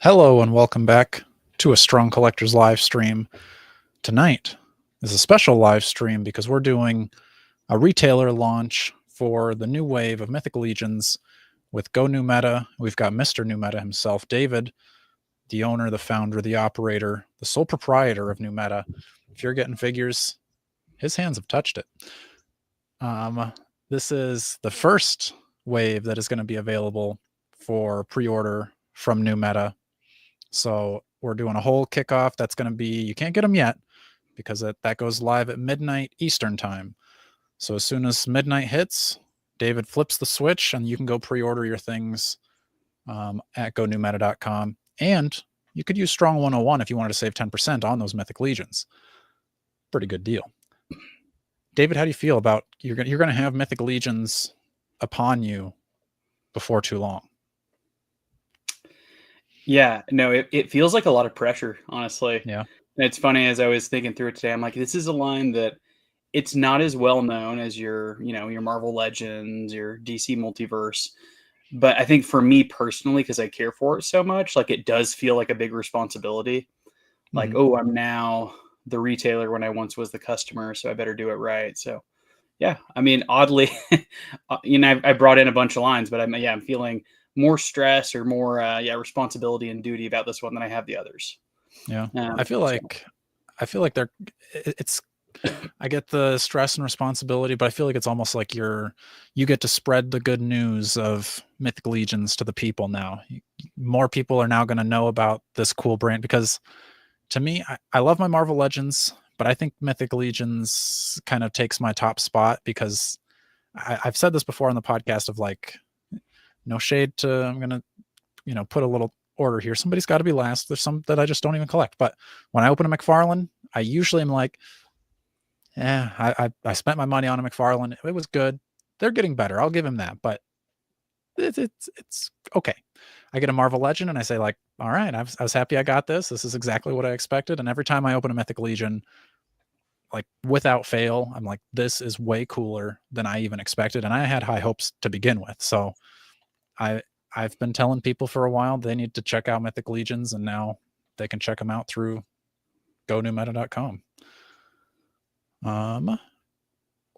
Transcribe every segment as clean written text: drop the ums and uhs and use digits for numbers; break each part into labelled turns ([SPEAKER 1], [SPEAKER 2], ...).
[SPEAKER 1] Hello and welcome back to a Strong Collectors live stream. Tonight is a special live stream because we're doing a retailer launch for the new wave of Mythic Legions with Go New Meta. We've got Mr. New Meta himself, David, the owner, the founder, the operator, the sole proprietor of New Meta. If you're getting figures, his hands have touched it. This is the first wave that is going to be available for pre-order from New Meta. So we're doing a whole kickoff. That's going to be, you can't get them yet because that goes live at midnight Eastern time. So as soon as midnight hits, David flips the switch and you can go pre-order your things at gonewmeta.com. And you could use Strong 101 if you wanted to save 10% on those Mythic Legions. Pretty good deal. David, how do you feel about you're going to have Mythic Legions upon you before too long?
[SPEAKER 2] Yeah, no, it feels like a lot of pressure, honestly.
[SPEAKER 1] Yeah.
[SPEAKER 2] And it's funny, as I was thinking through it today, I'm like, this is a line that it's not as well known as your Marvel Legends, your DC Multiverse. But I think for me personally, because I care for it so much, like it does feel like a big responsibility. Like, oh, I'm now the retailer when I once was the customer, so I better do it right. So yeah, I mean, oddly, I brought in a bunch of lines, but I'm feeling more stress or more responsibility and duty about this one than I have the others.
[SPEAKER 1] Yeah. I feel like I get the stress and responsibility, but I feel like it's almost like you get to spread the good news of Mythic Legions to the people now. More people are now going to know about this cool brand because to me, I love my Marvel Legends, but I think Mythic Legions kind of takes my top spot because I've said this before on the podcast of like, no shade to, I'm going to, put a little order here. Somebody's got to be last. There's some that I just don't even collect. But when I open a McFarlane, I usually am like, I spent my money on a McFarlane. It was good. They're getting better. I'll give him that. But it's okay. I get a Marvel Legend and I say like, all right, I was happy I got this. This is exactly what I expected. And every time I open a Mythic Legion, like without fail, I'm like, this is way cooler than I even expected. And I had high hopes to begin with. So I've been telling people for a while they need to check out Mythic Legions, and now they can check them out through gonewmeta.com.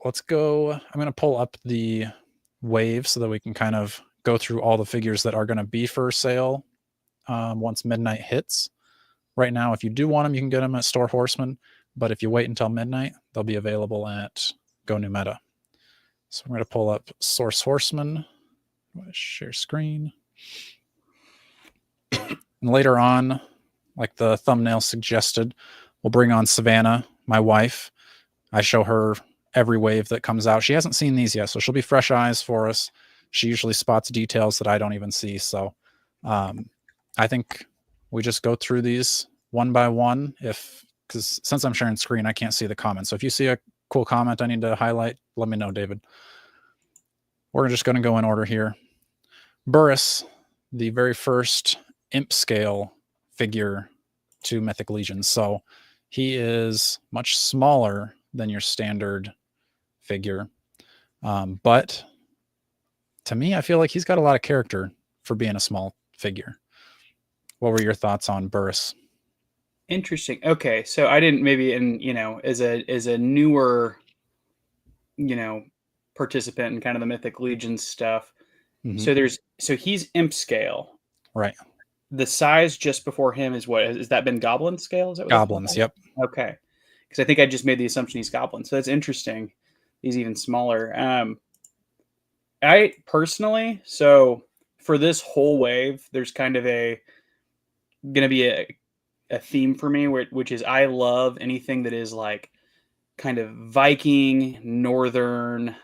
[SPEAKER 1] Let's go. I'm going to pull up the wave so that we can kind of go through all the figures that are going to be for sale once midnight hits. Right now, if you do want them, you can get them at Four Horsemen, but if you wait until midnight, they'll be available at Go New Meta. So I'm going to pull up Source Horseman. Share screen. And later on, like the thumbnail suggested, we'll bring on Savannah, my wife. I show her every wave that comes out. She hasn't seen these yet, so she'll be fresh eyes for us. She usually spots details that I don't even see. So I think we just go through these one by one. Because since I'm sharing screen, I can't see the comments. So if you see a cool comment I need to highlight, let me know, David. We're just going to go in order here. Burus, the very first imp scale figure to Mythic Legions. So he is much smaller than your standard figure. But to me, I feel like he's got a lot of character for being a small figure. What were your thoughts on Burus?
[SPEAKER 2] Interesting. Okay, so I didn't as a newer, participant in kind of the Mythic Legions stuff.
[SPEAKER 1] Mm-hmm.
[SPEAKER 2] So he's imp scale,
[SPEAKER 1] right?
[SPEAKER 2] The size just before him is what? Has that been goblin scale? Is that what
[SPEAKER 1] goblins? Yep.
[SPEAKER 2] Okay, because I think I just made the assumption he's goblin, so that's interesting. He's even smaller. I personally, so for this whole wave, there's kind of going to be a theme for me, which is I love anything that is like kind of Viking, Northern.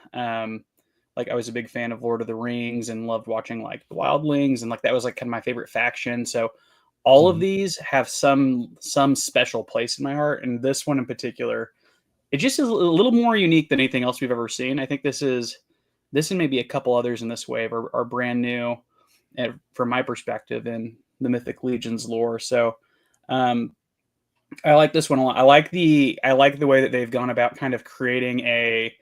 [SPEAKER 2] Like I was a big fan of Lord of the Rings and loved watching like the Wildlings, and like that was like kind of my favorite faction. So all of these have some special place in my heart, and this one in particular, it just is a little more unique than anything else we've ever seen. I think this and maybe a couple others in this wave are brand new, from my perspective in the Mythic Legions lore. So I like this one a lot. I like the way that they've gone about kind of creating a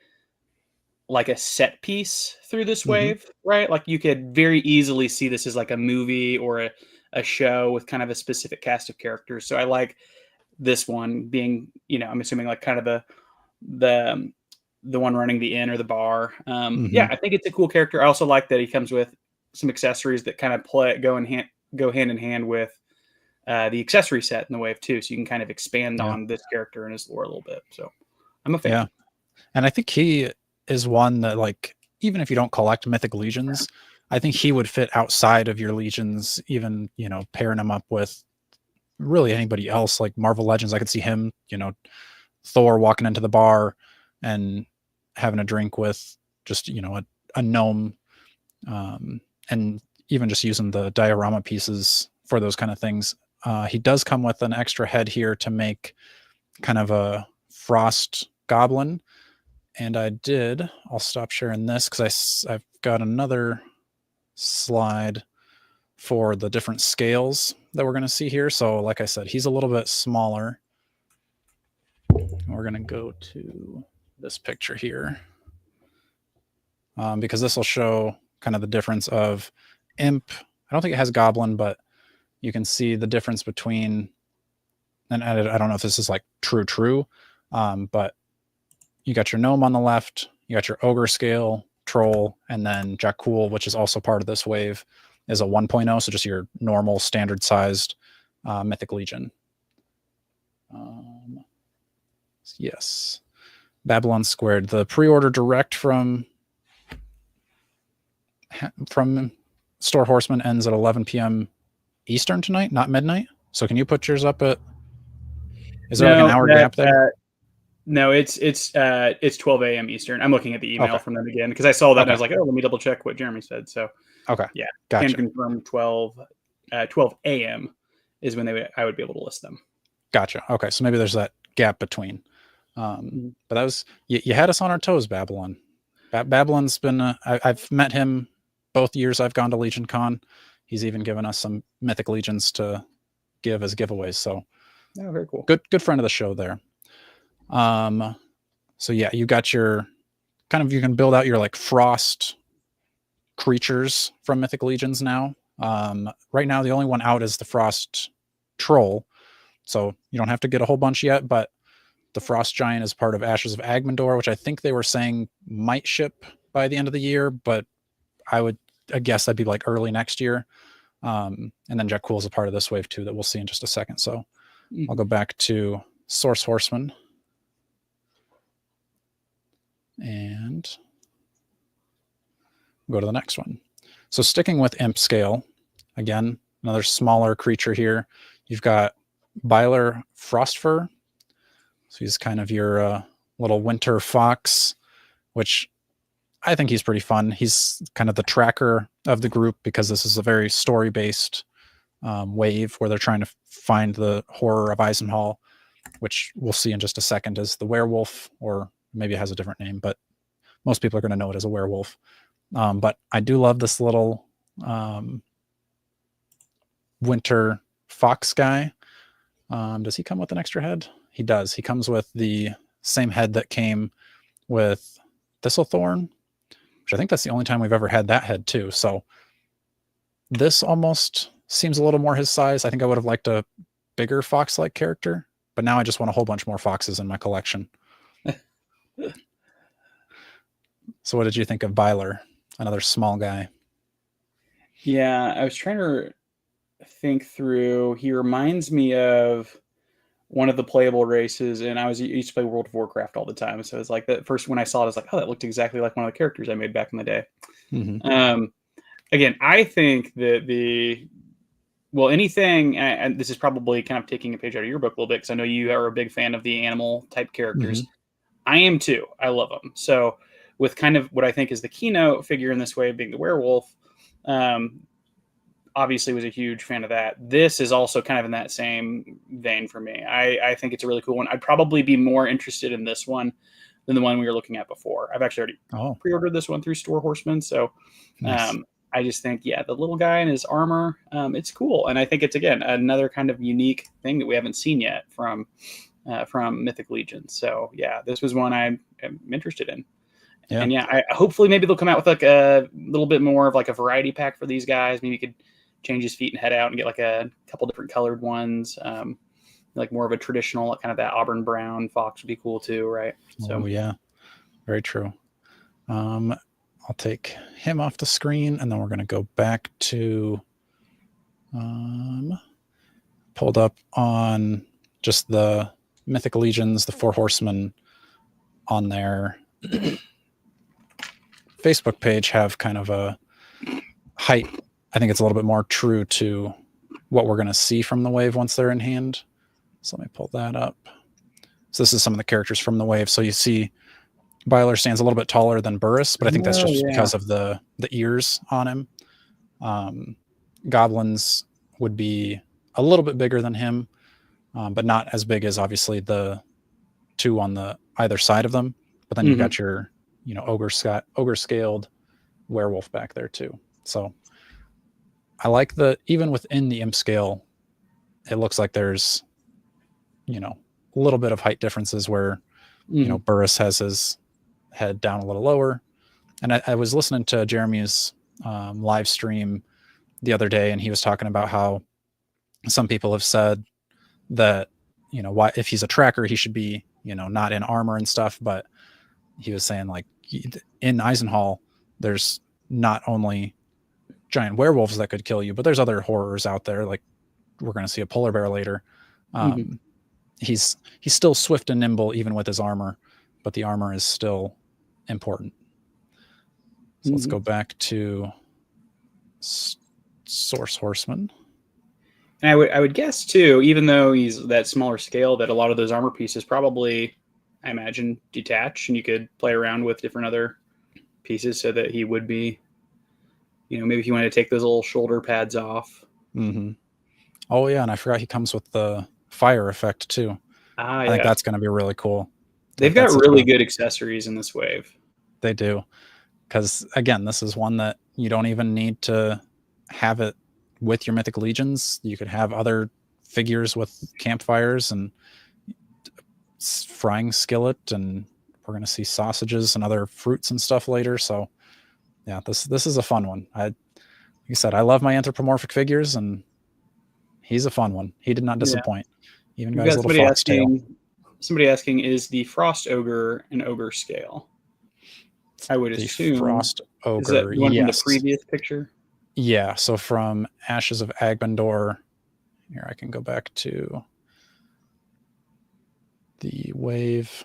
[SPEAKER 2] set piece through this wave, right? Like you could very easily see this as like a movie or a show with kind of a specific cast of characters. So I like this one being, I'm assuming like kind of the one running the inn or the bar. Yeah, I think it's a cool character. I also like that he comes with some accessories that kind of go hand in hand with the accessory set in the wave too. So you can kind of expand on this character and his lore a little bit. So I'm a fan.
[SPEAKER 1] Yeah. And I think he is one that, like, even if you don't collect Mythic Legions, I think he would fit outside of your Legions, even, pairing him up with really anybody else, like Marvel Legends. I could see him, Thor walking into the bar and having a drink with just, a gnome, and even just using the diorama pieces for those kind of things. He does come with an extra head here to make kind of a frost goblin. And I'll stop sharing this because I've got another slide for the different scales that we're going to see here. So like I said, he's a little bit smaller. We're going to go to this picture here, because this will show kind of the difference of imp. I don't think it has goblin, but you can see the difference between, and I don't know if this is like true, but you got your gnome on the left, you got your ogre scale, troll, and then Jakull, which is also part of this wave, is a 1.0, so just your normal standard sized Mythic Legion. Yes. Babylon Squared. The pre-order direct from Store Horseman ends at 11 p.m. Eastern tonight, not midnight. So can you put yours up at? Is there like an hour gap there?
[SPEAKER 2] No, it's 12 a.m. Eastern. I'm looking at the email from them again because I saw that and I was like, oh, let me double check what Jeremy said. So yeah, gotcha. Can confirm 12 a.m. is when I would be able to list them.
[SPEAKER 1] Gotcha. Okay, so maybe there's that gap between. But that was you had us on our toes, Babylon. Babylon's been I've met him both years I've gone to Legion Con. He's even given us some Mythic Legions to give as giveaways. So
[SPEAKER 2] very cool.
[SPEAKER 1] Good friend of the show there. So yeah, you got your you can build out your like frost creatures from Mythic Legions now. Right now the only one out is the frost troll. So you don't have to get a whole bunch yet, but the frost giant is part of Ashes of Agmendor, which I think they were saying might ship by the end of the year, but I guess that'd be like early next year. And then Jakull is a part of this wave too that we'll see in just a second. So I'll go back to Source Horseman and go to the next one. So sticking with imp scale, again, another smaller creature here. You've got Bylur Frostfurr. So he's kind of your little winter fox, which I think he's pretty fun. He's kind of the tracker of the group because this is a very story-based wave where they're trying to find the horror of Eisenhall, which we'll see in just a second as the werewolf, or maybe it has a different name, but most people are going to know it as a werewolf. But I do love this little winter fox guy. Does he come with an extra head? He does. He comes with the same head that came with Thistlethorn, which I think that's the only time we've ever had that head too. So this almost seems a little more his size. I think I would have liked a bigger fox-like character, but now I just want a whole bunch more foxes in my collection. So what did you think of Bylur, another small guy?
[SPEAKER 2] Yeah, I was trying to think through. He reminds me of one of the playable races, and I used to play World of Warcraft all the time. So it's like that first when I saw it, I was like, oh, that looked exactly like one of the characters I made back in the day. Again, I think that anything, and this is probably kind of taking a page out of your book a little bit, because I know you are a big fan of the animal type characters. I am too. I love them. So with kind of what I think is the keynote figure in this way being the werewolf, obviously was a huge fan of that. This is also kind of in that same vein for me. I think it's a really cool one. I'd probably be more interested in this one than the one we were looking at before. I've actually already pre-ordered this one through Store Horseman. So nice. I just think, the little guy in his armor, it's cool. And I think it's, again, another kind of unique thing that we haven't seen yet from Mythic Legions. So yeah, this was one I'm interested in. Yeah. And hopefully maybe they'll come out with like a little bit more of like a variety pack for these guys. Maybe you could change his feet and head out and get like a couple different colored ones. Like more of a traditional kind of that auburn brown fox would be cool too, right?
[SPEAKER 1] So yeah, very true. I'll take him off the screen, and then we're going to go back to pulled up on just the Mythic Legions, the Four Horsemen on their Facebook page have kind of a height. I think it's a little bit more true to what we're going to see from the wave once they're in hand. So let me pull that up. So this is some of the characters from the wave. So you see Bylur stands a little bit taller than Burus, but I think that's just because of the ears on him. Goblins would be a little bit bigger than him, but not as big as obviously the two on the either side of them. But then you've got your, ogre scaled werewolf back there too. So I like even within the imp scale, it looks like there's, a little bit of height differences where, Burus has his head down a little lower. And I was listening to Jeremy's live stream the other day, and he was talking about how some people have said that, why, if he's a tracker, he should be, not in armor and stuff. But he was saying, like, in Eisenhall, there's not only giant werewolves that could kill you, but there's other horrors out there. Like, we're going to see a polar bear later. He's still swift and nimble even with his armor, but the armor is still important. So let's go back to Source Horseman.
[SPEAKER 2] And I would guess too, even though he's that smaller scale, that a lot of those armor pieces probably, I imagine, detach, and you could play around with different other pieces so that he would be, maybe if you wanted to take those little shoulder pads off.
[SPEAKER 1] Oh yeah, and I forgot he comes with the fire effect too. I think that's going to be really cool.
[SPEAKER 2] They've got really good accessories in this wave.
[SPEAKER 1] They do. Because again, this is one that you don't even need to have it with your Mythic Legions. You could have other figures with campfires and frying skillet, and we're going to see sausages and other fruits and stuff later. So yeah, this is a fun one. Like you said, I love my anthropomorphic figures, and he's a fun one. He did not disappoint. Even got his little fox tail.
[SPEAKER 2] Somebody asking, is the Frost Ogre an ogre scale? I would assume.
[SPEAKER 1] Frost Ogre,
[SPEAKER 2] is that one from the previous picture?
[SPEAKER 1] Yeah, so from Ashes of Agbendor, here I can go back to the wave,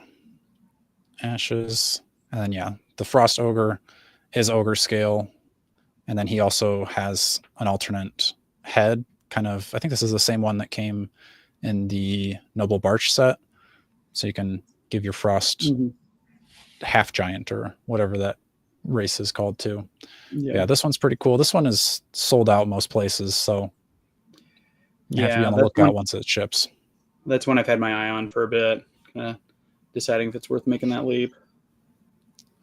[SPEAKER 1] Ashes, and then the Frost Ogre is ogre scale, and then he also has an alternate head, kind of. I think this is the same one that came in the Noble Barch set, so you can give your Frost half giant or whatever that race is called too. Yeah, this one's pretty cool. This one is sold out most places, so you have to be on the lookout once it ships.
[SPEAKER 2] That's one I've had my eye on for a bit, deciding if it's worth making that leap.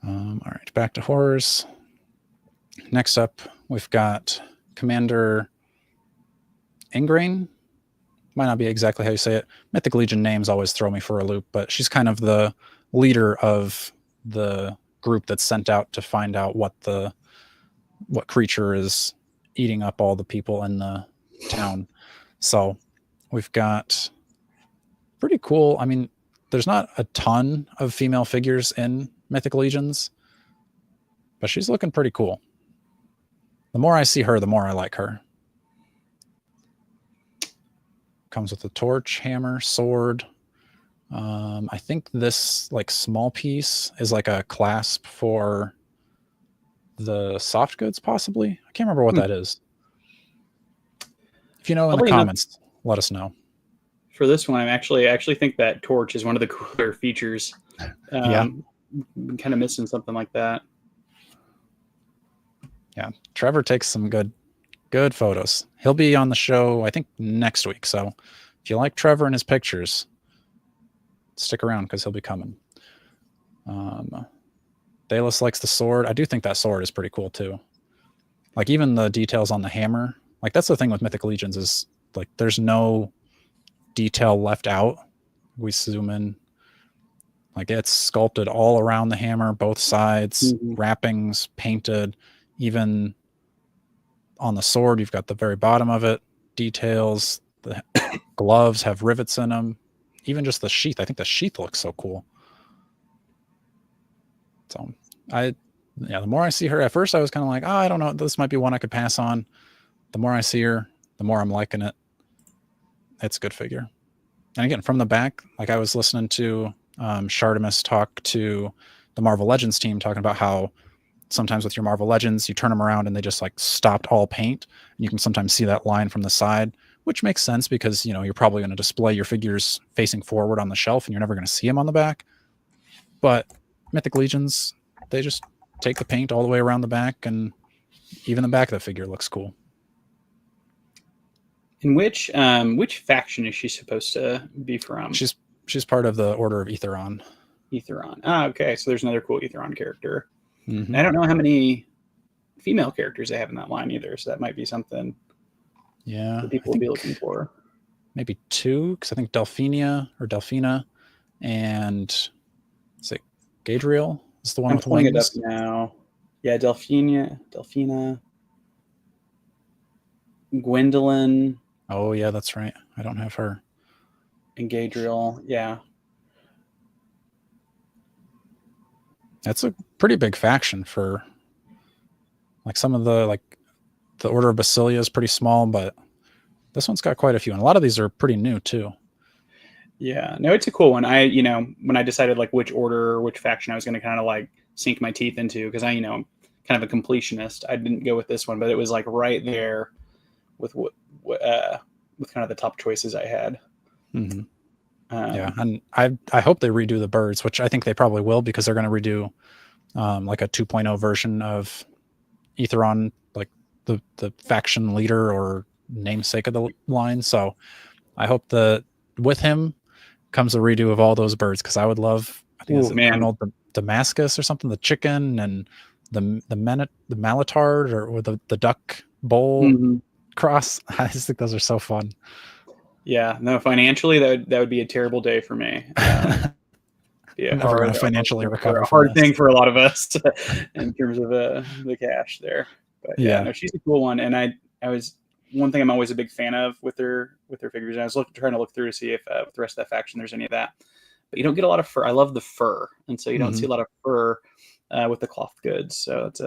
[SPEAKER 1] All right, back to horrors. Next up, we've got Commander Igraine. Might not be exactly how you say it. Mythic Legion names always throw me for a loop, but she's kind of the leader of the group that's sent out to find out what creature is eating up all the people in the town. So we've got pretty cool. I mean, there's not a ton of female figures in Mythic Legions, but she's looking pretty cool. The more I see her, the more I like her. Comes with a torch, hammer, sword. I think this small piece is like a clasp for the soft goods, possibly. I can't remember what that is. If you know in the comments, let us know.
[SPEAKER 2] For this one, I actually think that torch is one of the cooler features. Been kind of missing something like that.
[SPEAKER 1] Yeah, Trevor takes some good photos. He'll be on the show, I think, next week. So if you like Trevor and his pictures, stick around because he'll be coming. Dallas likes the sword. I do think that sword is pretty cool too. Like even the details on the hammer. Like that's the thing with Mythic Legions is like there's no detail left out. We zoom in. Like it's sculpted all around the hammer, both sides, wrappings, painted, even on the sword, you've got the very bottom of it, details. The gloves have rivets in them. Even just the sheath. I think the sheath looks so cool. So the more I see her, at first I was kind of like, oh, I don't know, this might be one I could pass on. The more I see her, the more I'm liking it. It's a good figure. And again, from the back, like I was listening to Shartimus talk to the Marvel Legends team, talking about how sometimes with your Marvel Legends, you turn them around and they just like stopped all paint. And you can sometimes see that line from the side, which makes sense because, you're probably going to display your figures facing forward on the shelf and you're never going to see them on the back. But Mythic Legions, they just take the paint all the way around the back, and even the back of the figure looks cool.
[SPEAKER 2] In which faction is she supposed to be from?
[SPEAKER 1] She's part of the Order of Aetheron.
[SPEAKER 2] Aetheron. Ah, okay. So there's another cool Aetheron character.
[SPEAKER 1] Mm-hmm.
[SPEAKER 2] I don't know how many female characters they have in that line either, so that might be something.
[SPEAKER 1] Yeah,
[SPEAKER 2] that people will be looking for.
[SPEAKER 1] Maybe 2, because I think Delphina and is it Gadriel is the one
[SPEAKER 2] I'm
[SPEAKER 1] with
[SPEAKER 2] pulling
[SPEAKER 1] wings.
[SPEAKER 2] it up now. Yeah, Delphina, Gwendolyn.
[SPEAKER 1] Oh yeah, that's right. I don't have her.
[SPEAKER 2] And Gadriel, yeah.
[SPEAKER 1] That's a pretty big faction for like some of the Order of Basilia is pretty small, but this one's got quite a few, and a lot of these are pretty new too.
[SPEAKER 2] Yeah, no, it's a cool one. When I decided like which order or which faction I was going to kind of like sink my teeth into, because I'm kind of a completionist. I didn't go with this one, but it was like right there with kind of the top choices I had.
[SPEAKER 1] Mm-hmm. Yeah, and I hope they redo the birds, which I think they probably will, because they're going to redo like a 2.0 version of Aetheron, like the faction leader or namesake of the line. So I hope that with him comes a redo of all those birds, because I would love. I think it's Arnold Damascus or something, the chicken, and the Malitard or the duck bowl cross. I just think those are so fun.
[SPEAKER 2] Yeah, no, financially that would be a terrible day for me. Yeah,
[SPEAKER 1] never going to financially recover.
[SPEAKER 2] A hard thing for a lot of us in terms of the cash there. But yeah, no, she's a cool one, and I was one thing I'm always a big fan of with her figures. And I was trying to look through to see if with the rest of that faction there's any of that, but you don't get a lot of fur. I love the fur, and so you don't see a lot of fur with the cloth goods. So it's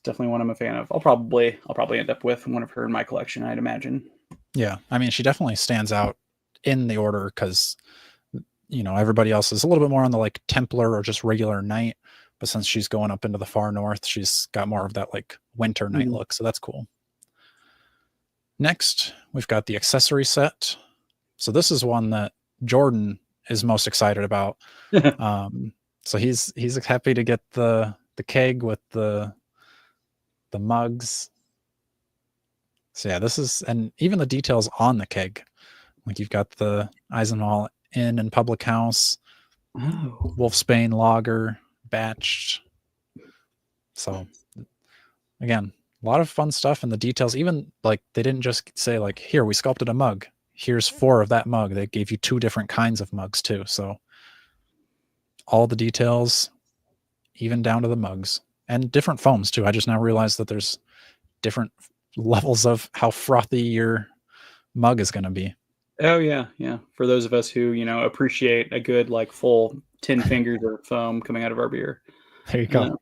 [SPEAKER 2] definitely one I'm a fan of. I'll probably end up with one of her in my collection, I'd imagine.
[SPEAKER 1] Yeah, I mean, she definitely stands out in the order because everybody else is a little bit more on the like Templar or just regular knight, but since she's going up into the far north, she's got more of that like winter knight look, so that's cool. Next, we've got the accessory set. So this is one that Jordan is most excited about. So he's happy to get the keg with the mugs. So yeah, this is, and even the details on the keg, like you've got the Eisenhall Inn and Public House, Wolfsbane Lager, batched. So again, a lot of fun stuff, and the details, even like they didn't just say like, here, we sculpted a mug, here's 4 of that mug. They gave you 2 different kinds of mugs too. So all the details, even down to the mugs, and different foams too. I just now realized that there's different levels of how frothy your mug is going to be.
[SPEAKER 2] Oh yeah. For those of us who appreciate a good like full 10 fingers of foam coming out of our beer.
[SPEAKER 1] There you go.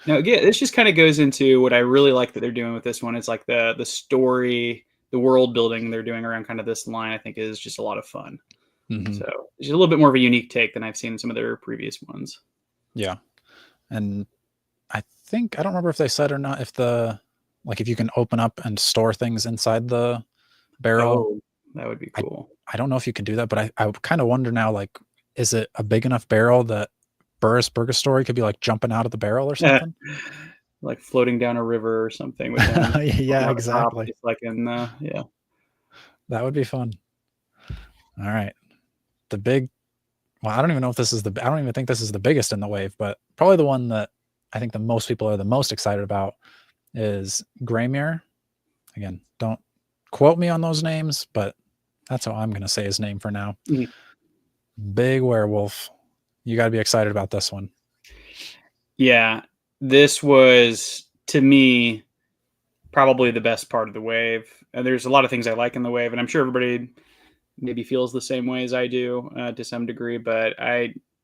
[SPEAKER 2] Now again, this just kind of goes into what I really like that they're doing with this one. It's like the story, the world building they're doing around kind of this line. I think is just a lot of fun. Mm-hmm. So it's just a little bit more of a unique take than I've seen in some of their previous ones.
[SPEAKER 1] Yeah, and I think I don't remember if they said or not if you can open up and store things inside the barrel.
[SPEAKER 2] Oh, that would be cool.
[SPEAKER 1] I don't know if you can do that, but I kind of wonder now, like, is it a big enough barrel that Burus Birgerstori could be like jumping out of the barrel or something?
[SPEAKER 2] Like floating down a river or something. With
[SPEAKER 1] yeah, exactly.
[SPEAKER 2] Top, like in yeah.
[SPEAKER 1] That would be fun. All right. The big, well, I don't even think this is the biggest in the wave, but probably the one that I think the most people are the most excited about is Garmyr. Again, don't quote me on those names, but that's how I'm going to say his name for now. Big werewolf. You got to be excited about this one.
[SPEAKER 2] Yeah, this was, to me, probably the best part of the wave. And there's a lot of things I like in the wave, and I'm sure everybody maybe feels the same way as I do to some degree. But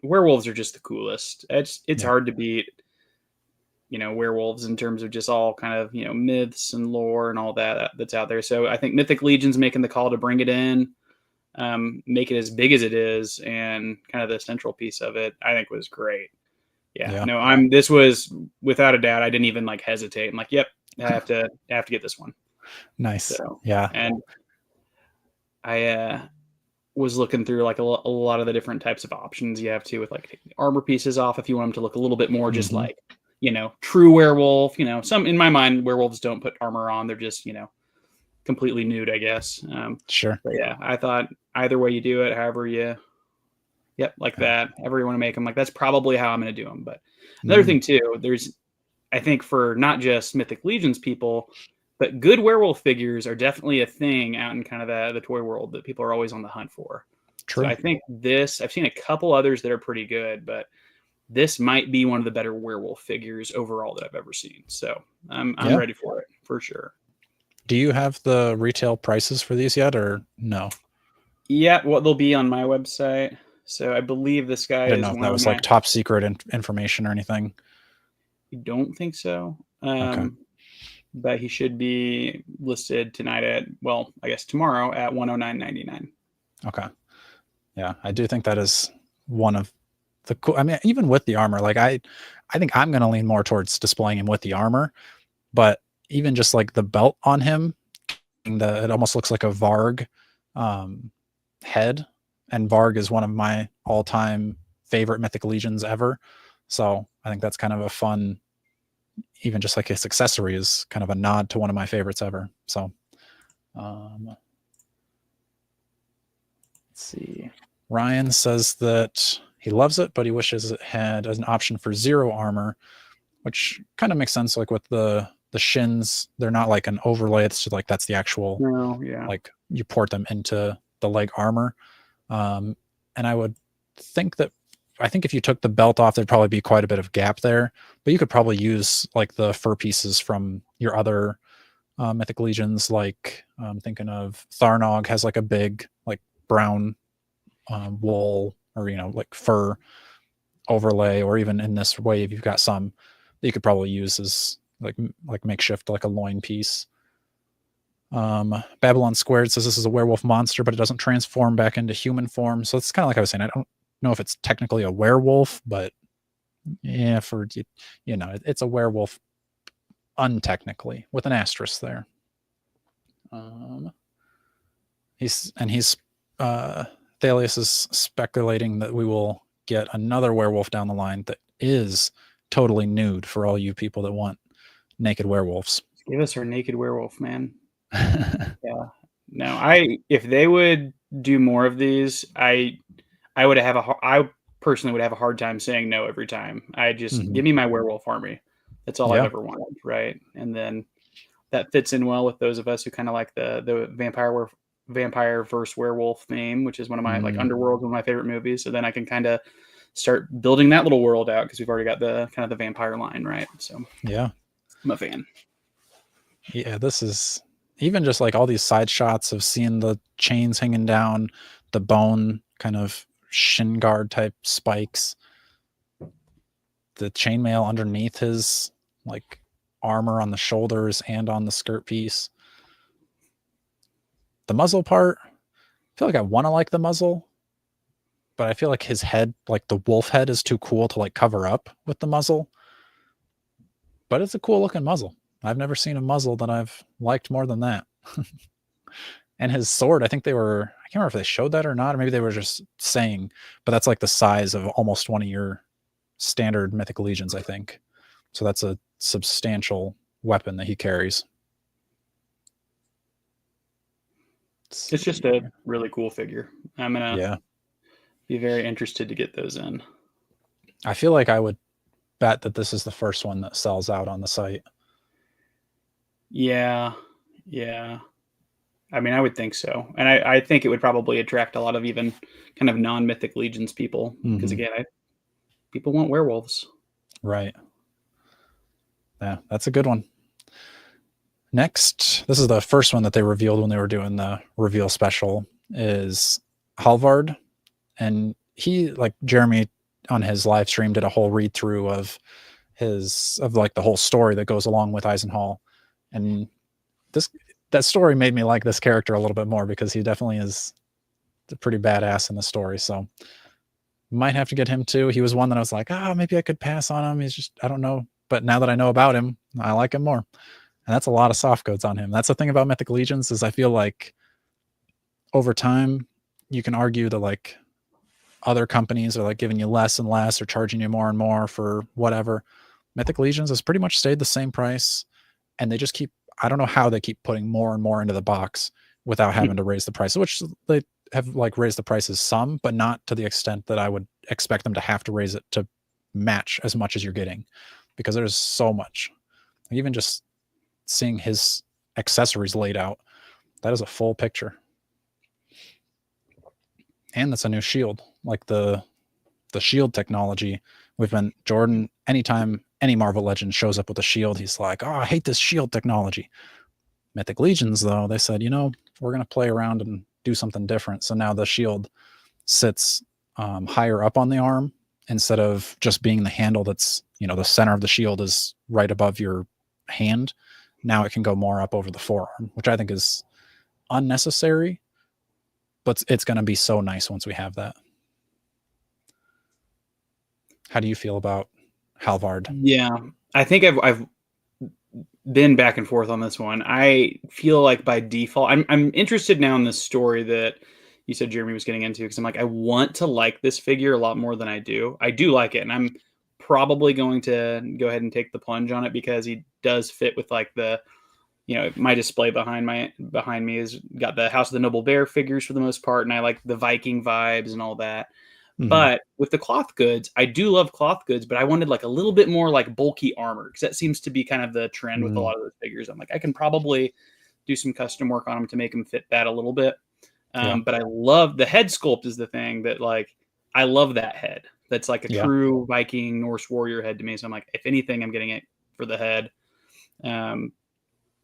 [SPEAKER 2] werewolves are just the coolest. It's hard to beat, werewolves in terms of just all kind of myths and lore and all that's out there. So I think Mythic Legion's making the call to bring it in, make it as big as it is, and kind of the central piece of it, I think was great. Yeah. No, this was without a doubt. I didn't even like hesitate. I'm like, yep, I have to get this one.
[SPEAKER 1] Nice.
[SPEAKER 2] So,
[SPEAKER 1] yeah.
[SPEAKER 2] And I was looking through like a lot of the different types of options you have to with like taking the armor pieces off if you want them to look a little bit more just like, true werewolf. Some in my mind, werewolves don't put armor on. They're just, completely nude, I guess.
[SPEAKER 1] Sure.
[SPEAKER 2] But yeah, I thought either way you do it, however that, however you want to make them, like that's probably how I'm going to do them. But another thing too, I think for not just Mythic Legions people, but good werewolf figures are definitely a thing out in kind of the toy world that people are always on the hunt for.
[SPEAKER 1] True.
[SPEAKER 2] So I think I've seen a couple others that are pretty good, but this might be one of the better werewolf figures overall that I've ever seen. So I'm ready for it for sure.
[SPEAKER 1] Do you have the retail prices for these yet, or no?
[SPEAKER 2] Yeah, well, they'll be on my website. So I believe this guy
[SPEAKER 1] I didn't know if that was like top secret information or anything.
[SPEAKER 2] I don't think so.
[SPEAKER 1] Okay.
[SPEAKER 2] But he should be listed tonight I guess tomorrow at $109.99.
[SPEAKER 1] Okay. Yeah, I do think that is one of the cool. I mean, even with the armor, like I think I'm going to lean more towards displaying him with the armor, but even just like the belt on him, it almost looks like a Varg head. And Varg is one of my all-time favorite Mythic Legions ever. So I think that's kind of a fun, even just like his accessory is kind of a nod to one of my favorites ever. So let's see. Ryan says that he loves it, but he wishes it had an option for 0 armor, which kind of makes sense. Like with the shins, they're not like an overlay. It's just like that's the actual, like you port them into the leg armor. And I would think if you took the belt off, there'd probably be quite a bit of gap there, but you could probably use like the fur pieces from your other Mythic Legions. Like I'm thinking of Tharnog has like a big like brown wool or, like fur overlay, or even in this wave, you've got some that you could probably use as like makeshift, like a loin piece. Babylon Squared says this is a werewolf monster, but it doesn't transform back into human form. So it's kind of like I was saying, I don't know if it's technically a werewolf, but yeah, it's a werewolf untechnically with an asterisk there. Thalius is speculating that we will get another werewolf down the line that is totally nude for all you people that want naked werewolves.
[SPEAKER 2] Give us our naked werewolf, man. Yeah. No, if they would do more of these, I personally would have a hard time saying no every time. I just give me my werewolf army. That's all I've ever wanted, right? And then that fits in well with those of us who kind of like the vampire versus werewolf theme, which is one of my like Underworld, one of my favorite movies. So then I can kind of start building that little world out because we've already got the kind of the vampire line, right? So
[SPEAKER 1] yeah,
[SPEAKER 2] I'm a fan.
[SPEAKER 1] Yeah, this is even just like all these side shots of seeing the chains hanging down, the bone kind of shin guard type spikes, the chainmail underneath his like armor on the shoulders and on the skirt piece. The muzzle part, I feel like I want to like the muzzle, but I feel like his head, like the wolf head, is too cool to like cover up with the muzzle. But it's a cool looking muzzle. I've never seen a muzzle that I've liked more than that. And his sword, I can't remember if they showed that or not, or maybe they were just saying, but that's like the size of almost one of your standard Mythic Legions, I think. So that's a substantial weapon that he carries.
[SPEAKER 2] It's just a really cool figure. I'm gonna be very interested to get those in.
[SPEAKER 1] I feel like I would bet that this is the first one that sells out on the site.
[SPEAKER 2] Yeah. I mean, I would think so. And I think it would probably attract a lot of even kind of non-Mythic Legions people. Because again, people want werewolves.
[SPEAKER 1] Right. Yeah, that's a good one. Next, this is the first one that they revealed when they were doing the reveal special, is Halvard. And he, like Jeremy on his live stream, did a whole read through of like the whole story that goes along with Eisenhall. And that story made me like this character a little bit more, because he definitely is a pretty badass in the story. So might have to get him too. He was one that I was like, maybe I could pass on him. He's just, I don't know. But now that I know about him, I like him more. And that's a lot of soft codes on him. That's the thing about Mythic Legions, is I feel like over time you can argue that like other companies are like giving you less and less or charging you more and more for whatever. Mythic Legions has pretty much stayed the same price, and they just keep, I don't know how they keep putting more and more into the box without having to raise the price, which they have like raised the prices some, but not to the extent that I would expect them to have to raise it to match as much as you're getting, because there's so much. Even just seeing his accessories laid out, that is a full picture. And that's a new shield, like the shield technology. We've been, Jordan, anytime any Marvel Legend shows up with a shield, he's like, I hate this shield technology. Mythic Legions, though, they said, we're going to play around and do something different. So now the shield sits higher up on the arm, instead of just being the handle that's, the center of the shield is right above your hand. Now it can go more up over the forearm, which I think is unnecessary, but it's going to be so nice once we have that. How do you feel about Halvard?
[SPEAKER 2] Yeah, I think I've been back and forth on this one. I feel like by default, I'm interested now in this story that you said Jeremy was getting into, because I'm like, I want to like this figure a lot more than I do. I do like it, and I'm probably going to go ahead and take the plunge on it, because he does fit with like the, my display behind me has got the House of the Noble Bear figures for the most part, and I like the Viking vibes and all that. Mm-hmm. But with the cloth goods, I do love cloth goods, but I wanted like a little bit more like bulky armor, because that seems to be kind of the trend with a lot of those figures. I'm like, I can probably do some custom work on them to make them fit that a little bit. But I love the head sculpt is the thing that, like, I love that head. That's like a true Viking Norse warrior head to me. So I'm like, if anything, I'm getting it for the head.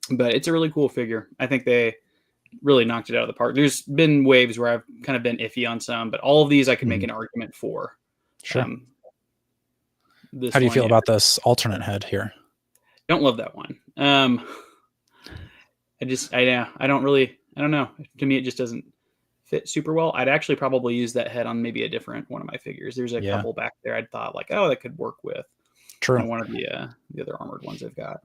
[SPEAKER 2] But it's a really cool figure. I think they really knocked it out of the park. There's been waves where I've kind of been iffy on some, but all of these I can make an argument for.
[SPEAKER 1] Sure. How do you feel about this alternate head here?
[SPEAKER 2] Don't love that one. I don't know. To me, it just doesn't fit super well. I'd actually probably use that head on maybe a different one of my figures. There's a couple back there I'd thought like, that could work with.
[SPEAKER 1] True.
[SPEAKER 2] On one of the other armored ones I've got.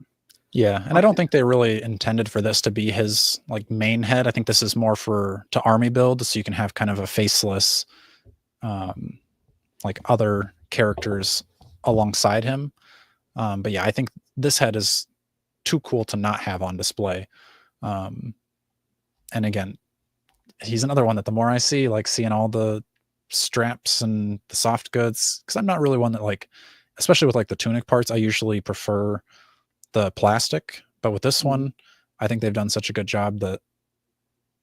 [SPEAKER 1] Yeah, and I don't think they really intended for this to be his like main head. I think this is more to army build, so you can have kind of a faceless, like other characters alongside him. But yeah, I think this head is too cool to not have on display. And again, he's another one that the more I see, like seeing all the straps and the soft goods, because I'm not really one that like, especially with like the tunic parts, I usually prefer the plastic, but with this one, I think they've done such a good job that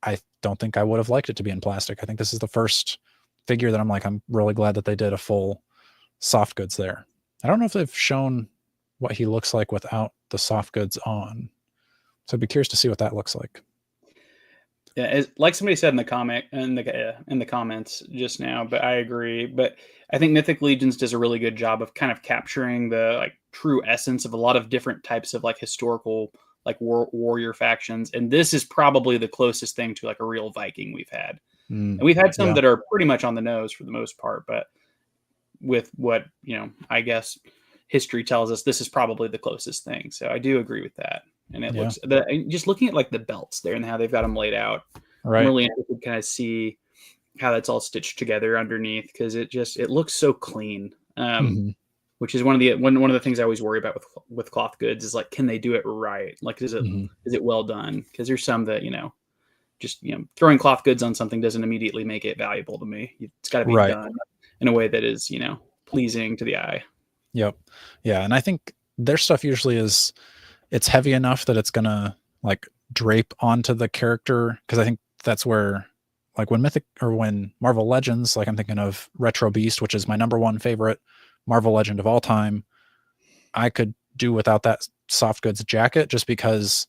[SPEAKER 1] I don't think I would have liked it to be in plastic. I think this is the first figure that I'm like, I'm really glad that they did a full soft goods there. I don't know if they've shown what he looks like without the soft goods on, so I'd be curious to see what that looks like.
[SPEAKER 2] Yeah, like somebody said in the comments just now, but I agree. But I think Mythic Legions does a really good job of kind of capturing the like true essence of a lot of different types of like historical like warrior factions, and this is probably the closest thing to like a real Viking we've had. And we've had some that are pretty much on the nose for the most part, but with what I guess history tells us, this is probably the closest thing. So I do agree with that. And it looks just looking at like the belts there and how they've got them laid out. Right. I'm really interested to kind of see how that's all stitched together underneath, because it looks so clean. Which is one of the things I always worry about with cloth goods is like, can they do it right? Like, is it well done? Because there's some that just throwing cloth goods on something doesn't immediately make it valuable to me. It's got to be done in a way that is pleasing to the eye.
[SPEAKER 1] Yep. Yeah, and I think their stuff usually is, it's heavy enough that it's gonna like drape onto the character, because I think that's where like when Marvel Legends, like I'm thinking of Retro Beast, which is my #1 favorite Marvel Legend of all time. I could do without that soft goods jacket, just because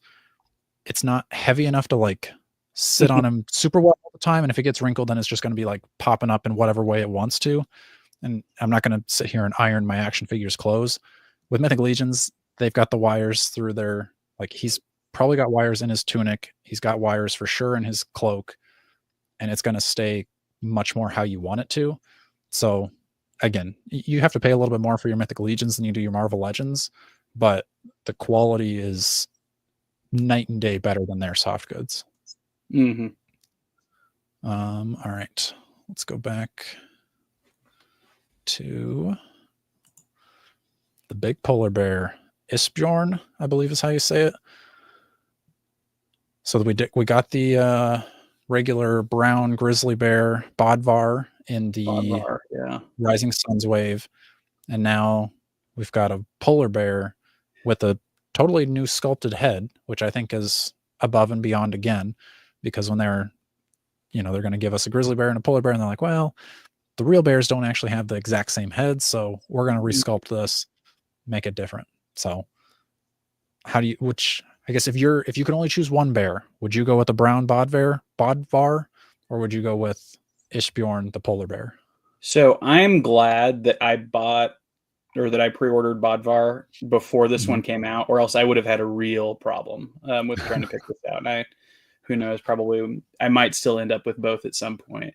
[SPEAKER 1] it's not heavy enough to like sit on him super well all the time. And if it gets wrinkled, then it's just going to be like popping up in whatever way it wants to. And I'm not going to sit here and iron my action figures clothes. With Mythic Legions, they've got the wires through their, like, he's probably got wires in his tunic. He's got wires for sure in his cloak, and it's going to stay much more how you want it to. So again, you have to pay a little bit more for your Mythic Legions than you do your Marvel Legends, but the quality is night and day better than their soft goods.
[SPEAKER 2] Mm-hmm.
[SPEAKER 1] All right, let's go back to the big polar bear, Isbjorn, I believe is how you say it. So we got the regular brown grizzly bear Bodvar in the Rising Suns wave, and now we've got a polar bear with a totally new sculpted head, which I think is above and beyond again, because when they're going to give us a grizzly bear and a polar bear, and they're like, well, the real bears don't actually have the exact same heads, so we're going to resculpt this, make it different. So how do you, which I guess if you could only choose one bear, would you go with the brown Bodvar, or would you go with Isbjorn, the polar bear?
[SPEAKER 2] So I'm glad that I bought, or that I pre-ordered Bodvar before this one came out, or else I would have had a real problem with trying to pick this out. And who knows, probably I might still end up with both at some point.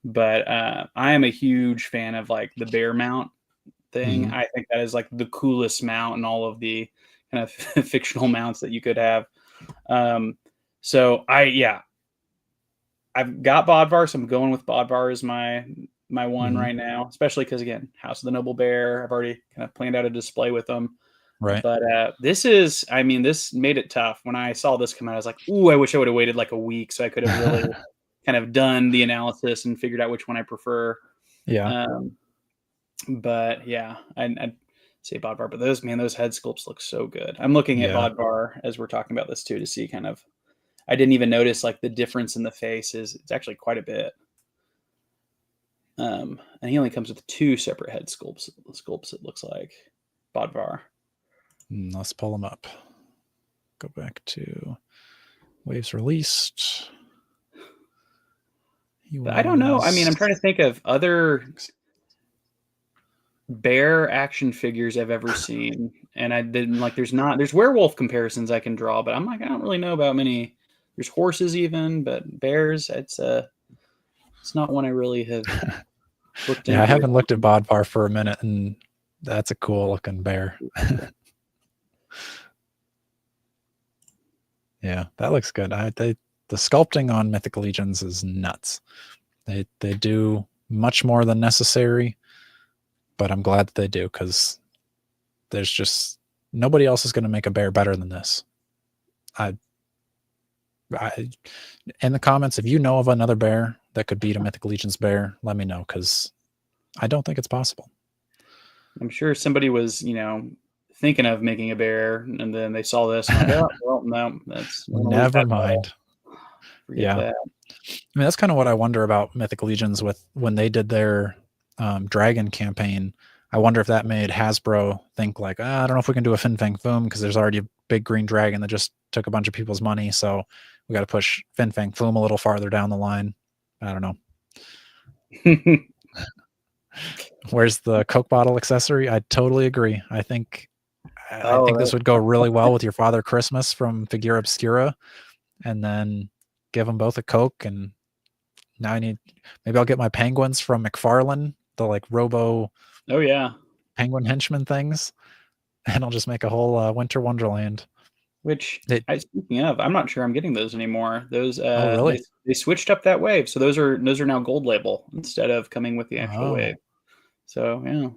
[SPEAKER 2] But I am a huge fan of like the bear mount thing. I think that is like the coolest mount in all of the kind of fictional mounts that you could have. So I've got Bodvar, so I'm going with Bodvar as my one right now, especially because, again, House of the Noble Bear, I've already kind of planned out a display with them.
[SPEAKER 1] Right.
[SPEAKER 2] But this made it tough. When I saw this come out, I was like, ooh, I wish I would have waited like a week so I could have really kind of done the analysis and figured out which one I prefer.
[SPEAKER 1] Yeah.
[SPEAKER 2] But yeah, I'd say Bodvar. But those head sculpts look so good. I'm looking at Bodvar as we're talking about this too, to see kind of, I didn't even notice like the difference in the face it's actually quite a bit. And he only comes with 2 separate head sculpts, it looks like. Bodvar.
[SPEAKER 1] Let's pull them up. Go back to waves released.
[SPEAKER 2] I don't know. I mean, I'm trying to think of other bear action figures I've ever seen. And I didn't like, there's werewolf comparisons I can draw, but I'm like, I don't really know about many. There's horses even, but bears, it's not one I really have looked into.
[SPEAKER 1] I haven't looked at Bodvar for a minute, and that's a cool looking bear. Yeah, that looks good. The sculpting on Mythic Legions is nuts. They do much more than necessary, but I'm glad that they do, because there's just nobody else is going to make a bear better than this. In the comments, if you know of another bear that could beat a Mythic Legions bear, let me know, because I don't think it's possible.
[SPEAKER 2] I'm sure somebody was, thinking of making a bear, and then they saw this and like, oh, well, no, that's
[SPEAKER 1] never mind.
[SPEAKER 2] Forget that.
[SPEAKER 1] I mean, that's kind of what I wonder about Mythic Legions with when they did their dragon campaign. I wonder if that made Hasbro think like, I don't know if we can do a Fin Fang Foom because there's already a big green dragon that just took a bunch of people's money. So we got to push Fin Fang Foom a little farther down the line. I don't know. Where's the Coke bottle accessory? I totally agree. I think this would go really well with your Father Christmas from Figura Obscura, and then give them both a Coke. And now maybe I'll get my penguins from McFarlane, the like Robo penguin henchman things, and I'll just make a whole Winter Wonderland.
[SPEAKER 2] Which, speaking of, I'm not sure I'm getting those anymore. Those
[SPEAKER 1] really?
[SPEAKER 2] They switched up that wave, so those are now gold label instead of coming with the actual wave. So yeah,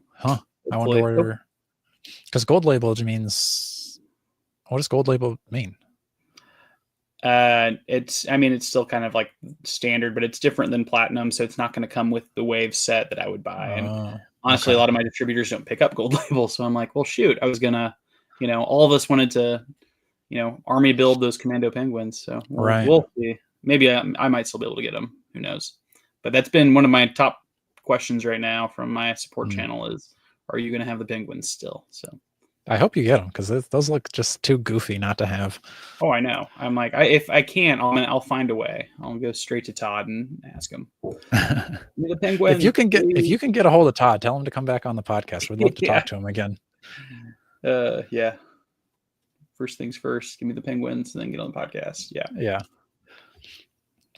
[SPEAKER 1] I wonder where, because gold label means, what does gold label mean?
[SPEAKER 2] It's still kind of like standard, but it's different than platinum, so it's not going to come with the wave set that I would buy. And honestly, a lot of my distributors don't pick up gold label, so I'm like, well, shoot, I was gonna, all of us wanted to, army build those commando penguins. So we'll see. Maybe I might still be able to get them. Who knows? But that's been one of my top questions right now from my support channel is, are you going to have the penguins still? So
[SPEAKER 1] I hope you get them because those look just too goofy not to have.
[SPEAKER 2] Oh, I know. I'm like, if I can, I'll find a way. I'll go straight to Todd and ask him. The penguin.
[SPEAKER 1] If you can get a hold of Todd, tell him to come back on the podcast. We'd love to talk to him again.
[SPEAKER 2] Yeah. First things first, give me the penguins and then get on the podcast. Yeah.
[SPEAKER 1] Yeah.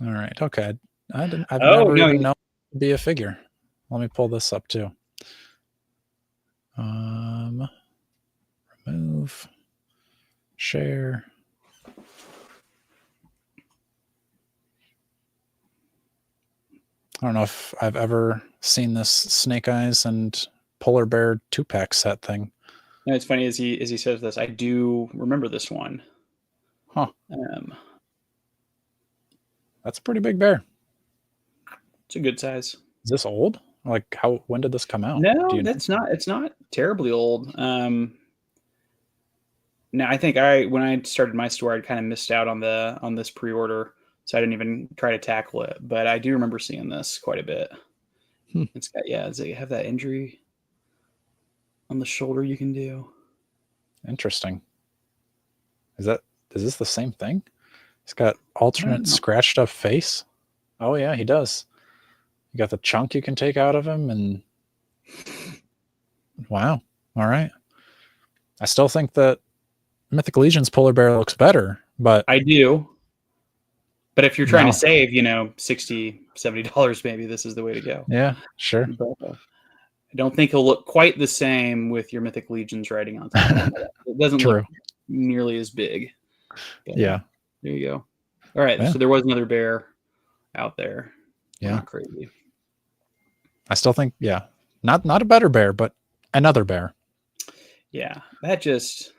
[SPEAKER 1] All right. Okay. I've never even known to be a figure. Let me pull this up too. Remove, share. I don't know if I've ever seen this Snake Eyes and Polar Bear 2-pack set thing.
[SPEAKER 2] No, it's funny as he says this. I do remember this one.
[SPEAKER 1] Huh. That's a pretty big bear.
[SPEAKER 2] It's a good size.
[SPEAKER 1] Is this old? Like when did this come out?
[SPEAKER 2] No, it's not terribly old. No, I think when I started my store, I'd kind of missed out on this pre-order, so I didn't even try to tackle it. But I do remember seeing this quite a bit. It's got does it have that injury on the shoulder you can do?
[SPEAKER 1] Interesting. Is this the same thing? He's got alternate scratched up face. Oh yeah, he does. You got the chunk you can take out of him, and wow. All right. I still think that Mythic Legion's Polar Bear looks better, but
[SPEAKER 2] I do. But if you're trying to save, $60, $70, maybe this is the way to go.
[SPEAKER 1] Yeah, sure.
[SPEAKER 2] But, I don't think he'll look quite the same with your Mythic Legions riding on top of him. It doesn't look nearly as big. But,
[SPEAKER 1] yeah.
[SPEAKER 2] There you go. All right. Yeah. So there was another bear out there.
[SPEAKER 1] Yeah.
[SPEAKER 2] Not crazy.
[SPEAKER 1] I still think, not a better bear, but another bear.
[SPEAKER 2] Yeah. That just...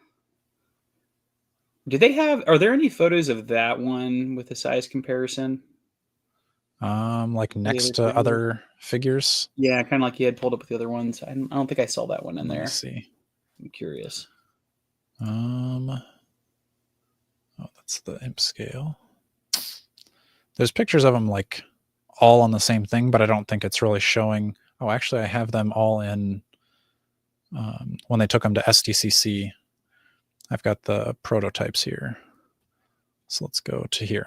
[SPEAKER 2] Are there any photos of that one with a size comparison?
[SPEAKER 1] Like next to other figures?
[SPEAKER 2] Yeah, kind of like you had pulled up with the other ones. I don't think I saw that one in there.
[SPEAKER 1] Let's see.
[SPEAKER 2] I'm curious.
[SPEAKER 1] Oh, that's the imp scale. There's pictures of them like all on the same thing, but I don't think it's really showing. Oh, actually, I have them all in when they took them to SDCC. I've got the prototypes here. So let's go to here.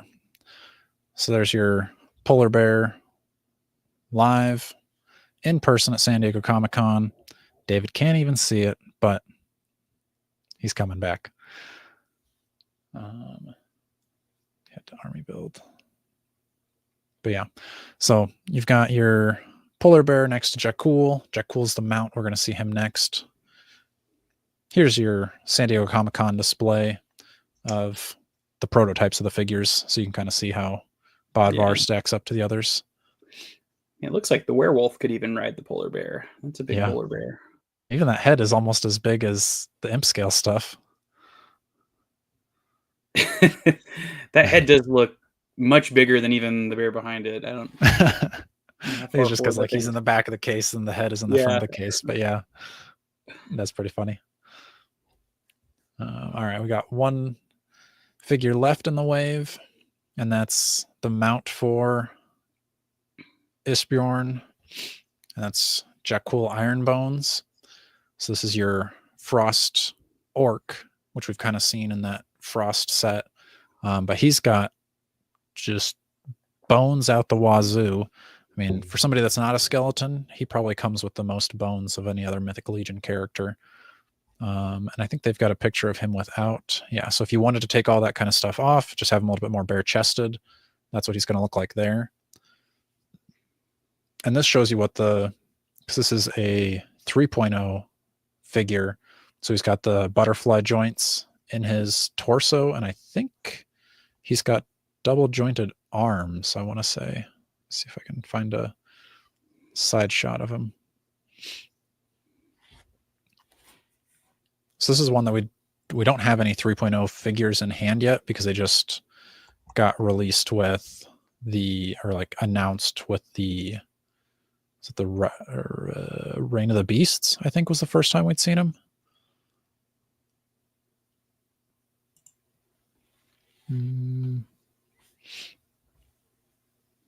[SPEAKER 1] So there's your Polar Bear live in person at San Diego Comic-Con. David can't even see it, but he's coming back. Head to army build. But yeah, so you've got your Polar Bear next to Jakull. Jakull's the mount. We're going to see him next. Here's your San Diego Comic-Con display of the prototypes of the figures, so you can kind of see how Bodvar stacks up to the others.
[SPEAKER 2] It looks like the werewolf could even ride the Polar Bear. That's a big Polar Bear.
[SPEAKER 1] Even that head is almost as big as the imp scale stuff.
[SPEAKER 2] That head does look much bigger than even the bear behind it. I don't.
[SPEAKER 1] I think it's just because he's in the back of the case and the head is in the front of the case. But yeah, that's pretty funny. All right, we got one figure left in the wave, and that's the mount for Isbjorn, and that's Jakull Ironbones. So this is your Frost Orc, which we've kind of seen in that Frost set, but he's got just bones out the wazoo. I mean, for somebody that's not a skeleton, he probably comes with the most bones of any other Mythic Legion character. And I think they've got a picture of him without. Yeah, so if you wanted to take all that kind of stuff off, just have him a little bit more bare-chested, that's what he's going to look like there. And this shows you what because this is a 3.0 figure. So he's got the butterfly joints in his torso, and I think he's got double-jointed arms, I want to say. Let's see if I can find a side shot of him. So this is one that we don't have any 3.0 figures in hand yet because they just got released with announced with the Reign of the Beasts, I think was the first time we'd seen him.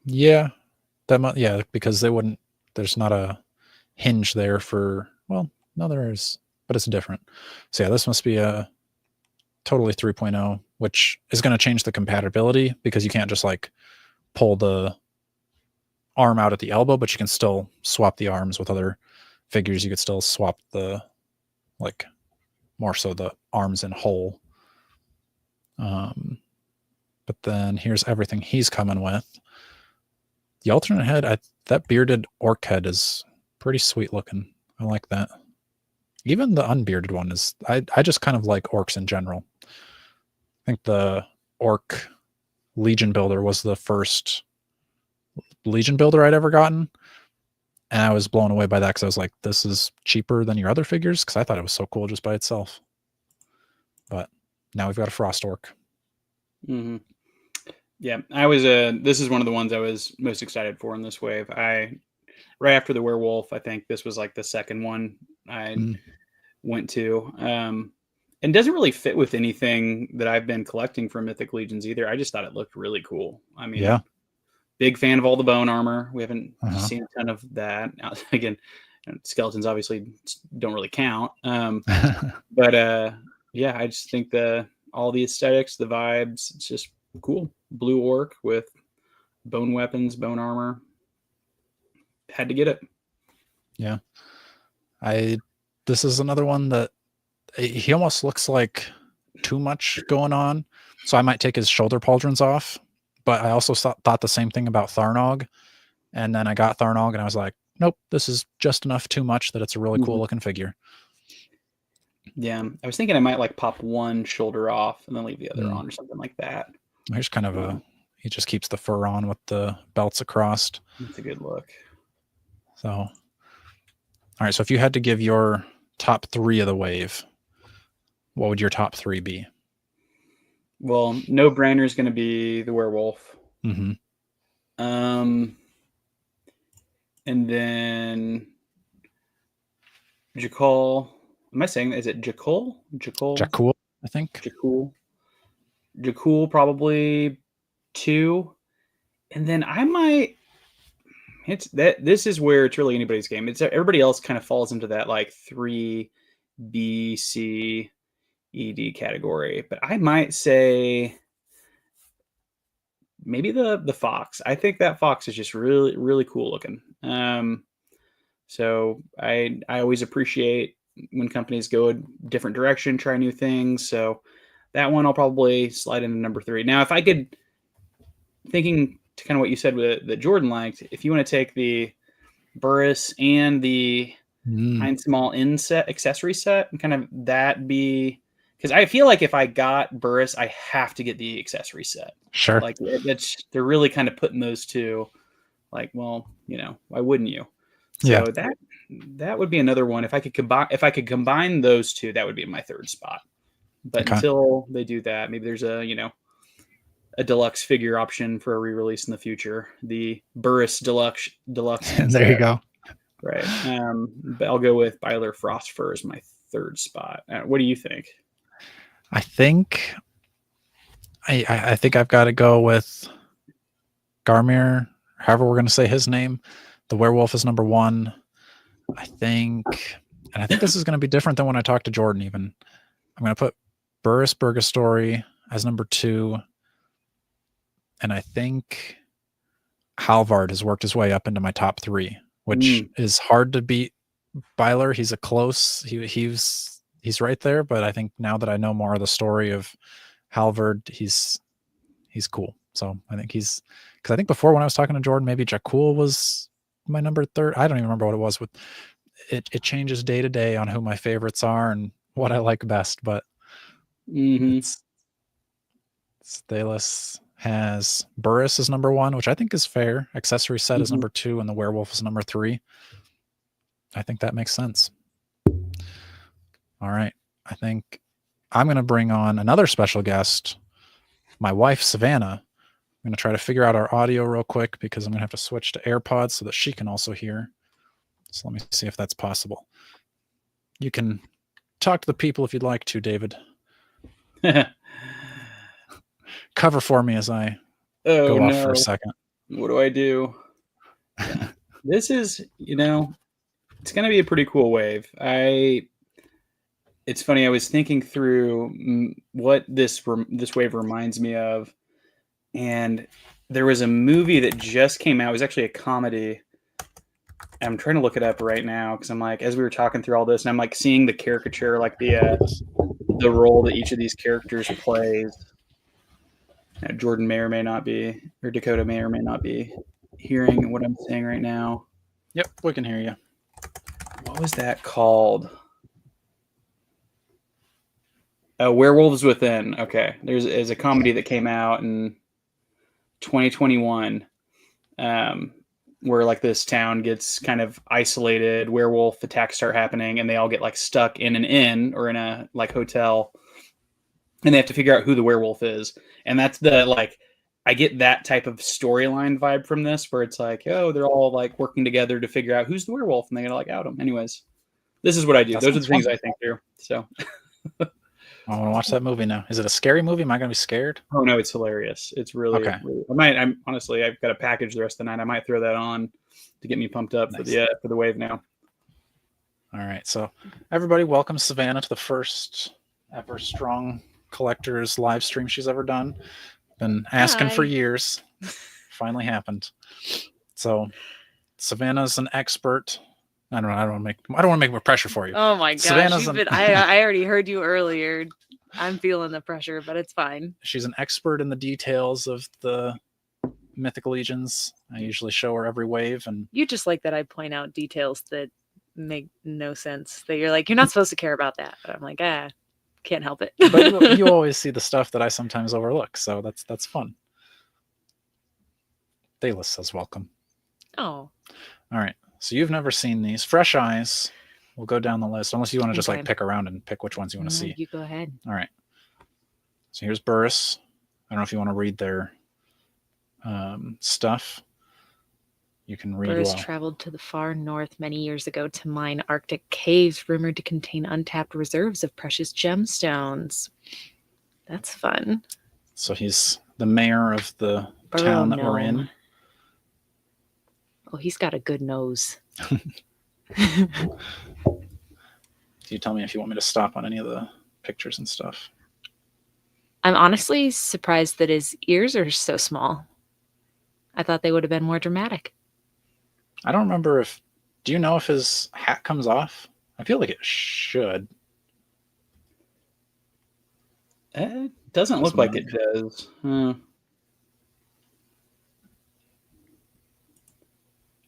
[SPEAKER 1] Yeah, because they wouldn't. There's not a hinge there for. Well, no, there is. but it's different. So yeah, this must be a totally 3.0, which is going to change the compatibility because you can't just like pull the arm out at the elbow, but you can still swap the arms with other figures. You could still swap the, like, more so the arms in whole. But then here's everything he's coming with. The alternate head, that bearded orc head is pretty sweet looking. I like that. Even the unbearded one is, I just kind of like orcs in general. I think the orc Legion builder was the first Legion builder I'd ever gotten. And I was blown away by that because I was like, this is cheaper than your other figures, because I thought it was so cool just by itself. But now we've got a frost orc.
[SPEAKER 2] Mm-hmm. Yeah, this is one of the ones I was most excited for in this wave. Right after the werewolf, I think this was like the second one I went to. And doesn't really fit with anything that I've been collecting from Mythic Legions either. I just thought it looked really cool. I mean,
[SPEAKER 1] yeah,
[SPEAKER 2] big fan of all the bone armor. We haven't seen a ton of that. Again, skeletons obviously don't really count. But yeah, I just think all the aesthetics, the vibes, it's just cool. Blue orc with bone weapons, bone armor. Had to get it.
[SPEAKER 1] Yeah. This is another one that he almost looks like too much going on. So I might take his shoulder pauldrons off. But I also thought the same thing about Tharnog. And then I got Tharnog and I was like, nope, this is just enough too much that it's a really cool looking figure.
[SPEAKER 2] Yeah. I was thinking I might like pop one shoulder off and then leave the other on or something like that.
[SPEAKER 1] Here's kind of he just keeps the fur on with the belts across.
[SPEAKER 2] It's a good look.
[SPEAKER 1] So, all right. So if you had to give your top 3 of the wave, what would your top 3 be?
[SPEAKER 2] Well, no brainer is going to be the werewolf.
[SPEAKER 1] Mm-hmm.
[SPEAKER 2] And then Jakull. Am I saying that? Is it Jakull?
[SPEAKER 1] Jakull, I think.
[SPEAKER 2] Jakull probably 2. And then I might. This is where it's really anybody's game. It's everybody else kind of falls into that like 3 B, C, E, D category. But I might say maybe the fox. I think that fox is just really, really cool looking. So I always appreciate when companies go a different direction, try new things. So that one I'll probably slide into number 3. Now, if I could, thinking to kind of what you said that Jordan liked, if you want to take the Burus and the Small in set accessory set and kind of that be, because I feel like if I got Burus, I have to get the accessory set.
[SPEAKER 1] Sure.
[SPEAKER 2] Like they're really kind of putting those two, like, well, why wouldn't you? So
[SPEAKER 1] yeah,
[SPEAKER 2] that would be another one. If I could combine those two, that would be my 3rd spot. But until they do that, maybe there's a deluxe figure option for a re-release in the future. The Burus deluxe.
[SPEAKER 1] There you go.
[SPEAKER 2] Right. But I'll go with Bylur Frostfurr as my 3rd spot. What do you think?
[SPEAKER 1] I think I've got to go with Garmyr, however we're going to say his name. The werewolf is number 1. I think this is going to be different than when I talk to Jordan even. I'm going to put Burus Birgerstori as number 2. And I think Halvard has worked his way up into my top 3, which is hard to beat Bylur. He's he's right there, but I think now that I know more of the story of Halvard, he's cool. So I think because I think before when I was talking to Jordan, maybe Jakull was my number 3. I don't even remember what it was. With it changes day to day on who my favorites are and what I like best. But Stalis has Burus as number 1, which I think is fair. Accessory set is number 2, and the werewolf is number 3. I think that makes sense. All right. I think I'm going to bring on another special guest, my wife, Savannah. I'm going to try to figure out our audio real quick because I'm going to have to switch to AirPods so that she can also hear. So let me see if that's possible. You can talk to the people if you'd like to, David. Cover for me as I go off for a second.
[SPEAKER 2] What do I do? This is, it's going to be a pretty cool wave. It's funny. I was thinking through what this wave reminds me of, and there was a movie that just came out. It was actually a comedy. I'm trying to look it up right now because I'm like, as we were talking through all this, and I'm like seeing the caricature, like the role that each of these characters plays. Now, Jordan may or may not be, or Dakota may or may not be hearing what I'm saying right now.
[SPEAKER 1] Yep, we can hear you.
[SPEAKER 2] What was that called? Werewolves Within. Okay, there's a comedy that came out in 2021, where like this town gets kind of isolated, werewolf attacks start happening, and they all get like stuck in an inn or in a like hotel, and they have to figure out who the werewolf is. And that's the like, I get that type of storyline vibe from this, where it's like, oh, they're all like working together to figure out who's the werewolf, and they gotta like out them. Anyways, this is what I do.
[SPEAKER 1] That
[SPEAKER 2] Those are the
[SPEAKER 1] sounds
[SPEAKER 2] things
[SPEAKER 1] fun.
[SPEAKER 2] I think through. So.
[SPEAKER 1] I want to watch that movie now. Is it a scary movie? Am I going to be scared?
[SPEAKER 2] Oh no, it's hilarious. It's really,
[SPEAKER 1] Okay.
[SPEAKER 2] really, I'm honestly, I've got a package the rest of the night. I might throw that on to get me pumped up
[SPEAKER 1] Nice.
[SPEAKER 2] for the wave now.
[SPEAKER 1] All right. So everybody, welcome Savannah to the first ever Strong Collectors live stream she's ever done. Been asking for
[SPEAKER 3] Hi.
[SPEAKER 1] years. Finally happened. So Savannah's an expert. I don't want to make more pressure for you.
[SPEAKER 3] Oh my gosh.
[SPEAKER 1] Savannah's
[SPEAKER 3] I already heard you earlier. I'm feeling the pressure, but it's fine.
[SPEAKER 1] She's an expert in the details of the Mythic Legions. I usually show her every wave, and
[SPEAKER 3] You just like that I point out details that make no sense. That you're like, you're not supposed to care about that. But I'm like, can't help it.
[SPEAKER 1] but you always see the stuff that I sometimes overlook, so that's fun. Dayless says welcome.
[SPEAKER 3] Oh.
[SPEAKER 1] All right. So you've never seen these. Fresh eyes. We'll go down the list, unless you want to just like
[SPEAKER 3] Okay.
[SPEAKER 1] pick around and pick which ones you want to see.
[SPEAKER 3] You go ahead.
[SPEAKER 1] All right. So here's Burus. I don't know if you want to read their stuff. You can read.
[SPEAKER 3] Burus traveled to the far north many years ago to mine Arctic caves rumored to contain untapped reserves of precious gemstones. That's fun.
[SPEAKER 1] So he's the mayor of the
[SPEAKER 3] Burrow
[SPEAKER 1] town that we're
[SPEAKER 3] gnome.
[SPEAKER 1] in.
[SPEAKER 3] Oh, he's got a good nose.
[SPEAKER 1] Do you tell me if you want me to stop on any of the pictures and stuff?
[SPEAKER 3] I'm honestly surprised that his ears are so small. I thought they would have been more dramatic.
[SPEAKER 1] I don't remember if... Do you know if his hat comes off? I feel like it should.
[SPEAKER 2] It doesn't look like it does.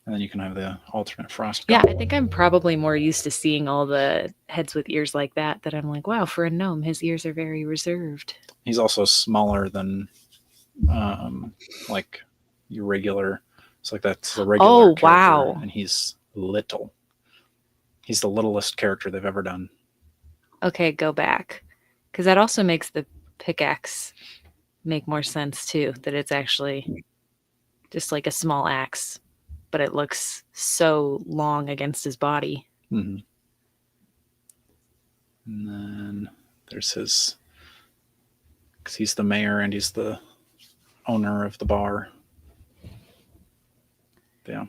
[SPEAKER 1] And then you can have the alternate frost.
[SPEAKER 3] Yeah, I think I'm probably more used to seeing all the heads with ears like that I'm like, wow, for a gnome, his ears are very reserved.
[SPEAKER 1] He's also smaller than like your regular. It's like that's the regular character,
[SPEAKER 3] wow.
[SPEAKER 1] and he's little. He's the littlest character they've ever done.
[SPEAKER 3] Okay, go back. Because that also makes the pickaxe make more sense too, that it's actually just like a small axe, but it looks so long against his body.
[SPEAKER 1] Mm-hmm. And then there's his, because he's the mayor and he's the owner of the bar. Yeah,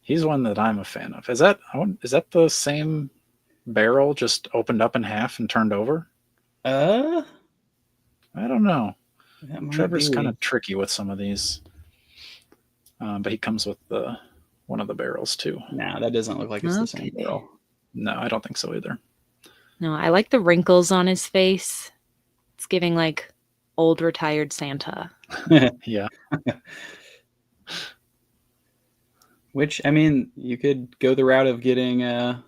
[SPEAKER 1] he's one that I'm a fan of. Is that the same barrel just opened up in half and turned over? I don't know. Trevor's kind of tricky with some of these, but he comes with one of the barrels too.
[SPEAKER 2] No, that doesn't look like it's the same barrel.
[SPEAKER 1] No, I don't think so either.
[SPEAKER 3] No, I like the wrinkles on his face. It's giving like old retired Santa.
[SPEAKER 1] Yeah.
[SPEAKER 2] Which, I mean, you could go the route of getting kind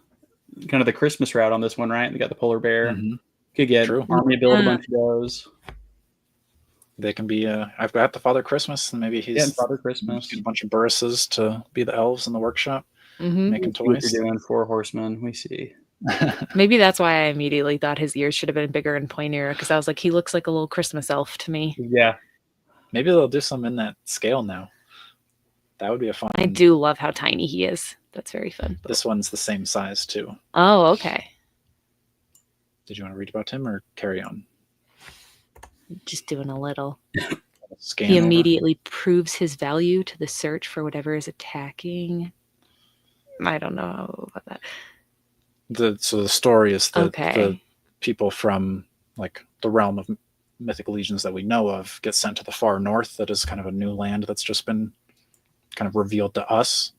[SPEAKER 2] of the Christmas route on this one, right? They got the polar bear.
[SPEAKER 1] Mm-hmm.
[SPEAKER 2] Could get Army build a bunch of those.
[SPEAKER 1] They can be. I've got the Father Christmas, and maybe he's
[SPEAKER 2] Father Christmas.
[SPEAKER 1] Get a bunch of Buruses to be the elves in the workshop,
[SPEAKER 3] Mm-hmm.
[SPEAKER 1] making
[SPEAKER 2] What
[SPEAKER 1] toys.
[SPEAKER 2] you're doing, Four Horsemen. We see.
[SPEAKER 3] Maybe that's why I immediately thought his ears should have been bigger and pointier, because I was like, he looks like a little Christmas elf to me.
[SPEAKER 2] Yeah.
[SPEAKER 1] Maybe they'll do some in that scale now. That would be a fun.
[SPEAKER 3] I do love how tiny he is. That's very fun.
[SPEAKER 1] This one's the same size too.
[SPEAKER 3] Oh, okay.
[SPEAKER 1] Did you want to read about him or carry on?
[SPEAKER 3] Just doing a little.
[SPEAKER 1] Scan
[SPEAKER 3] He
[SPEAKER 1] over.
[SPEAKER 3] immediately proves his value to the search for whatever is attacking. I don't know about that.
[SPEAKER 1] So the story is that
[SPEAKER 3] Okay.
[SPEAKER 1] people from like the realm of Mythic Legions that we know of get sent to the far north. That is kind of a new land that's just been kind of revealed to us.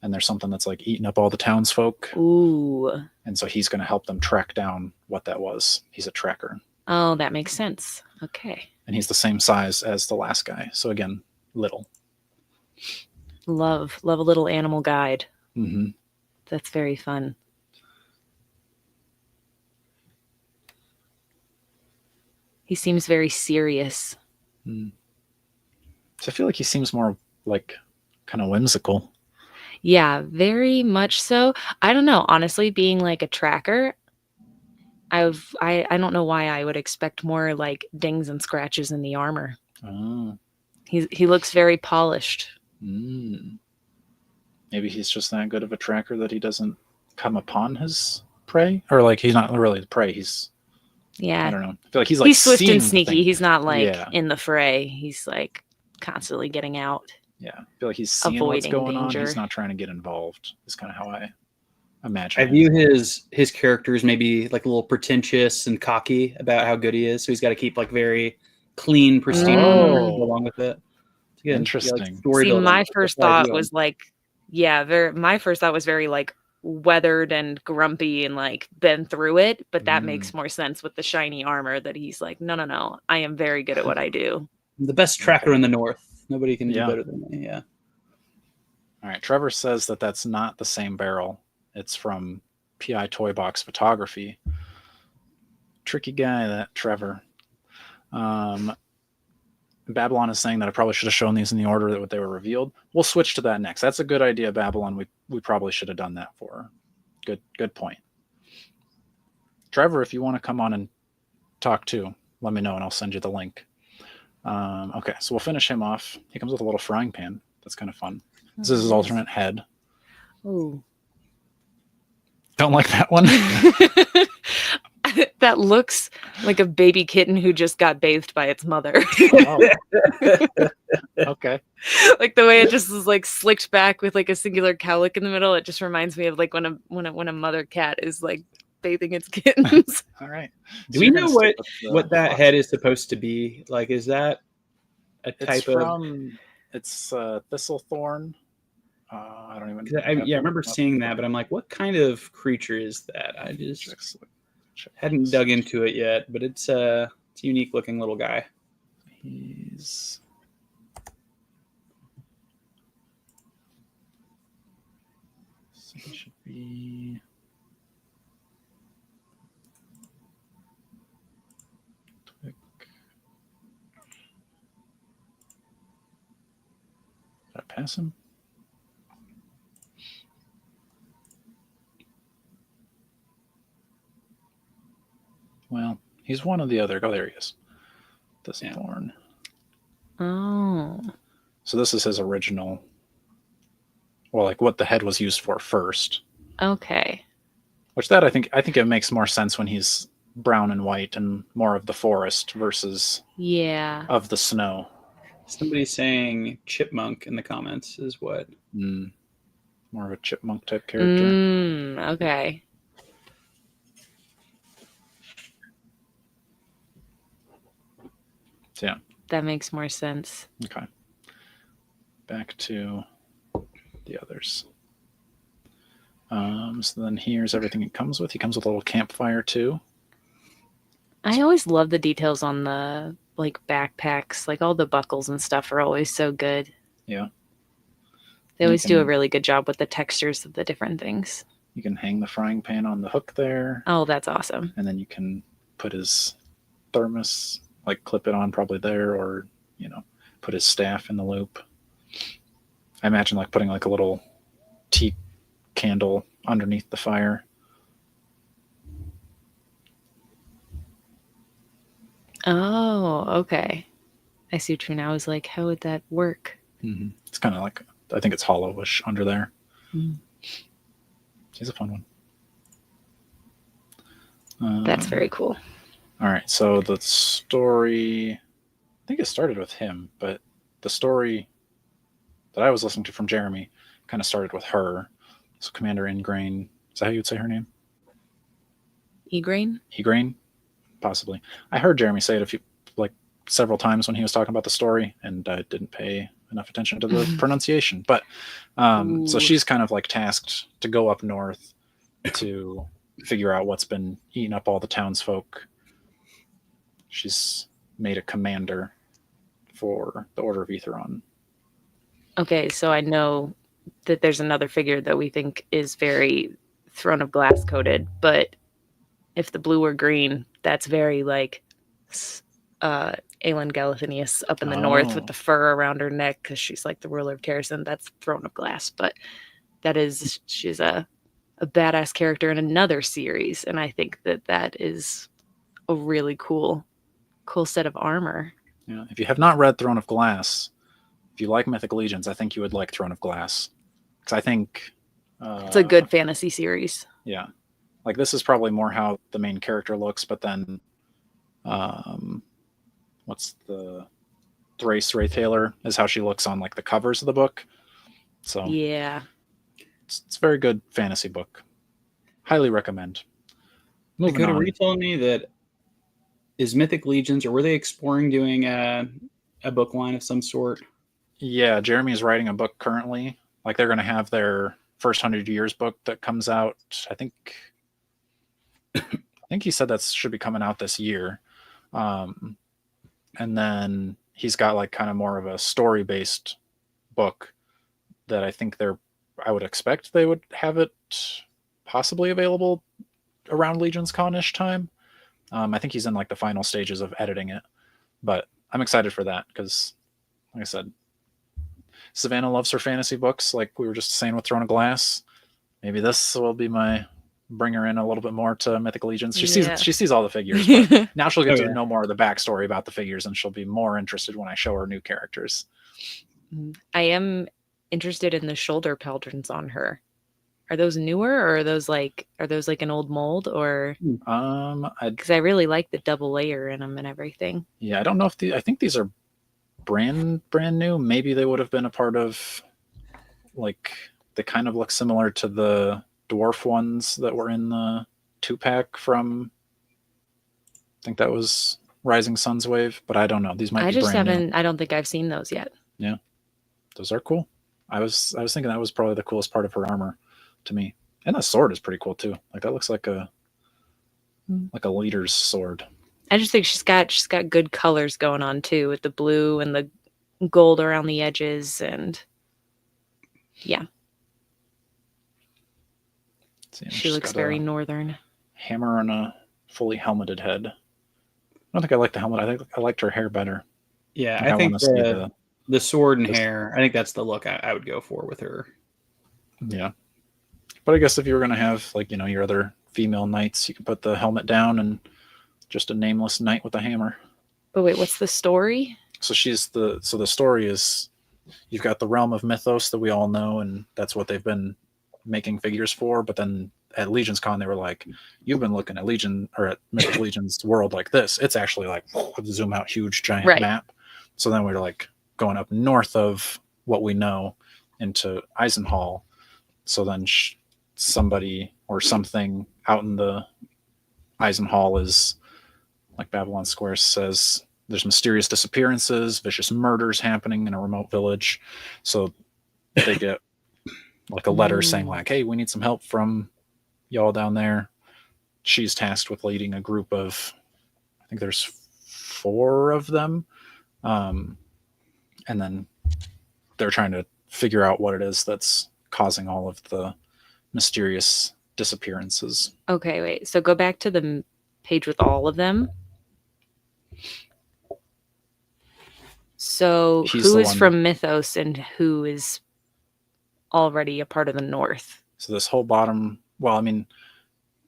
[SPEAKER 1] And there's something that's like eating up all the townsfolk.
[SPEAKER 3] Ooh.
[SPEAKER 1] And so he's going to help them track down what that was. He's a tracker.
[SPEAKER 3] Oh, that makes sense. Okay.
[SPEAKER 1] And he's the same size as the last guy. So again, little.
[SPEAKER 3] Love a little animal guide.
[SPEAKER 1] Mm-hmm.
[SPEAKER 3] That's very fun. He seems very serious.
[SPEAKER 1] Mm. So I feel like he seems more like kind of whimsical.
[SPEAKER 3] Yeah, very much so. I don't know. Honestly, being like a tracker, I don't know why I would expect more like dings and scratches in the armor.
[SPEAKER 1] Oh.
[SPEAKER 3] He looks very polished.
[SPEAKER 1] Mm. Maybe he's just that good of a tracker that he doesn't come upon his prey, or like he's not really the prey. He's I don't know. I feel like he's like
[SPEAKER 3] he's swift and
[SPEAKER 1] seeing
[SPEAKER 3] sneaky. He's not like
[SPEAKER 1] Yeah.
[SPEAKER 3] in the fray. He's like constantly getting out.
[SPEAKER 1] Yeah, I feel like he's seeing what's
[SPEAKER 3] Avoiding
[SPEAKER 1] going
[SPEAKER 3] danger.
[SPEAKER 1] on. He's not trying to get involved. Is kind of how I imagine.
[SPEAKER 2] I view his characters maybe like a little pretentious and cocky about how good he is. So he's got to keep like very clean, pristine armor to go along with it. Again,
[SPEAKER 1] Interesting.
[SPEAKER 3] See, my first thought was like, my first thought was very like weathered and grumpy and like been through it. But that makes more sense with the shiny armor that he's like, no, I am very good at what I do.
[SPEAKER 2] I'm the best tracker in the North. Nobody can do better than me. Yeah.
[SPEAKER 1] All right. Trevor says that that's not the same barrel. It's from PI Toy Box Photography. Tricky guy, that Trevor. Babylon is saying that I probably should have shown these in the order that they were revealed. We'll switch to that next. That's a good idea, Babylon. We probably should have done that for her. Good point. Trevor, if you want to come on and talk too, let me know and I'll send you the link. Okay, so we'll finish him off. He comes with a little frying pan. That's kind of fun. This is his alternate head.
[SPEAKER 3] Ooh.
[SPEAKER 1] Don't like that one?
[SPEAKER 3] That looks like a baby kitten who just got bathed by its mother.
[SPEAKER 1] Oh. Okay.
[SPEAKER 3] Like the way it just is like slicked back with like a singular cowlick in the middle. It just reminds me of like when a mother cat is like bathing its kittens.
[SPEAKER 1] All right.
[SPEAKER 2] Do we know what that head is supposed to be? Like, is that a type of?
[SPEAKER 1] It's Thistlethorn. I don't even.
[SPEAKER 2] I remember seeing that, but I'm like, what kind of creature is that? I just hadn't dug into it yet, but it's a unique looking little guy.
[SPEAKER 1] He should be. Did I pass him? Well, he's one of the other. Oh, there he is. Thistlethorn.
[SPEAKER 3] Oh.
[SPEAKER 1] So this is his original. Well, like what the head was used for first.
[SPEAKER 3] Okay.
[SPEAKER 1] Which that I think it makes more sense when he's brown and white and more of the forest versus of the snow.
[SPEAKER 2] Somebody saying chipmunk in the comments is what.
[SPEAKER 1] More of a chipmunk type character.
[SPEAKER 3] Okay.
[SPEAKER 1] So, yeah.
[SPEAKER 3] That makes more sense.
[SPEAKER 1] Okay. Back to the others. So then here's everything it comes with. He comes with a little campfire too.
[SPEAKER 3] I always love the details on the like backpacks. Like all the buckles and stuff are always so good.
[SPEAKER 1] Yeah.
[SPEAKER 3] They always do a really good job with the textures of the different things.
[SPEAKER 1] You can hang the frying pan on the hook there.
[SPEAKER 3] Oh, that's awesome.
[SPEAKER 1] And then you can put his thermos, like clip it on probably there, or, put his staff in the loop. I imagine like putting like a little tea candle underneath the fire.
[SPEAKER 3] Oh, okay. I see what you mean. I was like, how would that work?
[SPEAKER 1] Mm-hmm. It's kind of like, I think it's hollowish under there. He's a fun one.
[SPEAKER 3] That's very cool.
[SPEAKER 1] All right, so the story, I think it started with him, but the story that I was listening to from Jeremy kind of started with her. So Commander Igraine, is that how you would say her name?
[SPEAKER 3] Igraine?
[SPEAKER 1] Igraine, possibly. I heard Jeremy say it several times when he was talking about the story, and I didn't pay enough attention to the pronunciation. But so she's kind of like tasked to go up north to figure out what's been eating up all the townsfolk. She's made a commander for the Order of Etheron.
[SPEAKER 3] Okay, so I know that there's another figure that we think is very Throne of Glass coded, but if the blue or green, that's very like Aelin Galathinius up in the north with the fur around her neck because she's like the ruler of Kerrison. That's Throne of Glass, but she's a badass character in another series, and I think that is a really cool set of armor.
[SPEAKER 1] Yeah, if you have not read Throne of Glass, if you like Mythic Legions, I think you would like Throne of Glass, because I think
[SPEAKER 3] it's a good fantasy series.
[SPEAKER 1] Yeah, like this is probably more how the main character looks, but then what's the Thrace Wraithaler is how she looks on like the covers of the book. So
[SPEAKER 3] yeah,
[SPEAKER 1] it's a very good fantasy book. Highly recommend.
[SPEAKER 2] Dakota, were you telling me that is Mythic Legions, or were they exploring doing a book line of some sort?
[SPEAKER 1] Yeah, Jeremy is writing a book currently. Like they're going to have their first 100 Years book that comes out. I think he said that should be coming out this year. And then he's got like kind of more of a story-based book that I would expect they would have it possibly available around Legion's Con-ish time. I think he's in like the final stages of editing it, but I'm excited for that because, like I said, Savannah loves her fantasy books. Like we were just saying with Throne of Glass, maybe this will be my bring her in a little bit more to Mythic Legions. She sees all the figures, but now she'll get to know more of the backstory about the figures, and she'll be more interested when I show her new characters.
[SPEAKER 3] I am interested in the shoulder pauldrons on her. Are those newer, or are those like an old mold, or because I really like the double layer in them and everything.
[SPEAKER 1] Yeah, I don't know if I think these are brand new. Maybe they would have been a part of, like, they kind of look similar to the dwarf ones that were in the 2-pack from, I think that was Rising Sun's Wave, but I don't know. These might be brand new.
[SPEAKER 3] I don't think I've seen those yet.
[SPEAKER 1] Yeah, those are cool. I was thinking that was probably the coolest part of her armor to me. And that sword is pretty cool too. Like that looks like a leader's sword.
[SPEAKER 3] I just think she's got good colors going on too, with the blue and the gold around the edges, and yeah. She looks very northern.
[SPEAKER 1] Hammer and a fully helmeted head. I don't think I like the helmet. I think I liked her hair better.
[SPEAKER 2] Yeah, I think the sword and hair, I think that's the look I would go for with her.
[SPEAKER 1] Yeah. But I guess if you were going to have, like, you know, your other female knights, you could put the helmet down and just a nameless knight with a hammer.
[SPEAKER 3] But wait, what's the story?
[SPEAKER 1] So the story is, you've got the realm of Mythos that we all know, and that's what they've been making figures for. But then at Legion's Con, they were like, you've been looking at Legion or at Mythic Legion's world like this. It's actually like a zoom out huge giant map. So then we're like going up north of what we know into Eisenhall. So then somebody or something out in the Eisenhall is, like Babylon Square says, there's mysterious disappearances, vicious murders happening in a remote village. So they get like a letter saying like, hey, we need some help from y'all down there. She's tasked with leading a group of, I think there's 4 of them. And then they're trying to figure out what it is that's causing all of the mysterious disappearances.
[SPEAKER 3] Okay, wait. So go back to the page with all of them. So who is from Mythos and who is already a part of the North?
[SPEAKER 1] So this whole bottom, well, I mean,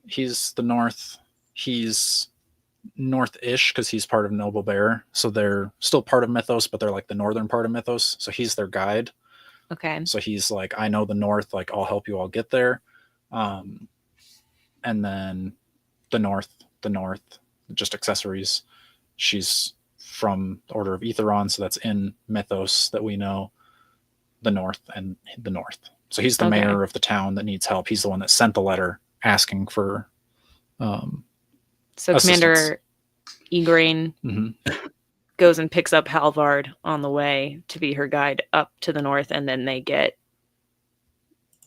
[SPEAKER 1] he's the North. He's North-ish because he's part of Noble Bear. So they're still part of Mythos, but they're like the northern part of Mythos. So he's their guide.
[SPEAKER 3] Okay.
[SPEAKER 1] So he's like, I know the North, like I'll help you all get there. And then the North, just accessories. She's from the Order of Etheron, so that's in Mythos that we know. The North. So he's the mayor of the town that needs help. He's the one that sent the letter asking for
[SPEAKER 3] So
[SPEAKER 1] assistants.
[SPEAKER 3] Commander Igraine
[SPEAKER 1] Mhm.
[SPEAKER 3] goes and picks up Halvard on the way to be her guide up to the north, and then they get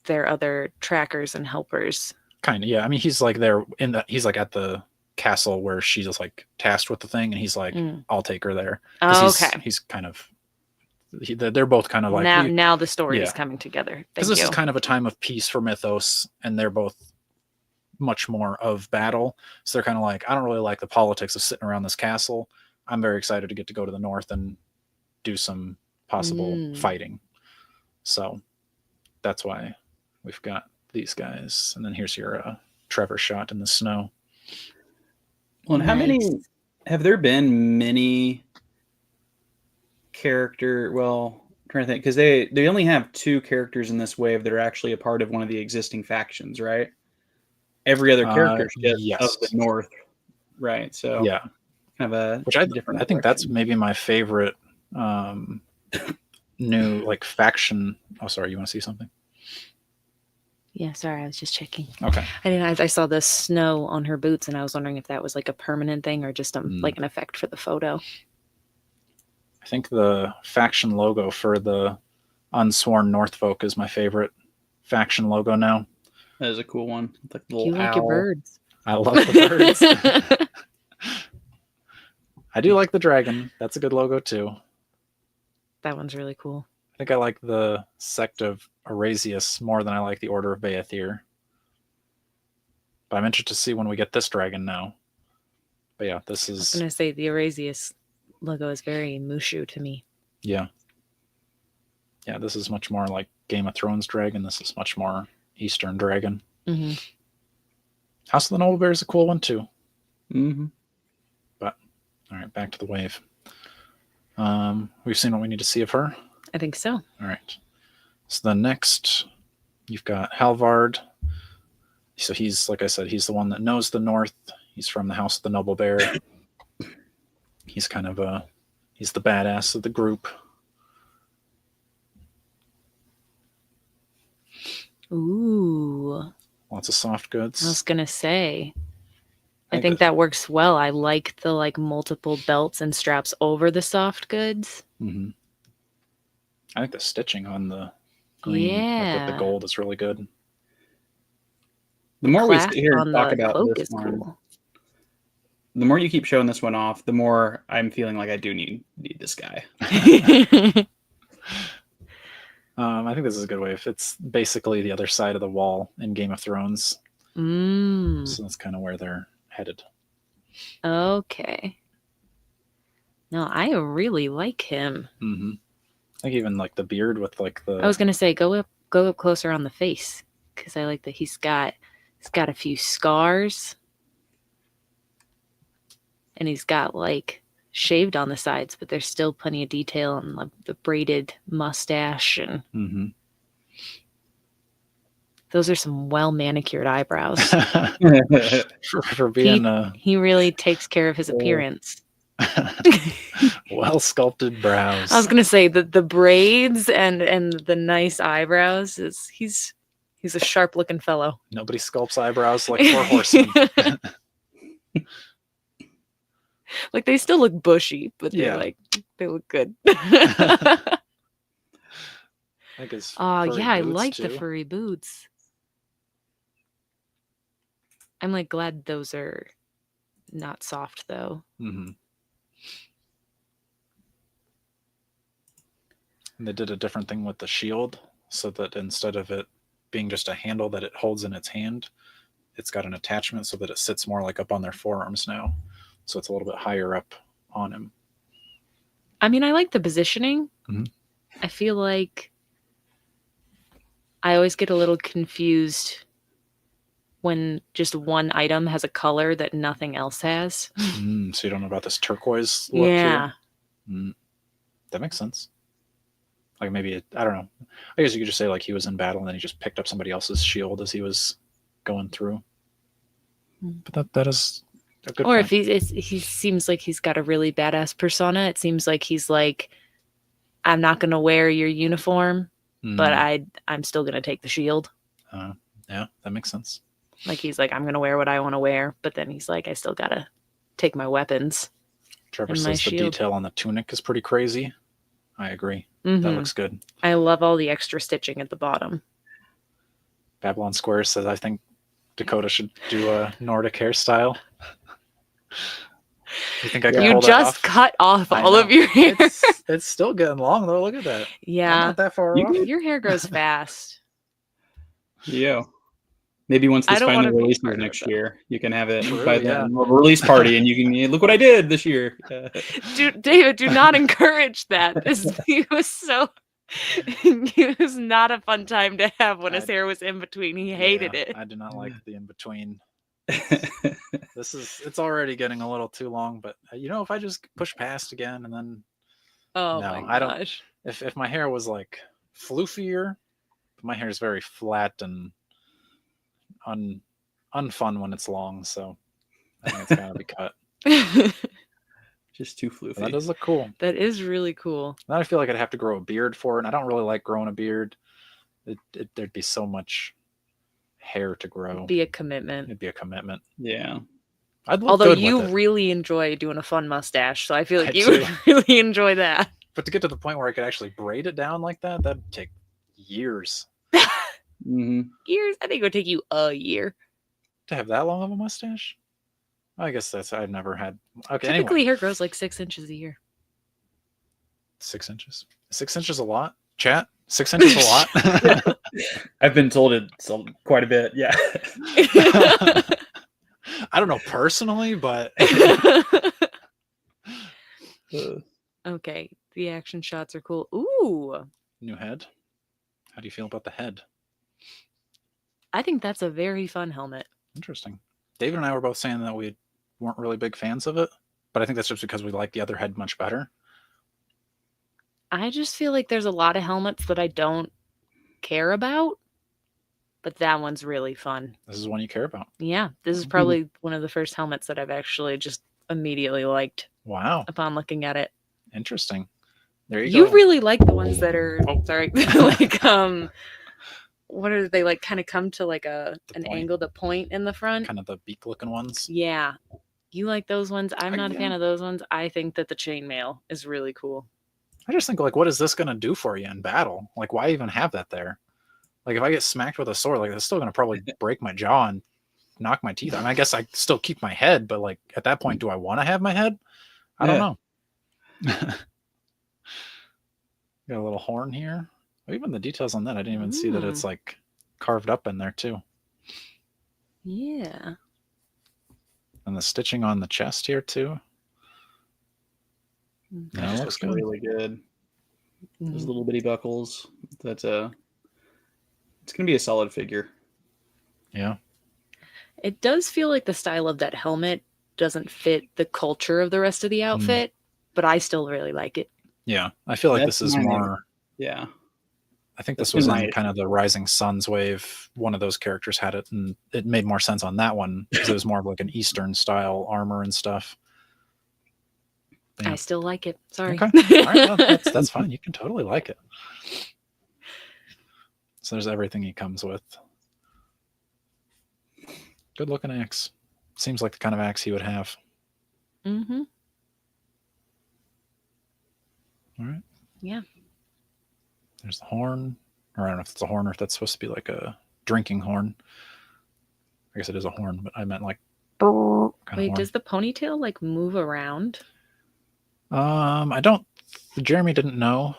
[SPEAKER 3] their other trackers and helpers.
[SPEAKER 1] Kind of, yeah. I mean, he's like there he's like at the castle where she's just like tasked with the thing, and he's like, I'll take her there.
[SPEAKER 3] Oh, okay.
[SPEAKER 1] He's kind of, they're both kind of like,
[SPEAKER 3] now the story is coming together.
[SPEAKER 1] Because this is kind of a time of peace for Mythos, and they're both much more of battle. So they're kind of like, I don't really like the politics of sitting around this castle. I'm very excited to get to go to the north and do some possible fighting. So that's why we've got these guys. And then here's your Trevor shot in the snow.
[SPEAKER 2] Well, and how many have there been many character? Well, I'm trying to think, because they only have 2 characters in this wave that are actually a part of one of the existing factions, right? Every other character is of the north, right? So
[SPEAKER 1] yeah,
[SPEAKER 2] kind of a
[SPEAKER 1] which I
[SPEAKER 2] different.
[SPEAKER 1] think that's maybe my favorite new like faction. Oh, sorry, you want to see something?
[SPEAKER 3] Yeah, sorry, I was just checking.
[SPEAKER 1] Okay.
[SPEAKER 3] I saw the snow on her boots, and I was wondering if that was like a permanent thing or just like an effect for the photo.
[SPEAKER 1] I think the faction logo for the Unsworn Northfolk is my favorite faction logo now.
[SPEAKER 2] That is a cool one. Like the
[SPEAKER 3] you like your birds.
[SPEAKER 1] I love the birds. I do like the dragon. That's a good logo too.
[SPEAKER 3] That one's really cool.
[SPEAKER 1] I think I like the sect of Erasius more than I like the Order of Beathir. But I'm interested to see when we get this dragon now. But yeah, this is...
[SPEAKER 3] I was going to say the Erasius logo is very Mushu to me.
[SPEAKER 1] Yeah. Yeah, this is much more like Game of Thrones dragon. This is much more Eastern dragon.
[SPEAKER 3] Mm-hmm.
[SPEAKER 1] House of the Noble Bear is a cool one too.
[SPEAKER 2] Mm-hmm.
[SPEAKER 1] But, all right, back to the wave. We've seen what we need to see of her.
[SPEAKER 3] I think so.
[SPEAKER 1] All right. So the next, you've got Halvard. So he's, like I said, he's the one that knows the North. He's from the House of the Noble Bear. He's kind of he's the badass of the group.
[SPEAKER 3] Ooh.
[SPEAKER 1] Lots of soft goods.
[SPEAKER 3] I was going to say, I think that works well. I like the multiple belts and straps over the soft goods.
[SPEAKER 1] Mm-hmm. I think the stitching on the green with the gold is really good.
[SPEAKER 2] The more we sit here and talk about this one,
[SPEAKER 3] cool.
[SPEAKER 2] The more you keep showing this one off, the more I'm feeling like I do need this guy.
[SPEAKER 1] I think this is a good wave. It's basically the other side of the wall in Game of Thrones. So that's kind of where they're headed.
[SPEAKER 3] Okay. No, I really like him.
[SPEAKER 1] Mm-hmm. I think even like the beard with like the...
[SPEAKER 3] I was gonna say go up closer on the face, because I like that he's got a few scars, and he's got like shaved on the sides, but there's still plenty of detail on the braided mustache, and those are some well manicured eyebrows.
[SPEAKER 1] for being
[SPEAKER 3] he really takes care of his appearance.
[SPEAKER 1] Well sculpted brows.
[SPEAKER 3] I was gonna say the braids and the nice eyebrows he's a sharp looking fellow.
[SPEAKER 1] Nobody sculpts eyebrows like Four Horsemen.
[SPEAKER 3] Like they still look bushy, but they look good. I like the furry boots. I'm like glad those are not soft though.
[SPEAKER 1] Mm-hmm. And they did a different thing with the shield, so that instead of it being just a handle that it holds in its hand, it's got an attachment so that it sits more like up on their forearms now. So it's a little bit higher up on him.
[SPEAKER 3] I mean, I like the positioning.
[SPEAKER 1] Mm-hmm.
[SPEAKER 3] I feel like I always get a little confused when just one item has a color that nothing else has.
[SPEAKER 1] So you don't know about this turquoise look here? That makes sense. Like maybe, I don't know. I guess you could just say like he was in battle and then he just picked up somebody else's shield as he was going through. But that is a good point.
[SPEAKER 3] If he seems like he's got a really badass persona. It seems like he's like, I'm not going to wear your uniform, but I'm still going to take the shield.
[SPEAKER 1] Yeah, that makes sense.
[SPEAKER 3] Like he's like, I'm gonna wear what I want to wear, but then he's like, I still gotta take my weapons.
[SPEAKER 1] Trevor
[SPEAKER 3] And my
[SPEAKER 1] says the
[SPEAKER 3] shield.
[SPEAKER 1] detail on the tunic is pretty crazy. I agree.
[SPEAKER 3] Mhm.
[SPEAKER 1] That looks good.
[SPEAKER 3] I love all the extra stitching at the bottom.
[SPEAKER 1] Babylon Square says, I think Dakota should do a Nordic hairstyle. You think I can
[SPEAKER 3] You
[SPEAKER 1] pull that
[SPEAKER 3] just
[SPEAKER 1] off?
[SPEAKER 3] cut off
[SPEAKER 1] I
[SPEAKER 3] all of
[SPEAKER 1] know.
[SPEAKER 3] your hair.
[SPEAKER 1] It's still getting long though. Look at that. I'm
[SPEAKER 3] Yeah,
[SPEAKER 1] not that far off.
[SPEAKER 3] your hair grows fast.
[SPEAKER 2] Yeah. Maybe once
[SPEAKER 3] I
[SPEAKER 2] this
[SPEAKER 3] don't
[SPEAKER 2] finally
[SPEAKER 3] wanna be
[SPEAKER 2] releases
[SPEAKER 3] part of
[SPEAKER 2] next
[SPEAKER 3] it, though.
[SPEAKER 2] year, you can have it
[SPEAKER 1] True,
[SPEAKER 2] by
[SPEAKER 1] yeah.
[SPEAKER 2] then. A release party, and you can look what I did this year.
[SPEAKER 3] David, do not encourage that. He was not a fun time to have when his hair was in between. He hated it.
[SPEAKER 1] I do not like the in between. It's already getting a little too long, but if I just push past again and then
[SPEAKER 3] Oh
[SPEAKER 1] No,
[SPEAKER 3] my
[SPEAKER 1] I don't-
[SPEAKER 3] gosh.
[SPEAKER 1] if my hair was like floofier, but my hair is very flat and unfun when it's long, so I think it's gotta be cut.
[SPEAKER 2] Just too
[SPEAKER 1] But that
[SPEAKER 2] floofy.
[SPEAKER 1] does look cool.
[SPEAKER 3] That is really cool.
[SPEAKER 1] Now I feel like I'd have to grow a beard for it, and I don't really like growing a beard. There'd be so much hair to grow.
[SPEAKER 3] Be a commitment.
[SPEAKER 1] It'd be a commitment.
[SPEAKER 2] Yeah.
[SPEAKER 1] I'd look
[SPEAKER 3] Although
[SPEAKER 1] good
[SPEAKER 3] you
[SPEAKER 1] with it.
[SPEAKER 3] really enjoy doing a fun mustache, so I feel like
[SPEAKER 1] I
[SPEAKER 3] you
[SPEAKER 1] do.
[SPEAKER 3] would really enjoy that.
[SPEAKER 1] But to get to the point where I could actually braid it down like that'd take years.
[SPEAKER 2] Hmm.
[SPEAKER 3] Years? I think it would take you a year.
[SPEAKER 1] To have that long of a mustache? I guess I've never had. Okay,
[SPEAKER 3] Typically,
[SPEAKER 1] anyway.
[SPEAKER 3] hair grows like 6 inches a year.
[SPEAKER 1] 6 inches. 6 inches a lot? Chat? 6 inches a lot?
[SPEAKER 2] I've been told it's quite a bit. Yeah.
[SPEAKER 1] I don't know personally, but
[SPEAKER 3] Okay, the action shots are cool. Ooh,
[SPEAKER 1] new head. How do you feel about the head?
[SPEAKER 3] I think that's a very fun helmet.
[SPEAKER 1] Interesting. David and I were both saying that we weren't really big fans of it, but I think that's just because we like the other head much better.
[SPEAKER 3] I just feel like there's a lot of helmets that I don't care about, but that one's really fun.
[SPEAKER 1] This is one you care about.
[SPEAKER 3] Yeah, this is probably one of the first helmets that I've actually just immediately liked
[SPEAKER 1] Wow.
[SPEAKER 3] upon looking at it.
[SPEAKER 1] Interesting. There you
[SPEAKER 3] You
[SPEAKER 1] go.
[SPEAKER 3] really like the ones that are
[SPEAKER 1] Oh.
[SPEAKER 3] sorry, like what are they like? Kind of come to like an
[SPEAKER 1] point.
[SPEAKER 3] angled point in the front.
[SPEAKER 1] Kind of the beak looking ones.
[SPEAKER 3] Yeah, you like those ones. I'm not a fan
[SPEAKER 1] Yeah.
[SPEAKER 3] of those ones. I think that the chainmail is really cool.
[SPEAKER 1] I just think, like, what is this going to do for you in battle? Like, why even have that there? Like, if I get smacked with a sword, like, it's still going to probably break my jaw and knock my teeth out. I mean, I guess I still keep my head, but, like, at that point, do I want to have my head? I don't know. Got a little horn here. Oh, even the details on that, I didn't even see that it's, like, carved up in there, too.
[SPEAKER 3] Yeah.
[SPEAKER 1] And the stitching on the chest here, too.
[SPEAKER 2] That
[SPEAKER 1] Yeah,
[SPEAKER 2] just
[SPEAKER 1] looks
[SPEAKER 2] looks
[SPEAKER 1] good.
[SPEAKER 2] really good. Those little bitty buckles. That's it's gonna be a solid figure.
[SPEAKER 1] Yeah.
[SPEAKER 3] It does feel like the style of that helmet doesn't fit the culture of the rest of the outfit, but I still really like it.
[SPEAKER 1] Yeah. I feel like
[SPEAKER 2] That's
[SPEAKER 1] this is
[SPEAKER 2] mine.
[SPEAKER 1] more...
[SPEAKER 2] Yeah.
[SPEAKER 1] I think this
[SPEAKER 2] That's
[SPEAKER 1] was
[SPEAKER 2] been
[SPEAKER 1] in
[SPEAKER 2] my-
[SPEAKER 1] kind of the Rising Suns wave. One of those characters had it, and it made more sense on that one because it was more of like an Eastern style armor and stuff. But yeah.
[SPEAKER 3] I still like it. Sorry.
[SPEAKER 1] Okay. All right, well, that's fine. You can totally like it. So there's everything he comes with. Good looking axe. Seems like the kind of axe he would have.
[SPEAKER 3] Mm-hmm.
[SPEAKER 1] All right.
[SPEAKER 3] Yeah.
[SPEAKER 1] There's the horn. Or I don't know if it's a horn or if that's supposed to be like a drinking horn. I guess it is a horn, but I meant like kind of
[SPEAKER 3] Wait,
[SPEAKER 1] horn.
[SPEAKER 3] does the ponytail like move around?
[SPEAKER 1] I don't. Jeremy didn't know.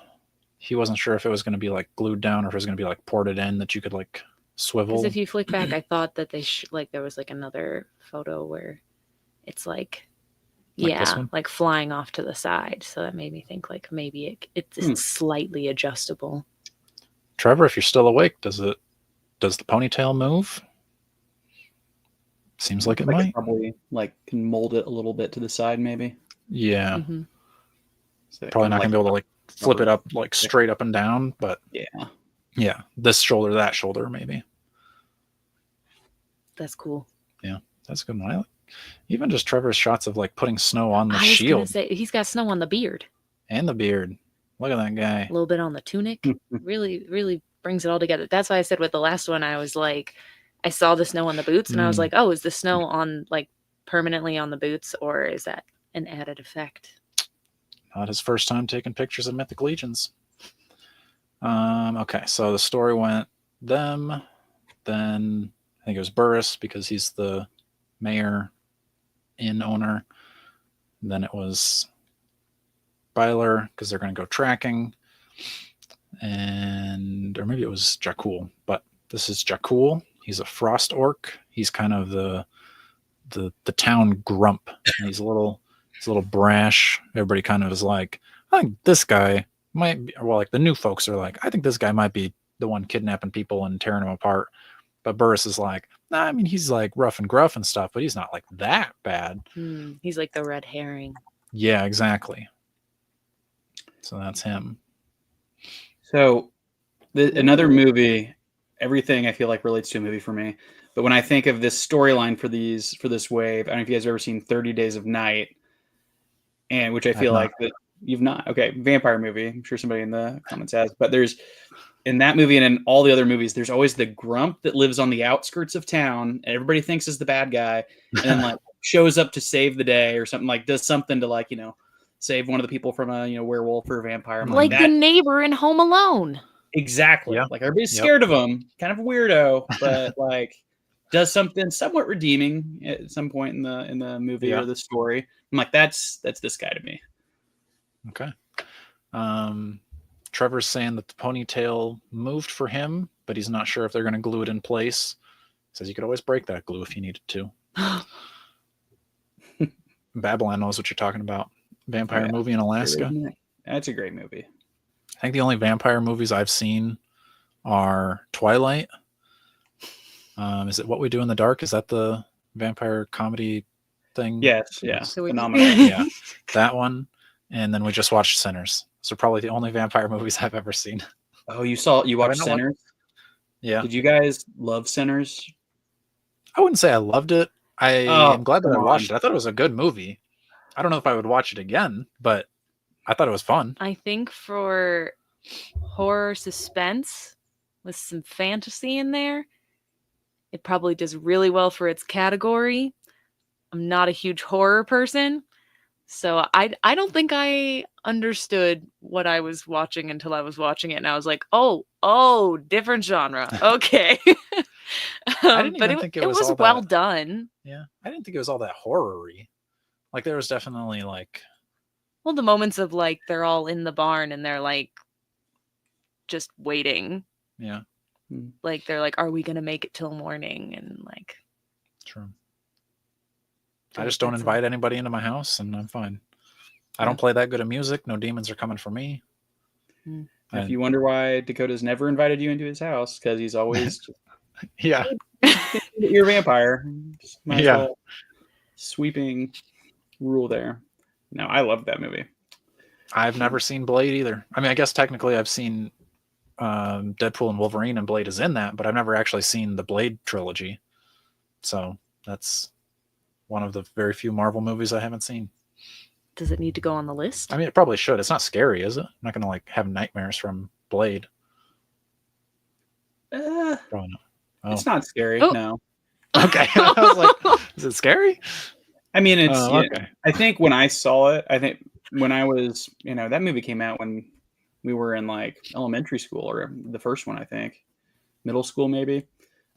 [SPEAKER 1] He wasn't sure if it was going to be like glued down or if it was going to be like ported in that you could like swivel.
[SPEAKER 3] Because if you flick back, I thought that they like there was like another photo where it's like
[SPEAKER 1] this one?
[SPEAKER 3] like flying off to the side. So that made me think like maybe it's slightly adjustable.
[SPEAKER 1] Trevor, if you're still awake, does the ponytail move? Seems like it
[SPEAKER 2] I
[SPEAKER 1] might.
[SPEAKER 2] could probably like can mold it a little bit to the side, maybe.
[SPEAKER 1] Yeah,
[SPEAKER 3] Mhm.
[SPEAKER 2] So it
[SPEAKER 1] probably
[SPEAKER 2] kinda
[SPEAKER 1] not gonna be able to like flip
[SPEAKER 2] rubber.
[SPEAKER 1] it up like straight up and down, but
[SPEAKER 2] Yeah.
[SPEAKER 1] this shoulder, that shoulder, maybe.
[SPEAKER 3] That's cool.
[SPEAKER 1] That's a good one. Even just Trevor's shots of like putting snow on the
[SPEAKER 3] I was gonna
[SPEAKER 1] shield
[SPEAKER 3] say he's got snow on the beard,
[SPEAKER 1] and the beard. Look at that guy.
[SPEAKER 3] a little bit on the tunic. Really, really brings it all together. That's why I said with the last one, I was like, I saw the snow on the boots, and I was
[SPEAKER 1] Mm.
[SPEAKER 3] like, oh, is the snow on like permanently on the boots, or is that an added effect?
[SPEAKER 1] Not his first time taking pictures of Mythic Legions. Okay, so the story went them, then I think it was Burus because he's the mayor, inn owner. Then it was Bylur because they're going to go tracking, and or maybe it was Jakull, but this is Jakull. He's a frost orc. He's kind of the town grump. And he's a little brash. Everybody kind of is like, I think this guy might be, well, like the new folks are like, I think this guy might be the one kidnapping people and tearing them apart. But Burris is like, nah, I mean, he's like rough and gruff and stuff, but he's not like that bad.
[SPEAKER 3] He's like the red herring.
[SPEAKER 1] Yeah, exactly. So that's him.
[SPEAKER 2] So another movie, everything I feel like relates to a movie for me. But when I think of this storyline for this wave, I don't know if you guys have ever seen 30 Days of Night, and which I feel like that you've not. Okay, vampire movie. I'm sure somebody in the comments has. But there's in that movie and in all the other movies, there's always the grump that lives on the outskirts of town. And everybody thinks is the bad guy, and then like shows up to save the day or something, like does something to like, save one of the people from a werewolf or a vampire.
[SPEAKER 3] Like the neighbor in Home Alone.
[SPEAKER 2] Exactly. Yeah. Like everybody's scared of him. Kind of a weirdo, but like does something somewhat redeeming at some point in the movie or the story. I'm like, that's this guy to me.
[SPEAKER 1] Okay. Trevor's saying that the ponytail moved for him, but he's not sure if they're going to glue it in place. Says you could always break that glue if you needed to. Babylon knows what you're talking about. Vampire movie in Alaska.
[SPEAKER 2] That's a great movie.
[SPEAKER 1] I think the only vampire movies I've seen are Twilight. Is it What We Do in the Dark? Is that the vampire comedy thing?
[SPEAKER 2] Yes, yeah.
[SPEAKER 1] Phenomenal. Yeah, that one. And then we just watched Sinners. So probably the only vampire movies I've ever seen.
[SPEAKER 2] Oh, you watched Sinners?
[SPEAKER 1] Yeah.
[SPEAKER 2] Did you guys love Sinners?
[SPEAKER 1] I wouldn't say I loved it. I am glad that I watched it. I thought it was a good movie. I don't know if I would watch it again, but I thought it was fun.
[SPEAKER 3] I think for horror suspense with some fantasy in there, it probably does really well for its category. I'm not a huge horror person, so I don't think I understood what I was watching until I was watching it, and I was like, oh, different genre. Okay.
[SPEAKER 1] I didn't even think it was
[SPEAKER 3] well done.
[SPEAKER 1] Yeah, I didn't think it was all that horror-y. Like there was definitely like,
[SPEAKER 3] well, the moments of like they're all in the barn and they're like just waiting.
[SPEAKER 1] Yeah.
[SPEAKER 3] Like they're like, are we gonna make it till morning? And like,
[SPEAKER 1] true. I just don't invite anybody into my house, and I'm fine. I don't play that good of music. No demons are coming for me.
[SPEAKER 2] If you wonder why Dakota's never invited you into his house, because he's always
[SPEAKER 1] yeah,
[SPEAKER 2] you're a vampire. Might as
[SPEAKER 1] yeah.
[SPEAKER 2] well. Sweeping rule there. No, I love that movie.
[SPEAKER 1] I've never seen Blade either. I mean, I guess technically I've seen Deadpool and Wolverine, and Blade is in that, but I've never actually seen the Blade trilogy. So that's one of the very few Marvel movies I haven't seen.
[SPEAKER 3] Does it need to go on the list?
[SPEAKER 1] I mean, it probably should. It's not scary, is it? I'm not going to like have nightmares from Blade.
[SPEAKER 2] Probably
[SPEAKER 1] not. Oh.
[SPEAKER 2] It's not scary. Oh. No.
[SPEAKER 1] Okay. I was like, is it scary?
[SPEAKER 2] I mean, it's.
[SPEAKER 1] Okay.
[SPEAKER 2] I think when I saw it, when I was, that movie came out when we were in like elementary school, or the first one, I think, middle school maybe.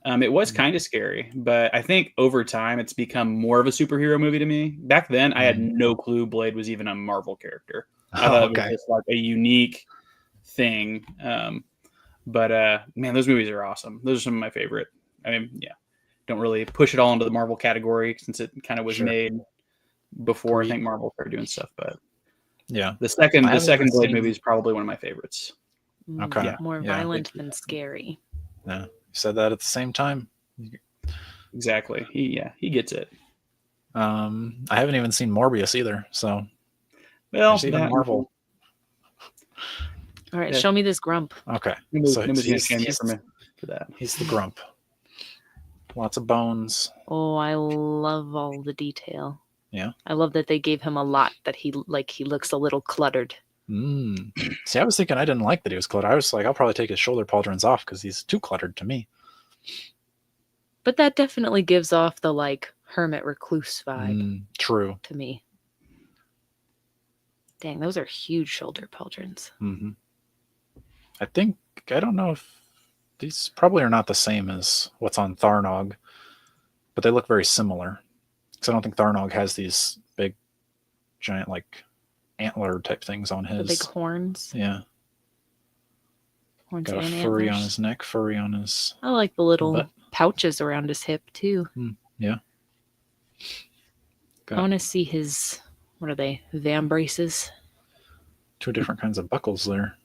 [SPEAKER 2] It was kind of scary, but I think over time it's become more of a superhero movie to me. Back then, I had no clue Blade was even a Marvel character. I thought it was just like a unique thing. But man, those movies are awesome. Those are some of my favorite. I mean, yeah. Don't really push it all into the Marvel category since it kind of was made before I think Marvel started doing stuff. But
[SPEAKER 1] yeah,
[SPEAKER 2] the second Blade movie is probably one of my favorites.
[SPEAKER 1] Okay,
[SPEAKER 3] yeah. More violent than scary.
[SPEAKER 1] Yeah, you said that at the same time.
[SPEAKER 2] Exactly. He gets it.
[SPEAKER 1] I haven't even seen Morbius either. So
[SPEAKER 2] well,
[SPEAKER 1] even Marvel.
[SPEAKER 3] All right, show me this grump.
[SPEAKER 1] Okay,
[SPEAKER 2] so he's for that.
[SPEAKER 1] He's the grump. Lots of bones.
[SPEAKER 3] Oh, I love all the detail.
[SPEAKER 1] Yeah.
[SPEAKER 3] I love that they gave him a lot that he looks a little cluttered.
[SPEAKER 1] See, I was thinking I didn't like that he was cluttered. I was like, I'll probably take his shoulder pauldrons off because he's too cluttered to me.
[SPEAKER 3] But that definitely gives off the like hermit recluse vibe
[SPEAKER 1] True.
[SPEAKER 3] to me. Dang, those are huge shoulder pauldrons.
[SPEAKER 1] I don't know if these probably are not the same as what's on Tharnog, but they look very similar. Because I don't think Tharnog has these big, giant, like, antler type things on his.
[SPEAKER 3] The big horns.
[SPEAKER 1] Yeah.
[SPEAKER 3] Horns
[SPEAKER 1] Got a
[SPEAKER 3] and
[SPEAKER 1] furry
[SPEAKER 3] antlers.
[SPEAKER 1] on his neck, furry on his...
[SPEAKER 3] I like the little
[SPEAKER 1] butt.
[SPEAKER 3] pouches around his hip, too.
[SPEAKER 1] Yeah.
[SPEAKER 3] I want to see his... What are they? Vambraces?
[SPEAKER 1] 2 different kinds of buckles there.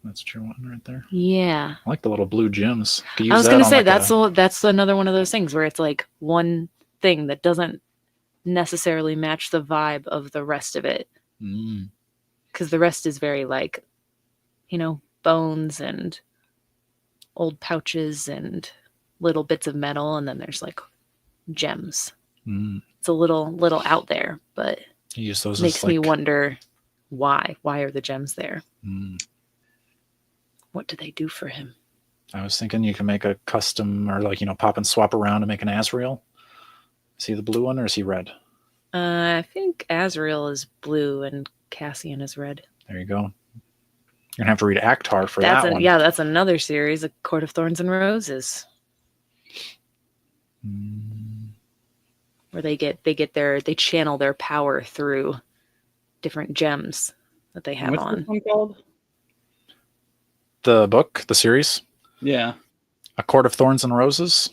[SPEAKER 1] That's what you're wanting right there.
[SPEAKER 3] Yeah.
[SPEAKER 1] I like the little blue gems.
[SPEAKER 3] I was going to say, that's another one of those things where it's like one thing that doesn't necessarily match the vibe of the rest of it. Because the rest is very like, you know, bones and old pouches and little bits of metal. And then there's like gems. It's a little out there, but
[SPEAKER 1] you use those
[SPEAKER 3] makes
[SPEAKER 1] as, like...
[SPEAKER 3] me wonder why. Why are the gems there? What do they do for him?
[SPEAKER 1] I was thinking you can make a custom or like, you know, pop and swap around and make an Azrael. Is he the blue one or is he red?
[SPEAKER 3] I think Azrael is blue and Cassian is red.
[SPEAKER 1] There you go. You're going to have to read Actar for that one.
[SPEAKER 3] Yeah, that's another series, A Court of Thorns and Roses. Where they channel their power through different gems that they have
[SPEAKER 2] What's
[SPEAKER 3] on.
[SPEAKER 2] this one called?
[SPEAKER 1] The book, the series?
[SPEAKER 2] Yeah.
[SPEAKER 1] A Court of Thorns and Roses?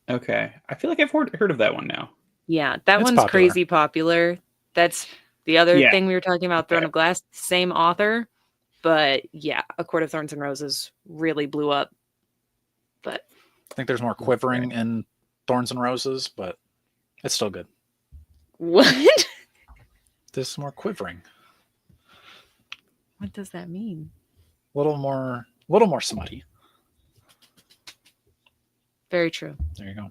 [SPEAKER 2] Okay. I feel like I've heard of that one now.
[SPEAKER 3] Yeah, that one's
[SPEAKER 1] popular.
[SPEAKER 3] crazy popular. That's the other
[SPEAKER 2] Yeah.
[SPEAKER 3] thing we were talking about, Throne of Glass, same author. But yeah, A Court of Thorns and Roses really blew up. But
[SPEAKER 1] I think there's more quivering in Thorns and Roses, but it's still good.
[SPEAKER 3] what?
[SPEAKER 1] There's more quivering.
[SPEAKER 3] What does that mean?
[SPEAKER 1] A little more smutty.
[SPEAKER 3] Very true.
[SPEAKER 1] There you go.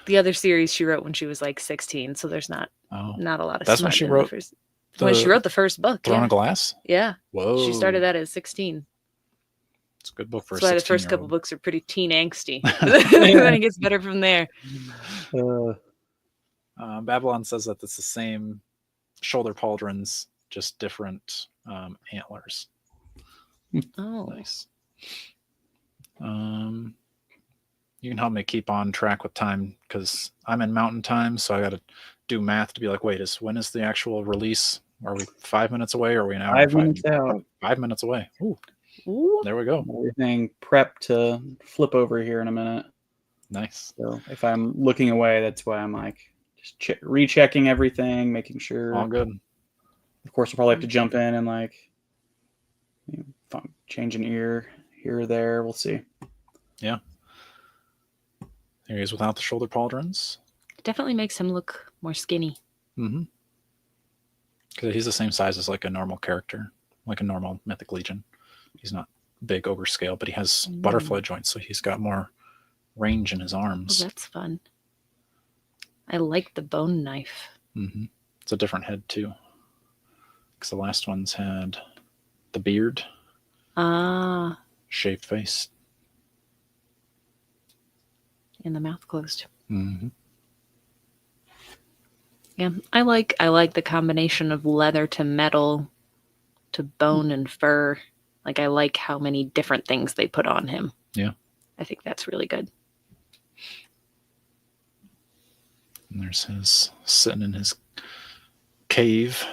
[SPEAKER 3] The other series she wrote when she was like 16, so there's not a lot of.
[SPEAKER 1] That's when she wrote.
[SPEAKER 3] When she wrote the first book.
[SPEAKER 1] Throne of Glass.
[SPEAKER 3] Yeah.
[SPEAKER 1] Whoa.
[SPEAKER 3] She started that at 16.
[SPEAKER 1] It's a good book for
[SPEAKER 3] That's
[SPEAKER 1] a 16-year-old.
[SPEAKER 3] why the first couple books are pretty teen angsty. Then it gets better from there.
[SPEAKER 1] Babylon says that it's the same shoulder pauldrons, just different antlers.
[SPEAKER 3] Oh,
[SPEAKER 1] Nice. You can help me keep on track with time because I'm in mountain time, so I got to do math to be like, wait, when is the actual release? Are we 5 minutes away or are we an hour?
[SPEAKER 2] 5 minutes out.
[SPEAKER 1] 5 minutes away.
[SPEAKER 3] Ooh.
[SPEAKER 1] There we go.
[SPEAKER 2] Everything prepped to flip over here in a minute.
[SPEAKER 1] Nice.
[SPEAKER 2] So if I'm looking away, that's why I'm like just rechecking everything, making sure.
[SPEAKER 1] All good.
[SPEAKER 2] Of course, we'll probably have to jump in and like change an ear here or there. We'll see.
[SPEAKER 1] Yeah. There he is without the shoulder pauldrons.
[SPEAKER 3] It definitely makes him look more skinny.
[SPEAKER 1] Because he's the same size as like a normal character, like a normal Mythic Legion. He's not big ogre scale, but he has butterfly joints, so he's got more range in his arms.
[SPEAKER 3] Oh, that's fun. I like the bone knife.
[SPEAKER 1] It's a different head too, because the last ones had the beard, shaved face,
[SPEAKER 3] and the mouth closed. Yeah, I like the combination of leather to metal to bone and fur. Like, I like how many different things they put on him.
[SPEAKER 1] Yeah.
[SPEAKER 3] I think that's really good.
[SPEAKER 1] And there's his sitting in his cave.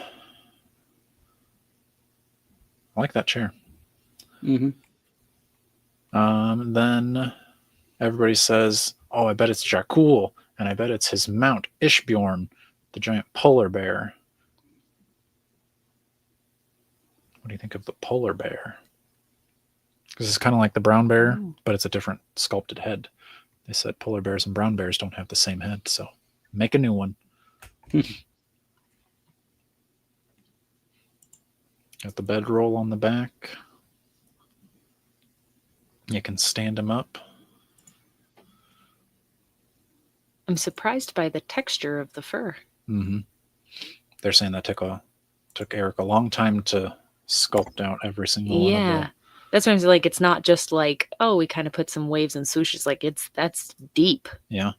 [SPEAKER 1] I like that chair. Then everybody says, oh, I bet it's Jakull, and I bet it's his mount, Isbjorn, the giant polar bear. What do you think of the polar bear? Because it's kind of like the brown bear, but it's a different sculpted head. They said polar bears and brown bears don't have the same head, so make a new one. Got the bedroll on the back. You can stand him up.
[SPEAKER 3] I'm surprised by the texture of the fur.
[SPEAKER 1] They're saying that took Eric a long time to sculpt out every single one of the...
[SPEAKER 3] That's what I'm saying. Like, it's not just like, oh, we kind of put some waves and swooshes. Like, that's deep.
[SPEAKER 1] Yeah.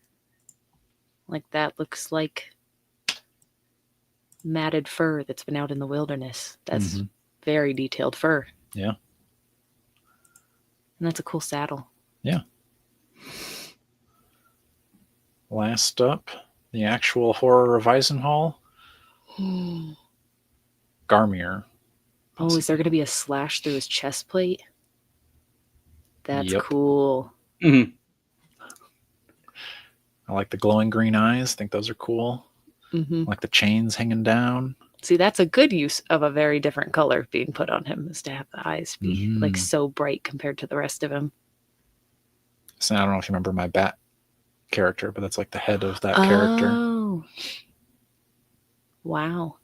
[SPEAKER 3] Like, that looks like matted fur that's been out in the wilderness. That's very detailed fur.
[SPEAKER 1] Yeah.
[SPEAKER 3] And that's a cool saddle.
[SPEAKER 1] Yeah. Last up, the actual Horror of Eisenhall. Garmyr.
[SPEAKER 3] Oh, is there going to be a slash through his chest plate? That's cool.
[SPEAKER 2] Mm-hmm.
[SPEAKER 1] I like the glowing green eyes. I think those are cool.
[SPEAKER 3] Mm-hmm.
[SPEAKER 1] I like the chains hanging down.
[SPEAKER 3] See, that's a good use of a very different color being put on him, is to have the eyes be like so bright compared to the rest of him.
[SPEAKER 1] So I don't know if you remember my bat character, but that's like the head of that character.
[SPEAKER 3] Oh. Wow.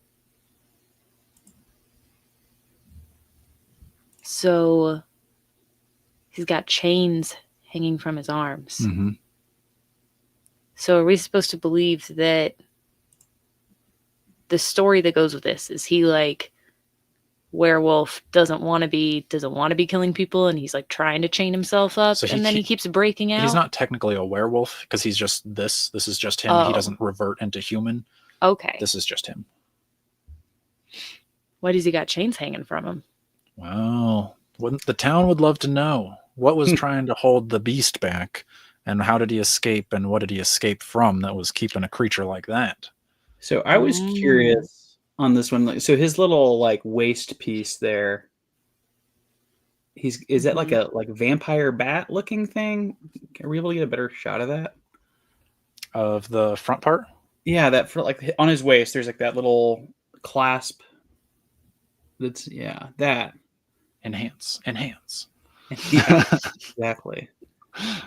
[SPEAKER 3] So he's got chains hanging from his arms.
[SPEAKER 1] Mm-hmm.
[SPEAKER 3] So are we supposed to believe that the story that goes with this is he like werewolf doesn't want to be killing people, and he's like trying to chain himself up, so and then he keeps breaking out?
[SPEAKER 1] He's not technically a werewolf because he's just this. This is just him. He doesn't revert into human.
[SPEAKER 3] Okay.
[SPEAKER 1] This is just him.
[SPEAKER 3] Why does he got chains hanging from him?
[SPEAKER 1] Wow. The town would love to know what was trying to hold the beast back, and how did he escape, and what did he escape from that was keeping a creature like that?
[SPEAKER 2] So I was curious on this one. So his little like waist piece there, is that like a vampire bat looking thing? Are we able to get a better shot of that?
[SPEAKER 1] Of the front part?
[SPEAKER 2] Yeah, that for like on his waist, there's like that little clasp. That's that.
[SPEAKER 1] Enhance.
[SPEAKER 2] Yeah, exactly. I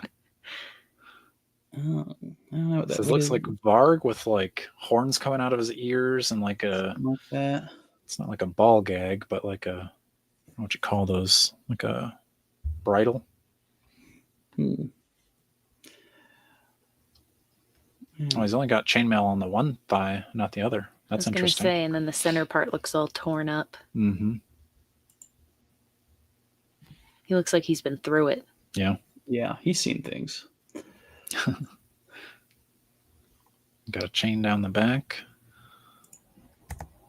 [SPEAKER 2] don't know what that
[SPEAKER 1] It looks like Varg with like horns coming out of his ears and like
[SPEAKER 2] that.
[SPEAKER 1] It's not like a ball gag, but like a, what you call those? Like a bridle. Oh, he's only got chainmail on the one thigh, not the other. That's interesting.
[SPEAKER 3] Say, and then the center part looks all torn up.
[SPEAKER 1] Mm-hmm.
[SPEAKER 3] He looks like he's been through it.
[SPEAKER 2] Yeah, he's seen things.
[SPEAKER 1] Got a chain down the back.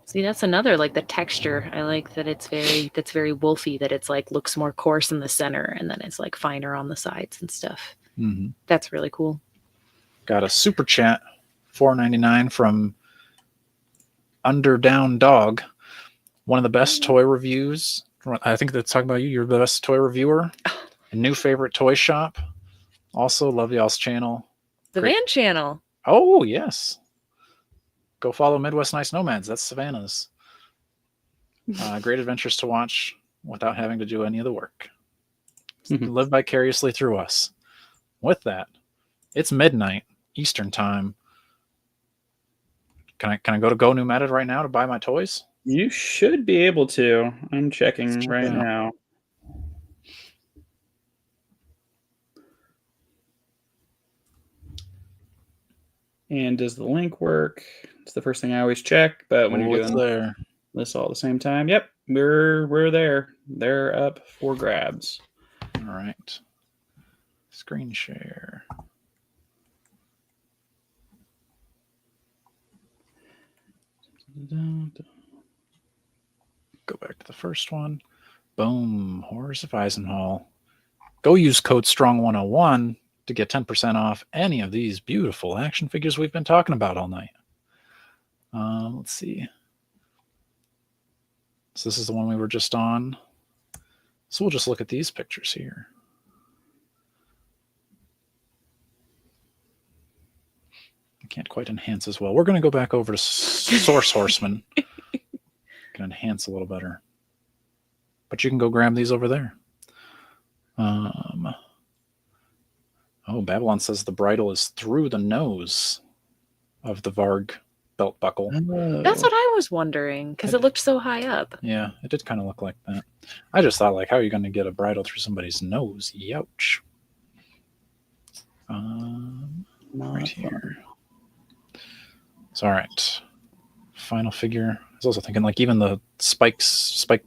[SPEAKER 3] See, that's another, like the texture. I like that that's very wolfy, that it's like looks more coarse in the center and then it's like finer on the sides and stuff.
[SPEAKER 1] Mm-hmm.
[SPEAKER 3] That's really cool. Got
[SPEAKER 1] a super chat, $4.99 from Underdown Dog. One of the best toy reviews. I think that's talking about you. You're the best toy reviewer. A new favorite toy shop. Also, love y'all's channel.
[SPEAKER 3] The Van channel.
[SPEAKER 1] Oh, yes. Go follow Midwest Nice Nomads. That's Savannah's. Great adventures to watch without having to do any of the work. Live vicariously through us. With that, it's midnight Eastern time. Can I go to Go New Meta right now to buy my toys?
[SPEAKER 2] You should be able to. I'm checking right now. And does the link work? It's the first thing I always check, but when you're doing this all at the same time, yep, we're there. They're up for grabs.
[SPEAKER 1] All right. Screen share. Go back to the first one. Boom. Horrors of Eisenhall. Go use code STRONG101 to get 10% off any of these beautiful action figures we've been talking about all night. Let's see. So this is the one we were just on. So we'll just look at these pictures here. I can't quite enhance as well. We're going to go back over to Source Horseman. Can enhance a little better. But you can go grab these over there. Oh, Babylon says the bridle is through the nose of the Varg belt buckle.
[SPEAKER 3] That's what I was wondering, because it looked so high up.
[SPEAKER 1] Yeah, it did kind of look like that. I just thought, like, how are you going to get a bridle through somebody's nose? Youch. Right here. So, all right. Final figure. I was also thinking, like, even the spike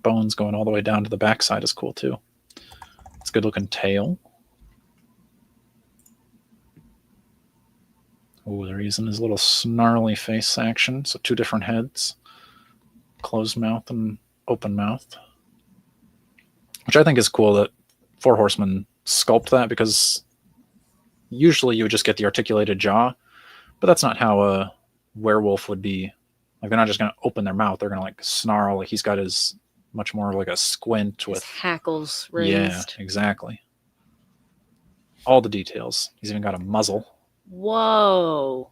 [SPEAKER 1] bones going all the way down to the backside is cool, too. It's a good looking tail. Oh, they're using his little snarly face action. So 2 different heads. Closed mouth and open mouth. Which I think is cool that Four Horsemen sculpt that, because usually you would just get the articulated jaw, but that's not how a werewolf would be. Like, they're not just going to open their mouth. They're going to like snarl. Like, he's got his much more like a squint with
[SPEAKER 3] his hackles raised.
[SPEAKER 1] Yeah, exactly. All the details. He's even got a muzzle.
[SPEAKER 3] Whoa.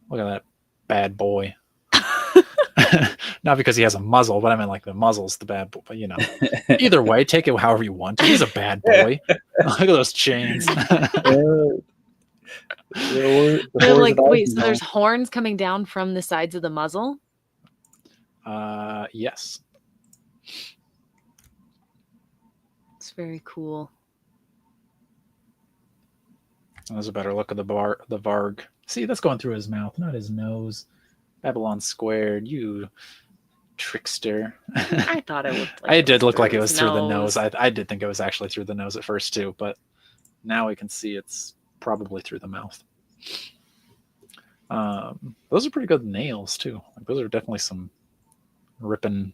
[SPEAKER 1] Look at that bad boy. Not because he has a muzzle, but I mean, like, the muzzle's the bad boy. But, you know, either way, take it however you want. He's a bad boy. Look at those chains.
[SPEAKER 3] Like, wait, so there's horns coming down from the sides of the muzzle?
[SPEAKER 1] Yes.
[SPEAKER 3] It's very cool.
[SPEAKER 1] There's a better look of the Varg. See, that's going through his mouth, not his nose. Babylon squared, you trickster.
[SPEAKER 3] I thought it looked like
[SPEAKER 1] it did look like it was through
[SPEAKER 3] nose.
[SPEAKER 1] the nose. I did think it was actually through the nose at first too, but now we can see it's probably through the mouth. Those are pretty good nails too. Like, those are definitely some ripping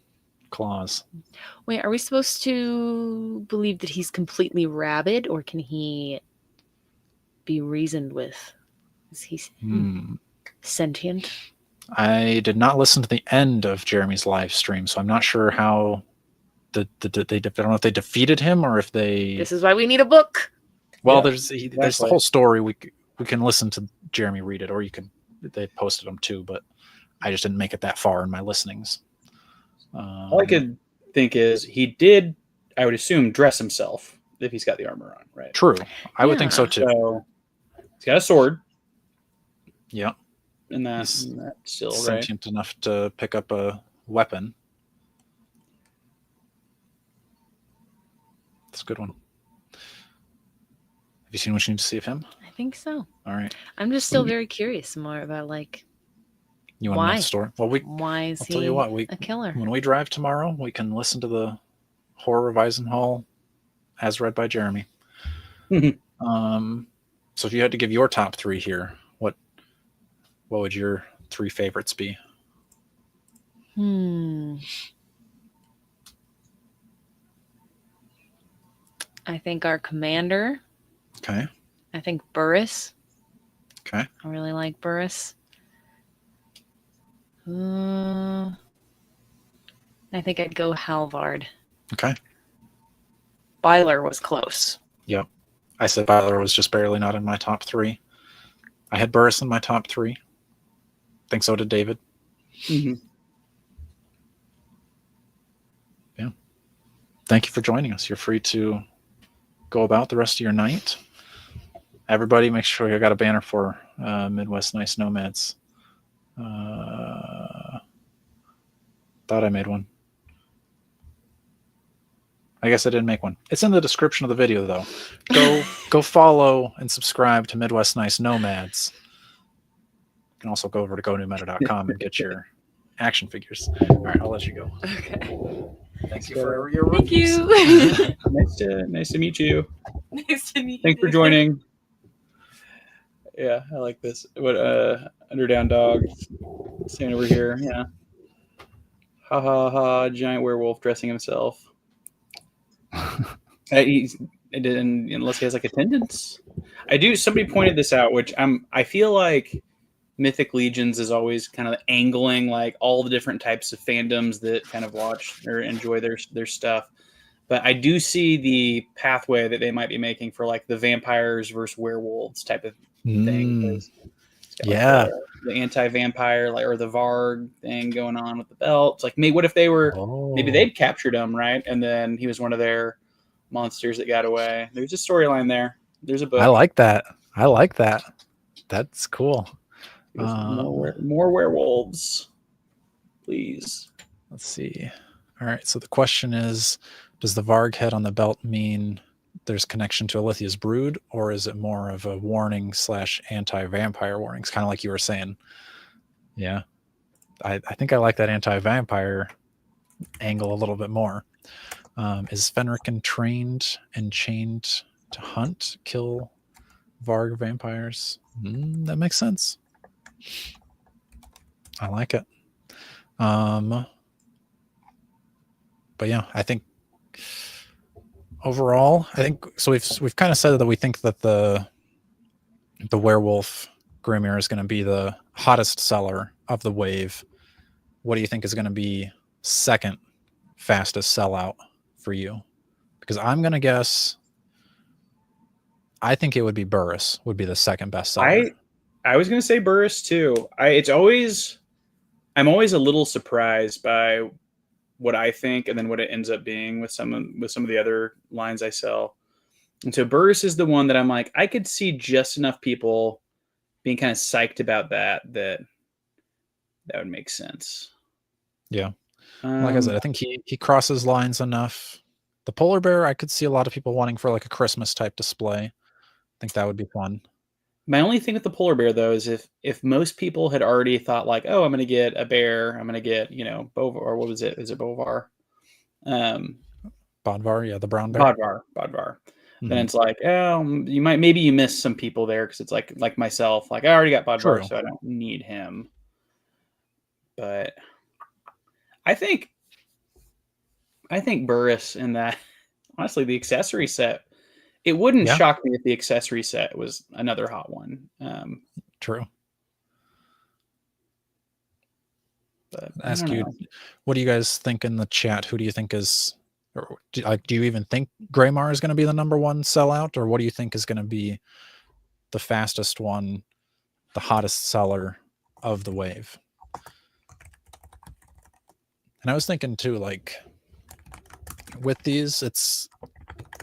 [SPEAKER 1] claws.
[SPEAKER 3] Wait, are we supposed to believe that he's completely rabid, or can he be reasoned with? Is he sentient?
[SPEAKER 1] I did not listen to the end of Jeremy's live stream, so I'm not sure how I don't know if they defeated him or if they.
[SPEAKER 3] This is why we need a book.
[SPEAKER 1] Well, there's the whole story. We can listen to Jeremy read it, or they posted them too, but I just didn't make it that far in my listenings.
[SPEAKER 2] All I could think is he did, I would assume, dress himself if he's got the armor on, right?
[SPEAKER 1] True. I would think so too.
[SPEAKER 2] So he's got a sword.
[SPEAKER 1] Yeah.
[SPEAKER 2] And that's still
[SPEAKER 1] sentient enough to pick up a weapon. That's a good one. Have you seen what you need to see of him?
[SPEAKER 3] I think so.
[SPEAKER 1] All right.
[SPEAKER 3] I'm just still very curious more about, like,
[SPEAKER 1] you want to know the story? Well,
[SPEAKER 3] why is
[SPEAKER 1] I'll
[SPEAKER 3] he
[SPEAKER 1] tell you what,
[SPEAKER 3] a killer?
[SPEAKER 1] When we drive tomorrow, we can listen to the Horror of Eisenhall as read by Jeremy. So if you had to give your top 3 here, what would your 3 favorites be?
[SPEAKER 3] I think our commander.
[SPEAKER 1] Okay.
[SPEAKER 3] I think Burus.
[SPEAKER 1] Okay.
[SPEAKER 3] I really like Burus. I think I'd go Halvard.
[SPEAKER 1] Okay.
[SPEAKER 3] Bylur was close.
[SPEAKER 1] Yep. I said Bylur was just barely not in my top 3. I had Burus in my top 3. I think so did David.
[SPEAKER 2] Mm-hmm.
[SPEAKER 1] Yeah. Thank you for joining us. You're free to go about the rest of your night. Everybody, make sure you got a banner for Midwest Nice Nomads. Thought I made one. I guess I didn't make one. It's in the description of the video, though. Go follow and subscribe to Midwest Nice Nomads. You can also go over to gonewmeta.com and get your action figures. All right, I'll let you go.
[SPEAKER 3] Okay.
[SPEAKER 1] Thank you for your
[SPEAKER 3] Thank
[SPEAKER 1] reviews.
[SPEAKER 3] you.
[SPEAKER 2] Nice to meet you.
[SPEAKER 3] Nice to meet you.
[SPEAKER 2] Thanks for joining. Yeah, I like this. What Underdown Dog saying over here. Yeah. Ha ha ha! Giant werewolf dressing himself. It didn't, unless he has like attendance. Somebody pointed this out, which I feel like Mythic Legions is always kind of angling like all the different types of fandoms that kind of watch or enjoy their stuff. But I do see the pathway that they might be making for like the vampires versus werewolves type of thing.
[SPEAKER 1] Yeah.
[SPEAKER 2] Like the anti-vampire, like, or the Varg thing going on with the belts. Like, what if they were? Maybe they'd captured him, right? And then he was one of their monsters that got away. There's a storyline there. There's a book.
[SPEAKER 1] I like that. That's cool.
[SPEAKER 2] More werewolves, please.
[SPEAKER 1] Let's see. All right. So the question is, does the Varg head on the belt mean there's connection to Alithia's brood, or is it more of a warning / anti-vampire warning? It's kind of like you were saying. Yeah. I think I like that anti-vampire angle a little bit more. Is Fenrican trained and chained to hunt, kill Varg vampires? That makes sense. I like it. But yeah, I think overall, I think so. We've kind of said that we think that the werewolf Garmyr is going to be the hottest seller of the wave. What do you think is going to be second fastest sellout for you? Because I'm going to guess, I think it would be Burus would be the second best seller.
[SPEAKER 2] I was going to say Burus too. I'm always a little surprised by what I think and then what it ends up being with some of the other lines I sell. And so Burus is the one that I'm like, I could see just enough people being kind of psyched about that would make sense.
[SPEAKER 1] Yeah. Like I said, I think he crosses lines enough. The polar bear, I could see a lot of people wanting for like a Christmas type display. I think that would be fun.
[SPEAKER 2] My only thing with the polar bear though is if most people had already thought like, oh, I'm going to get a bear, I'm going to get, Bovar, or what was it? Is it Bovar?
[SPEAKER 1] Bodvar, yeah, the brown bear.
[SPEAKER 2] Bodvar. Then it's like, oh, maybe you miss some people there because it's like myself, like I already got Bodvar, so I don't need him. But I think Burus in that, honestly, the accessory set, it wouldn't shock me if the accessory set was another hot one.
[SPEAKER 1] True.
[SPEAKER 2] But
[SPEAKER 1] ask you, what do you guys think in the chat? Who do you think is, or do you even think Garmyr is going to be the number one sellout, or what do you think is going to be the fastest one, the hottest seller of the wave? And I was thinking too, like with these, it's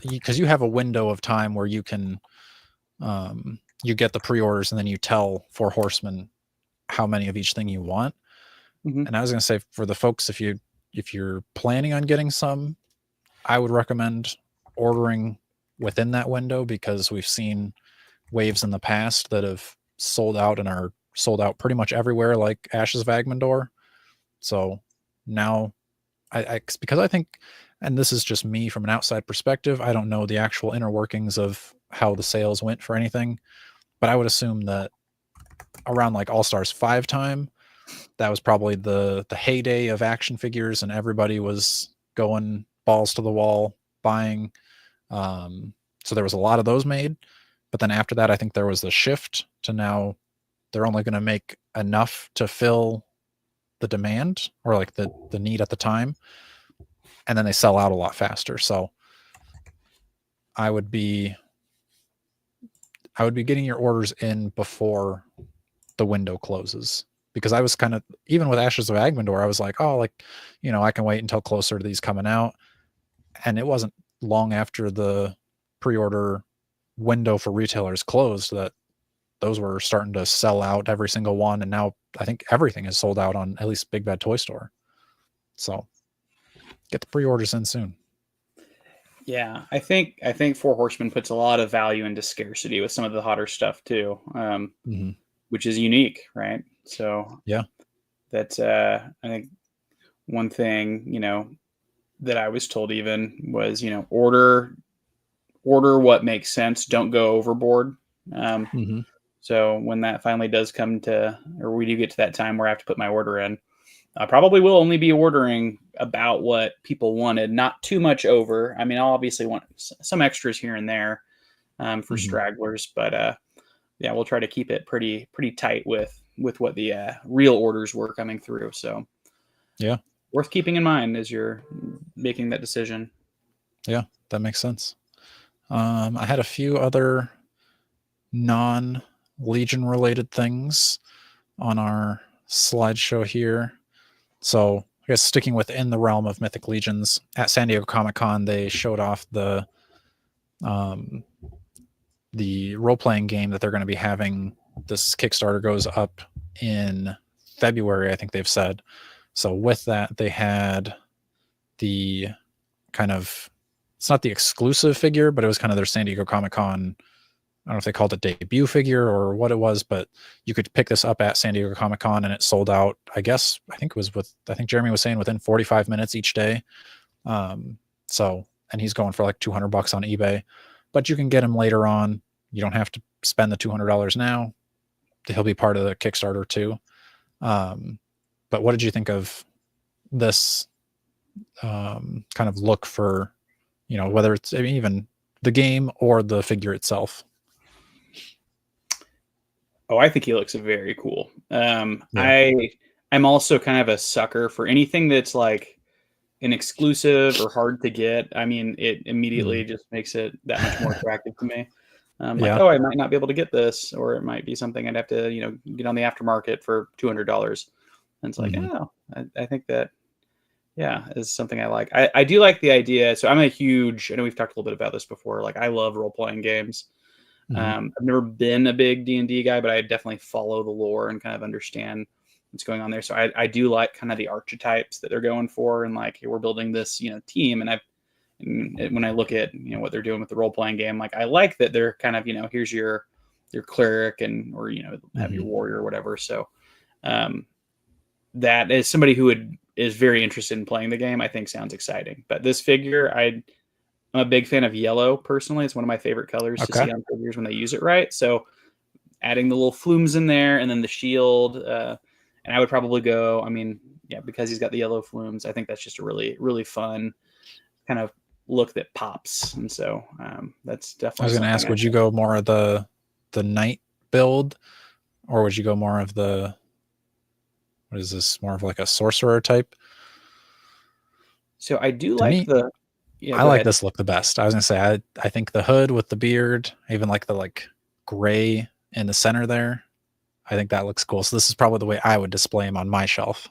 [SPEAKER 1] because you have a window of time where you can, you get the pre-orders and then you tell Four Horsemen how many of each thing you want. And I was going to say for the folks, if you're planning on getting some, I would recommend ordering within that window, because we've seen waves in the past that have sold out and are sold out pretty much everywhere, like Ashes of Agmendor. So now because I think, and this is just me from an outside perspective, I don't know the actual inner workings of how the sales went for anything, but I would assume that around like All-Stars 5 time, that was probably the heyday of action figures, and everybody was going balls to the wall buying. So there was a lot of those made, but then after that, I think there was the shift to now they're only going to make enough to fill the demand or like the need at the time, and then they sell out a lot faster. So I would be getting your orders in before the window closes, because I was kind of, even with Ashes of Agmendor, I was like, oh, like, I can wait until closer to these coming out. And it wasn't long after the pre-order window for retailers closed that those were starting to sell out, every single one. And now I think everything is sold out on at least Big Bad Toy Store. So get the pre-orders in soon.
[SPEAKER 2] Yeah, I think Four Horsemen puts a lot of value into scarcity with some of the hotter stuff too, which is unique, right? So
[SPEAKER 1] yeah,
[SPEAKER 2] that's I think one thing that I was told even was order what makes sense, don't go overboard. So when that finally does come to, or we do get to that time where I have to put my order in, I probably will only be ordering about what people wanted, not too much over. I mean, I'll obviously want some extras here and there for stragglers, but yeah, we'll try to keep it pretty tight with what the real orders were coming through. So
[SPEAKER 1] yeah,
[SPEAKER 2] worth keeping in mind as you're making that decision.
[SPEAKER 1] Yeah, that makes sense. I had a few other non-Legion related things on our slideshow here. So I guess sticking within the realm of Mythic Legions, at San Diego Comic-Con, they showed off the role-playing game that they're going to be having. This Kickstarter goes up in February, I think they've said. So with that, they had the kind of, it's not the exclusive figure, but it was kind of their San Diego Comic-Con don't know if they called it debut figure or what it was, but you could pick this up at San Diego Comic-Con and it sold out, I think Jeremy was saying within 45 minutes each day. So, and he's going for like $200 on eBay, but you can get him later on. You don't have to spend the $200 now. He'll be part of the Kickstarter too. But what did you think of this kind of look for, whether it's even the game or the figure itself?
[SPEAKER 2] Oh, I think he looks very cool. I'm also kind of a sucker for anything that's like an exclusive or hard to get. I mean, it immediately just makes it that much more attractive to me. Like, I might not be able to get this, or it might be something I'd have to, get on the aftermarket for $200. And it's like, I think that, is something I like. I do like the idea. So I know we've talked a little bit about this before. Like, I love role-playing games. I've never been a big D&D guy, but I definitely follow the lore and kind of understand what's going on there. So I do like kind of the archetypes that they're going for, and like, hey, we're building this, team. And when I look at, what they're doing with the role-playing game, like, I like that they're kind of, here's your cleric or have your warrior or whatever. So that is somebody who is very interested in playing the game, I think sounds exciting. But this figure, I'm a big fan of yellow personally. It's one of my favorite colors to see on figures when they use it right. So adding the little flumes in there and then the shield, and I would probably go, because he's got the yellow flumes, I think that's just a really, really fun kind of look that pops. And so that's definitely,
[SPEAKER 1] I was going to ask, would you go more of the knight build, or would you go more of the, what is this, more of like a sorcerer type?
[SPEAKER 2] So I do like
[SPEAKER 1] I like this look the best. I was gonna say, I think the hood with the beard, I even like the gray in the center there. I think that looks cool. So this is probably the way I would display him on my shelf.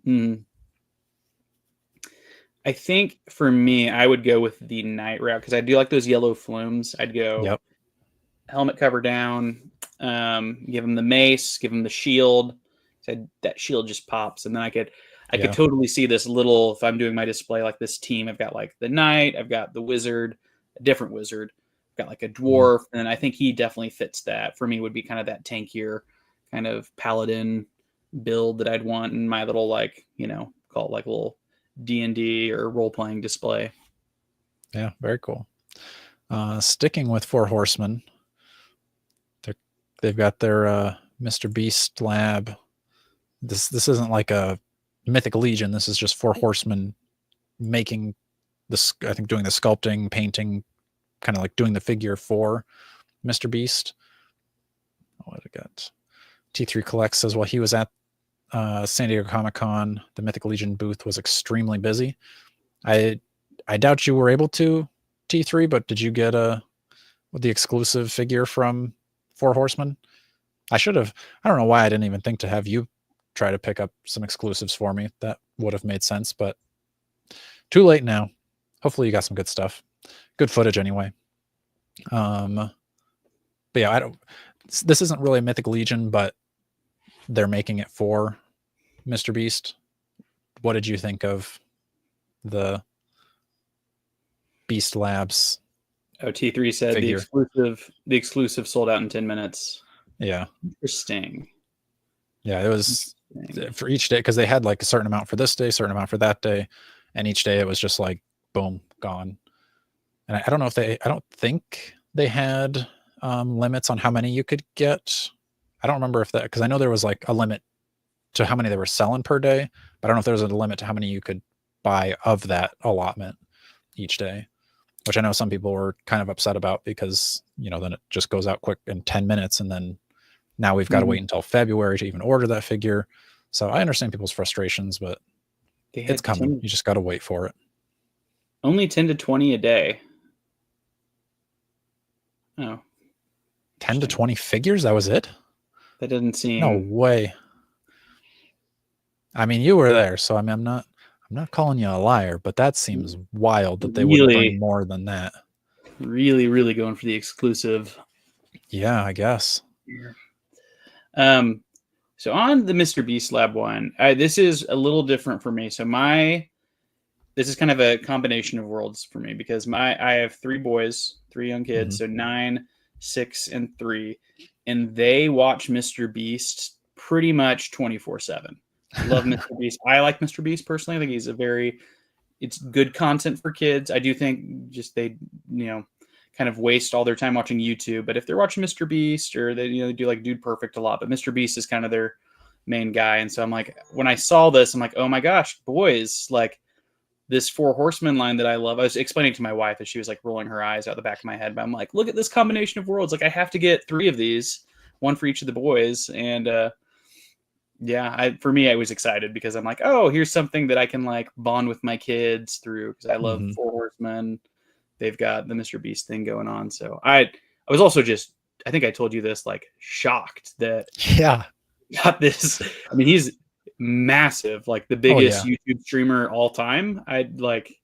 [SPEAKER 2] I think for me, I would go with the knight route because I do like those yellow flumes. I'd go helmet cover down, give him the mace, give him the shield. So that shield just pops, and then I could totally see this little, if I'm doing my display like this team, I've got like the knight, I've got the wizard, a different wizard, I've got like a dwarf, and I think he definitely fits that. For me, would be kind of that tankier kind of paladin build that I'd want in my little call it like a little D&D or role-playing display.
[SPEAKER 1] Yeah, very cool. Sticking with Four Horsemen, they've got their MrBeast Lab. This isn't like a Mythic Legion. This is just Four Horsemen making this, I think, doing the sculpting, painting, kind of like doing the figure for MrBeast. What I got? T3 Collects says, well, he was at San Diego Comic-Con. The Mythic Legion booth was extremely busy. I doubt you were able to, T3, but did you get the exclusive figure from Four Horsemen? I should have. I don't know why I didn't even think to have you try to pick up some exclusives for me. That would have made sense, but too late now. Hopefully you got some good stuff. Good footage anyway. But yeah, this isn't really a Mythic Legion, but they're making it for MrBeast. What did you think of the Beast Labs?
[SPEAKER 2] Oh, T3 said
[SPEAKER 1] figure?
[SPEAKER 2] the exclusive sold out in 10 minutes.
[SPEAKER 1] Yeah.
[SPEAKER 2] Interesting.
[SPEAKER 1] Yeah, it was for each day, because they had like a certain amount for this day, certain amount for that day, and each day it was just like boom, gone. And I don't know if I don't think they had limits on how many you could get. I don't remember if that, because I know there was like a limit to how many they were selling per day, but I don't know if there was a limit to how many you could buy of that allotment each day, which I know some people were kind of upset about because, then it just goes out quick in 10 minutes. And then now we've got to wait until February to even order that figure. So I understand people's frustrations, but it's coming. You just got to wait for it.
[SPEAKER 2] Only 10 to 20 a day. Oh.
[SPEAKER 1] 10 to 20 figures? That was it?
[SPEAKER 2] That doesn't seem...
[SPEAKER 1] No way. I mean, you were there, so I'm not calling you a liar, but that seems wild that they would bring more than that.
[SPEAKER 2] Really, really going for the exclusive.
[SPEAKER 1] Yeah, I guess.
[SPEAKER 2] So on the MrBeast Lab one, this is a little different for me. So this is kind of a combination of worlds for me because I have 3 boys, 3 young kids, so 9, 6, and 3, and they watch MrBeast pretty much 24/7. Love MrBeast. I like MrBeast personally. I think he's it's good content for kids. I do think just they, kind of waste all their time watching YouTube. But if they're watching MrBeast, or they do like Dude Perfect a lot, but MrBeast is kind of their main guy. And so I'm like, when I saw this, I'm like, oh my gosh, boys, like this Four Horsemen line that I love. I was explaining to my wife as she was like rolling her eyes out the back of my head, but I'm like, look at this combination of worlds. Like I have to get 3 of these, one for each of the boys. And for me, I was excited because I'm like, oh, here's something that I can like bond with my kids through, because I love Four Horsemen. They've got the MrBeast thing going on. So I was also just, I think I told you this, like shocked that got this. I mean, he's massive, like the biggest YouTube streamer all time. I'd like,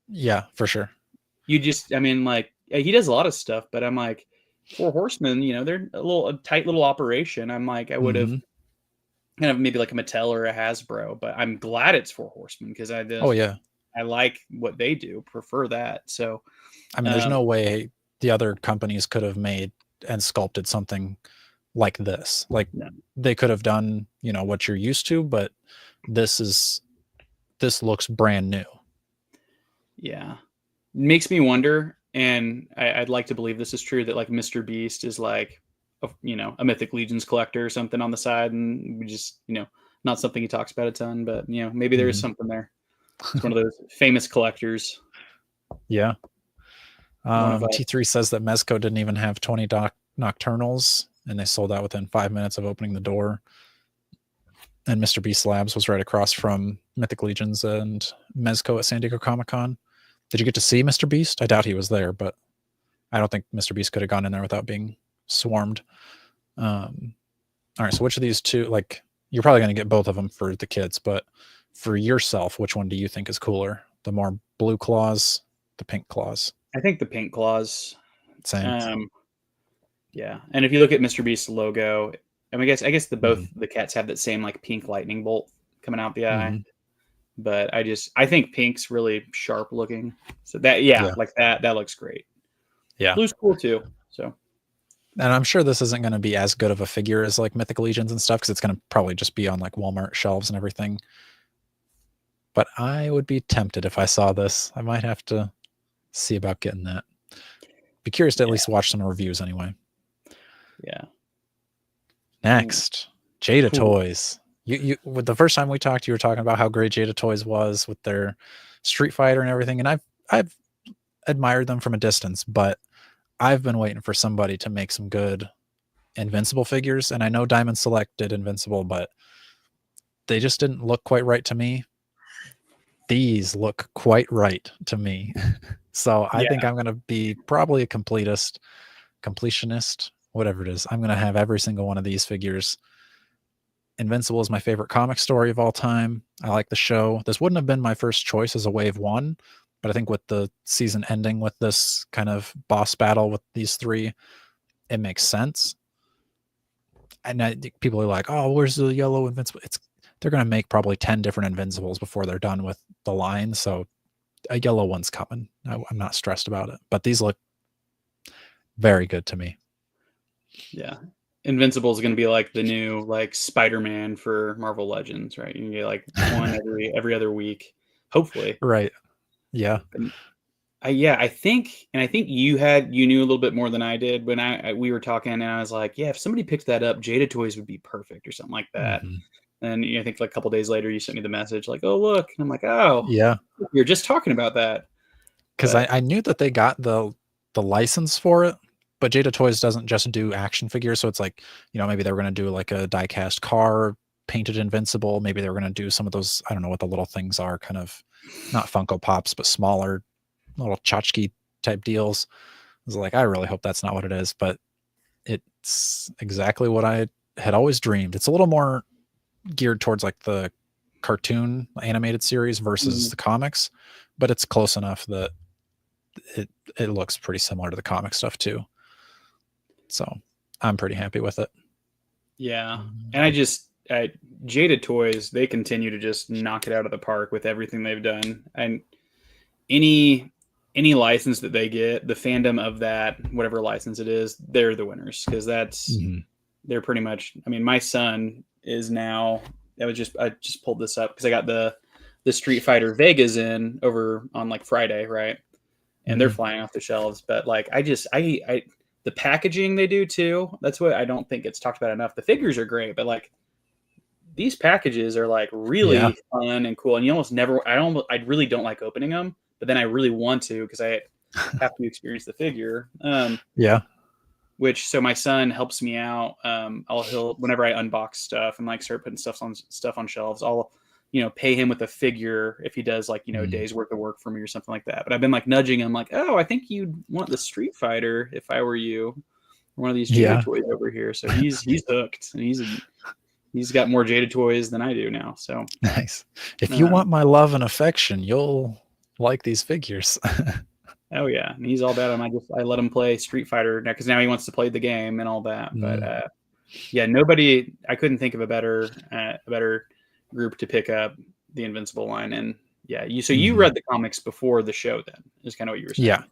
[SPEAKER 1] for sure.
[SPEAKER 2] You just, I mean, like he does a lot of stuff, but I'm like, Four Horsemen, they're a tight little operation. I'm like, I would have kind of maybe like a Mattel or a Hasbro, but I'm glad it's Four Horsemen because I like what they do, prefer that. So
[SPEAKER 1] I mean, there's no way the other companies could have made and sculpted something like this. Like they could have done, what you're used to, but this looks brand new. Yeah.
[SPEAKER 2] Makes me wonder, and I'd like to believe this is true, that like MrBeast is like a Mythic Legions collector or something on the side, and we just, not something he talks about a ton, but maybe there is something there. It's one of those famous collectors.
[SPEAKER 1] Yeah. T3 says that Mezco didn't even have 20 Nocturnals, and they sold out within 5 minutes of opening the door. And MrBeast Labs was right across from Mythic Legions and Mezco at San Diego Comic-Con. Did you get to see MrBeast? I doubt he was there, but I don't think MrBeast could have gone in there without being swarmed. All right, so which of these two, like, you're probably going to get both of them for the kids, but for yourself, which one do you think is cooler? The more blue claws, the pink claws?
[SPEAKER 2] I think the pink claws.
[SPEAKER 1] Same.
[SPEAKER 2] Yeah, and if you look at MrBeast's logo, I mean, I guess both the cats have that same like pink lightning bolt coming out the eye. But I think pink's really sharp looking. So that like that looks great.
[SPEAKER 1] Yeah,
[SPEAKER 2] blue's cool too. So,
[SPEAKER 1] and I'm sure this isn't going to be as good of a figure as like Mythic Legions and stuff, because it's going to probably just be on like Walmart shelves and everything. But I would be tempted if I saw this. I might have to see about getting that. Be curious to at least watch some reviews anyway.
[SPEAKER 2] Yeah.
[SPEAKER 1] Next, Jada Toys. You with the first time we talked, you were talking about how great Jada Toys was with their Street Fighter and everything, and I've admired them from a distance, but I've been waiting for somebody to make some good Invincible figures, and I know Diamond Select did Invincible, but they just didn't look quite right to me. These look quite right to me. So I think I'm going to be probably a completionist, whatever it is. I'm going to have every single one of these figures. Invincible is my favorite comic story of all time. I like the show. This wouldn't have been my first choice as a wave 1, but I think with the season ending with this kind of boss battle with these 3, it makes sense. And people are like, oh, where's the yellow Invincible? They're going to make probably 10 different Invincibles before they're done with the line. So a yellow one's coming. I'm not stressed about it, but these look very good to me.
[SPEAKER 2] Yeah. Invincible is going to be like the new like Spider-Man for Marvel Legends, right? You can get like one every other week, hopefully.
[SPEAKER 1] Right. Yeah.
[SPEAKER 2] I think you knew a little bit more than I did when we were talking, and I was like, yeah, if somebody picked that up, Jada Toys would be perfect or something like that. And I think like a couple days later, you sent me the message like, oh, look. And I'm like, oh,
[SPEAKER 1] yeah,
[SPEAKER 2] you're just talking about that.
[SPEAKER 1] Because I knew that they got the license for it, but Jada Toys doesn't just do action figures. So it's like, maybe they were going to do like a die-cast car painted Invincible. Maybe they were going to do some of those, I don't know what the little things are, kind of not Funko Pops, but smaller little tchotchke type deals. I was like, I really hope that's not what it is, but it's exactly what I had always dreamed. It's a little more geared towards like the cartoon animated series versus the comics, but it's close enough that it looks pretty similar to the comic stuff too. So I'm pretty happy with it.
[SPEAKER 2] Yeah. And Jada Toys, they continue to just knock it out of the park with everything they've done. And any any license that they get, the fandom of that, whatever license it is, they're the winners because they're pretty much. I mean, my son is now. I just pulled this up because I got the Street Fighter Vegas in over on like Friday, right? And they're flying off the shelves. But like, I the packaging they do too. That's what I don't think it's talked about enough. The figures are great, but like these packages are like really fun and cool. And you almost never. I really don't like opening them, but then I really want to because I have to experience the figure. So my son helps me out. He'll whenever I unbox stuff and like start putting stuff on shelves, I'll pay him with a figure if he does like a day's worth of work for me or something like that. But I've been like nudging him like, oh, I think you'd want the Street Fighter if I were you, or one of these Jada toys over here. So he's hooked, and he's got more Jada toys than I do now. So
[SPEAKER 1] nice. If you want my love and affection, you'll like these figures.
[SPEAKER 2] Oh yeah, and he's all about him. I let him play Street Fighter now because now he wants to play the game and all that. But I couldn't think of a better group to pick up the Invincible line. And you read the comics before the show, then is kind of what you were saying.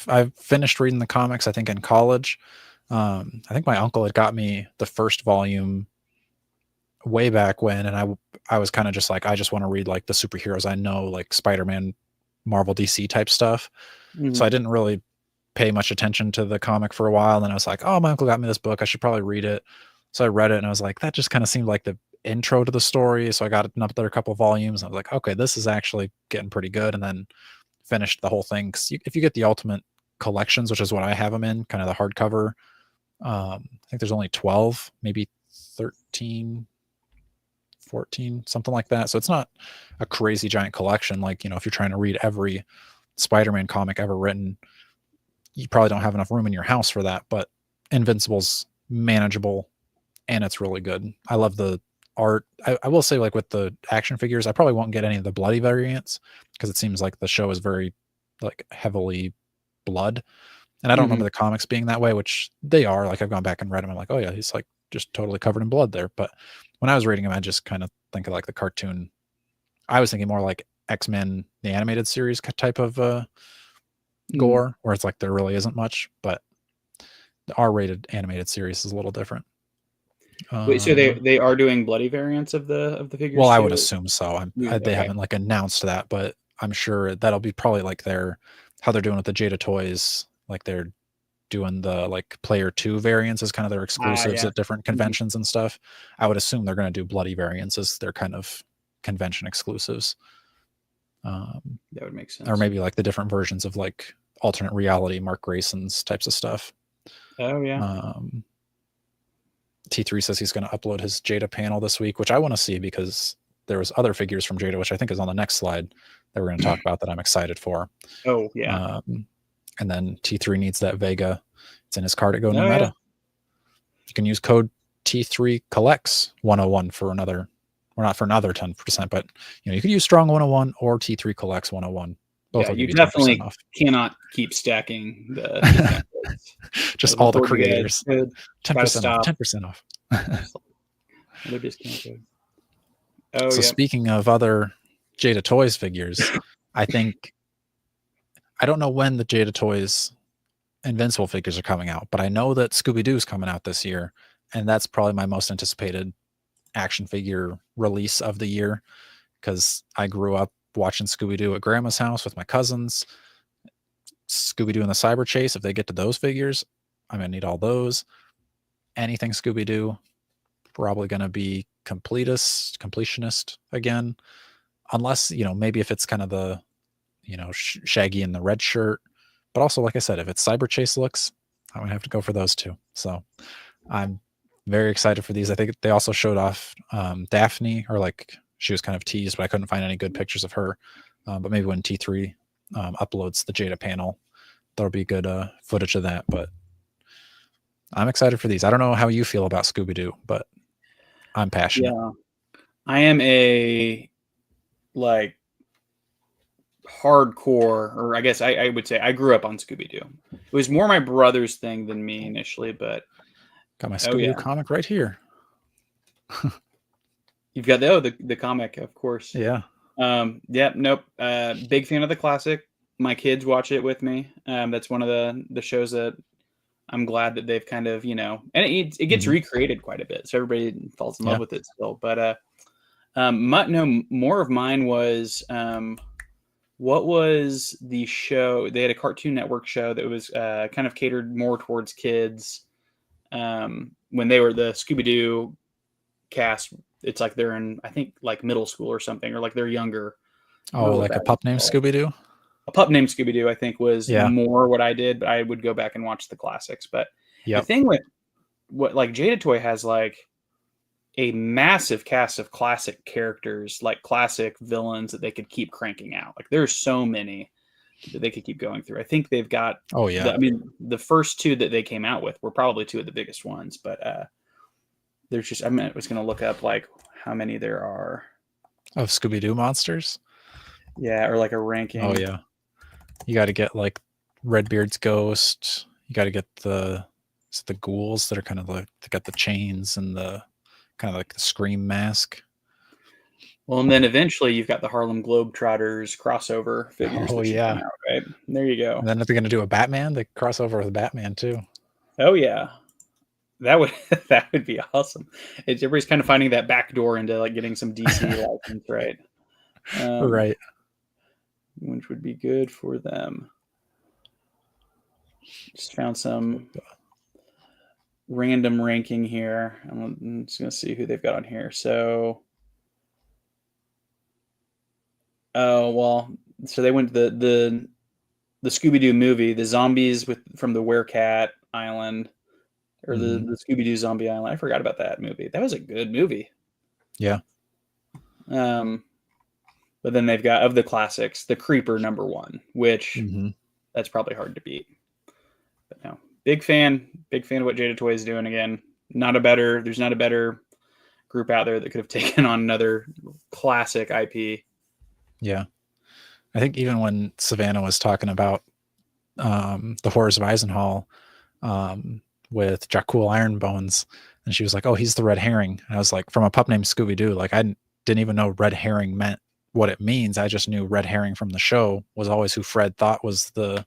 [SPEAKER 1] I've finished reading the comics, I think, in college. I think my uncle had got me the first volume way back when, and I was kind of just like, I just want to read like the superheroes I know, like Spider-Man, Marvel, DC type stuff. So I didn't really pay much attention to the comic for a while. And then I was like, oh, my uncle got me this book, I should probably read it. So I read it and I was like, that just kind of seemed like the intro to the story. So I got another couple of volumes. And I was like, okay, this is actually getting pretty good. And then finished the whole thing. Because if you get the Ultimate collections, which is what I have them in, kind of the hardcover, I think there's only 12, maybe 13, 14, something like that. So it's not a crazy giant collection. Like, if you're trying to read every Spider-Man comic ever written, you probably don't have enough room in your house for that. But Invincible's manageable and it's really good. I love the art. I will say, like with the action figures, I probably won't get any of the bloody variants because it seems like the show is very like heavily blood. And I don't remember the comics being that way, which they are. Like I've gone back and read them. I'm like, oh yeah, he's like just totally covered in blood there. But when I was reading them, I just kind of think of like the cartoon. I was thinking more like X-Men, the animated series type of gore, where it's like there really isn't much, but the R-rated animated series is a little different.
[SPEAKER 2] Wait, so they are doing bloody variants of the figures?
[SPEAKER 1] Well, I would assume so. They haven't like announced that, but I'm sure that'll be probably like how they're doing with the Jada toys. Like they're doing the like player 2 variants as kind of their exclusives at different conventions and stuff. I would assume they're going to do bloody variants as their kind of convention exclusives.
[SPEAKER 2] That would make sense.
[SPEAKER 1] Or maybe like the different versions of like alternate reality, Mark Grayson's types of stuff.
[SPEAKER 2] Oh yeah.
[SPEAKER 1] T3 says he's going to upload his Jada panel this week, which I want to see because there was other figures from Jada, which I think is on the next slide that we're going to talk about that I'm excited for.
[SPEAKER 2] Oh yeah.
[SPEAKER 1] And then T3 needs that Vega. It's in his card at Go New Meta. You can use code T3 collects 101 for another, or not for another 10%, but you could use strong 101 or T3 collects 101. Both
[SPEAKER 2] you definitely cannot keep stacking the
[SPEAKER 1] just all the creators. 10% off. 10% off.
[SPEAKER 2] They're discount code.
[SPEAKER 1] So speaking of other Jada Toys figures, I don't know when the Jada Toys Invincible figures are coming out, but I know that Scooby-Doo's coming out this year, and that's probably my most anticipated action figure release of the year because I grew up watching Scooby-Doo at grandma's house with my cousins. Scooby-Doo and the Cyber Chase, if they get to those figures, I'm going to need all those. Anything Scooby-Doo, probably going to be completionist again, unless, maybe if it's kind of the, Shaggy in the red shirt. But also, like I said, if it's Cyber Chase looks, I'm going to have to go for those too. So I'm very excited for these. I think they also showed off Daphne, or like she was kind of teased, but I couldn't find any good pictures of her. But maybe when T3 uploads the Jada panel, there'll be good footage of that. But I'm excited for these. I don't know how you feel about Scooby-Doo, but I'm passionate.
[SPEAKER 2] Yeah, I am a hardcore, or I guess I would say I grew up on Scooby-Doo. It was more my brother's thing than me initially, but
[SPEAKER 1] got my Scooby-Doo comic right here.
[SPEAKER 2] You've got the comic, of course.
[SPEAKER 1] Yeah.
[SPEAKER 2] Nope. Big fan of the classic my kids watch it with me. That's one of the shows that I'm glad that they've kind of, and it gets recreated quite a bit, so everybody falls in love with it still. But more of mine was what was the show? They had a Cartoon Network show that was kind of catered more towards kids. When they were the Scooby-Doo cast, it's like they're in, I think, like middle school or something, or like they're younger.
[SPEAKER 1] Oh, like a pup named Scooby-Doo?
[SPEAKER 2] A pup named Scooby-Doo, I think, was more what I did, but I would go back and watch the classics. But the thing with what, like, Jada Toy has like a massive cast of classic characters, like classic villains that they could keep cranking out. Like there's so many that they could keep going through. I think they've got, the first two that they came out with were probably two of the biggest ones, but there's just, I was going to look up like how many there are
[SPEAKER 1] of Scooby-Doo monsters.
[SPEAKER 2] Yeah. Or like a ranking.
[SPEAKER 1] Oh yeah. You got to get like Redbeard's ghost. You got to get the ghouls that are kind of like, they got the chains and the kind of like the Scream mask.
[SPEAKER 2] Well, and then eventually you've got the Harlem Globetrotters crossover figures.
[SPEAKER 1] Oh yeah.
[SPEAKER 2] Out, right? There you go.
[SPEAKER 1] And then if they're going to do a Batman, they cross over with Batman too.
[SPEAKER 2] Oh yeah. That would be awesome. Everybody's kind of finding that back door into like getting some DC license, right?
[SPEAKER 1] Right.
[SPEAKER 2] Which would be good for them. Just found some random ranking here. I'm just going to see who they've got on here. So, so they went to the Scooby-Doo movie, the zombies from the Werecat Island, or the Scooby-Doo Zombie Island. I forgot about that movie. That was a good movie.
[SPEAKER 1] Yeah.
[SPEAKER 2] But then they've got, of the classics, the Creeper #1, which that's probably hard to beat. But no, big fan of what Jada Toy is doing again. There's not a better group out there that could have taken on another classic IP.
[SPEAKER 1] Yeah. I think even when Savannah was talking about the Horrors of Eisenhall with Jakull Ironbones, and she was like, oh, he's the red herring. And I was like, from a pup named Scooby-Doo, like I didn't even know red herring meant what it means. I just knew red herring from the show was always who Fred thought was the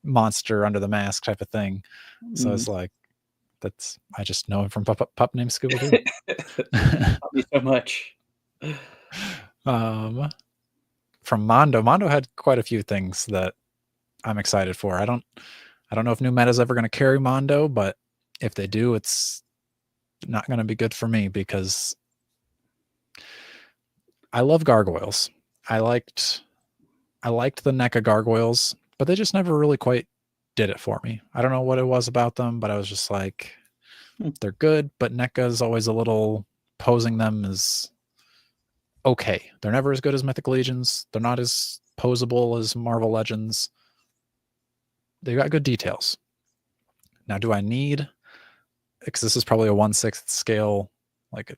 [SPEAKER 1] monster under the mask type of thing. So I was like, I just know him from pup named Scooby-Doo.
[SPEAKER 2] Taught me so much.
[SPEAKER 1] From Mondo had quite a few things that I'm excited for. I don't know if New Meta's ever going to carry Mondo, but if they do, it's not going to be good for me because I love gargoyles. I liked the NECA gargoyles, but they just never really quite did it for me. I don't know what it was about them, but I was just like, they're good, but NECA is always a little, posing them is okay. They're never as good as Mythic Legions. They're not as posable as Marvel Legends. They got good details. Now, do I need, because this is probably a 1/6 scale, like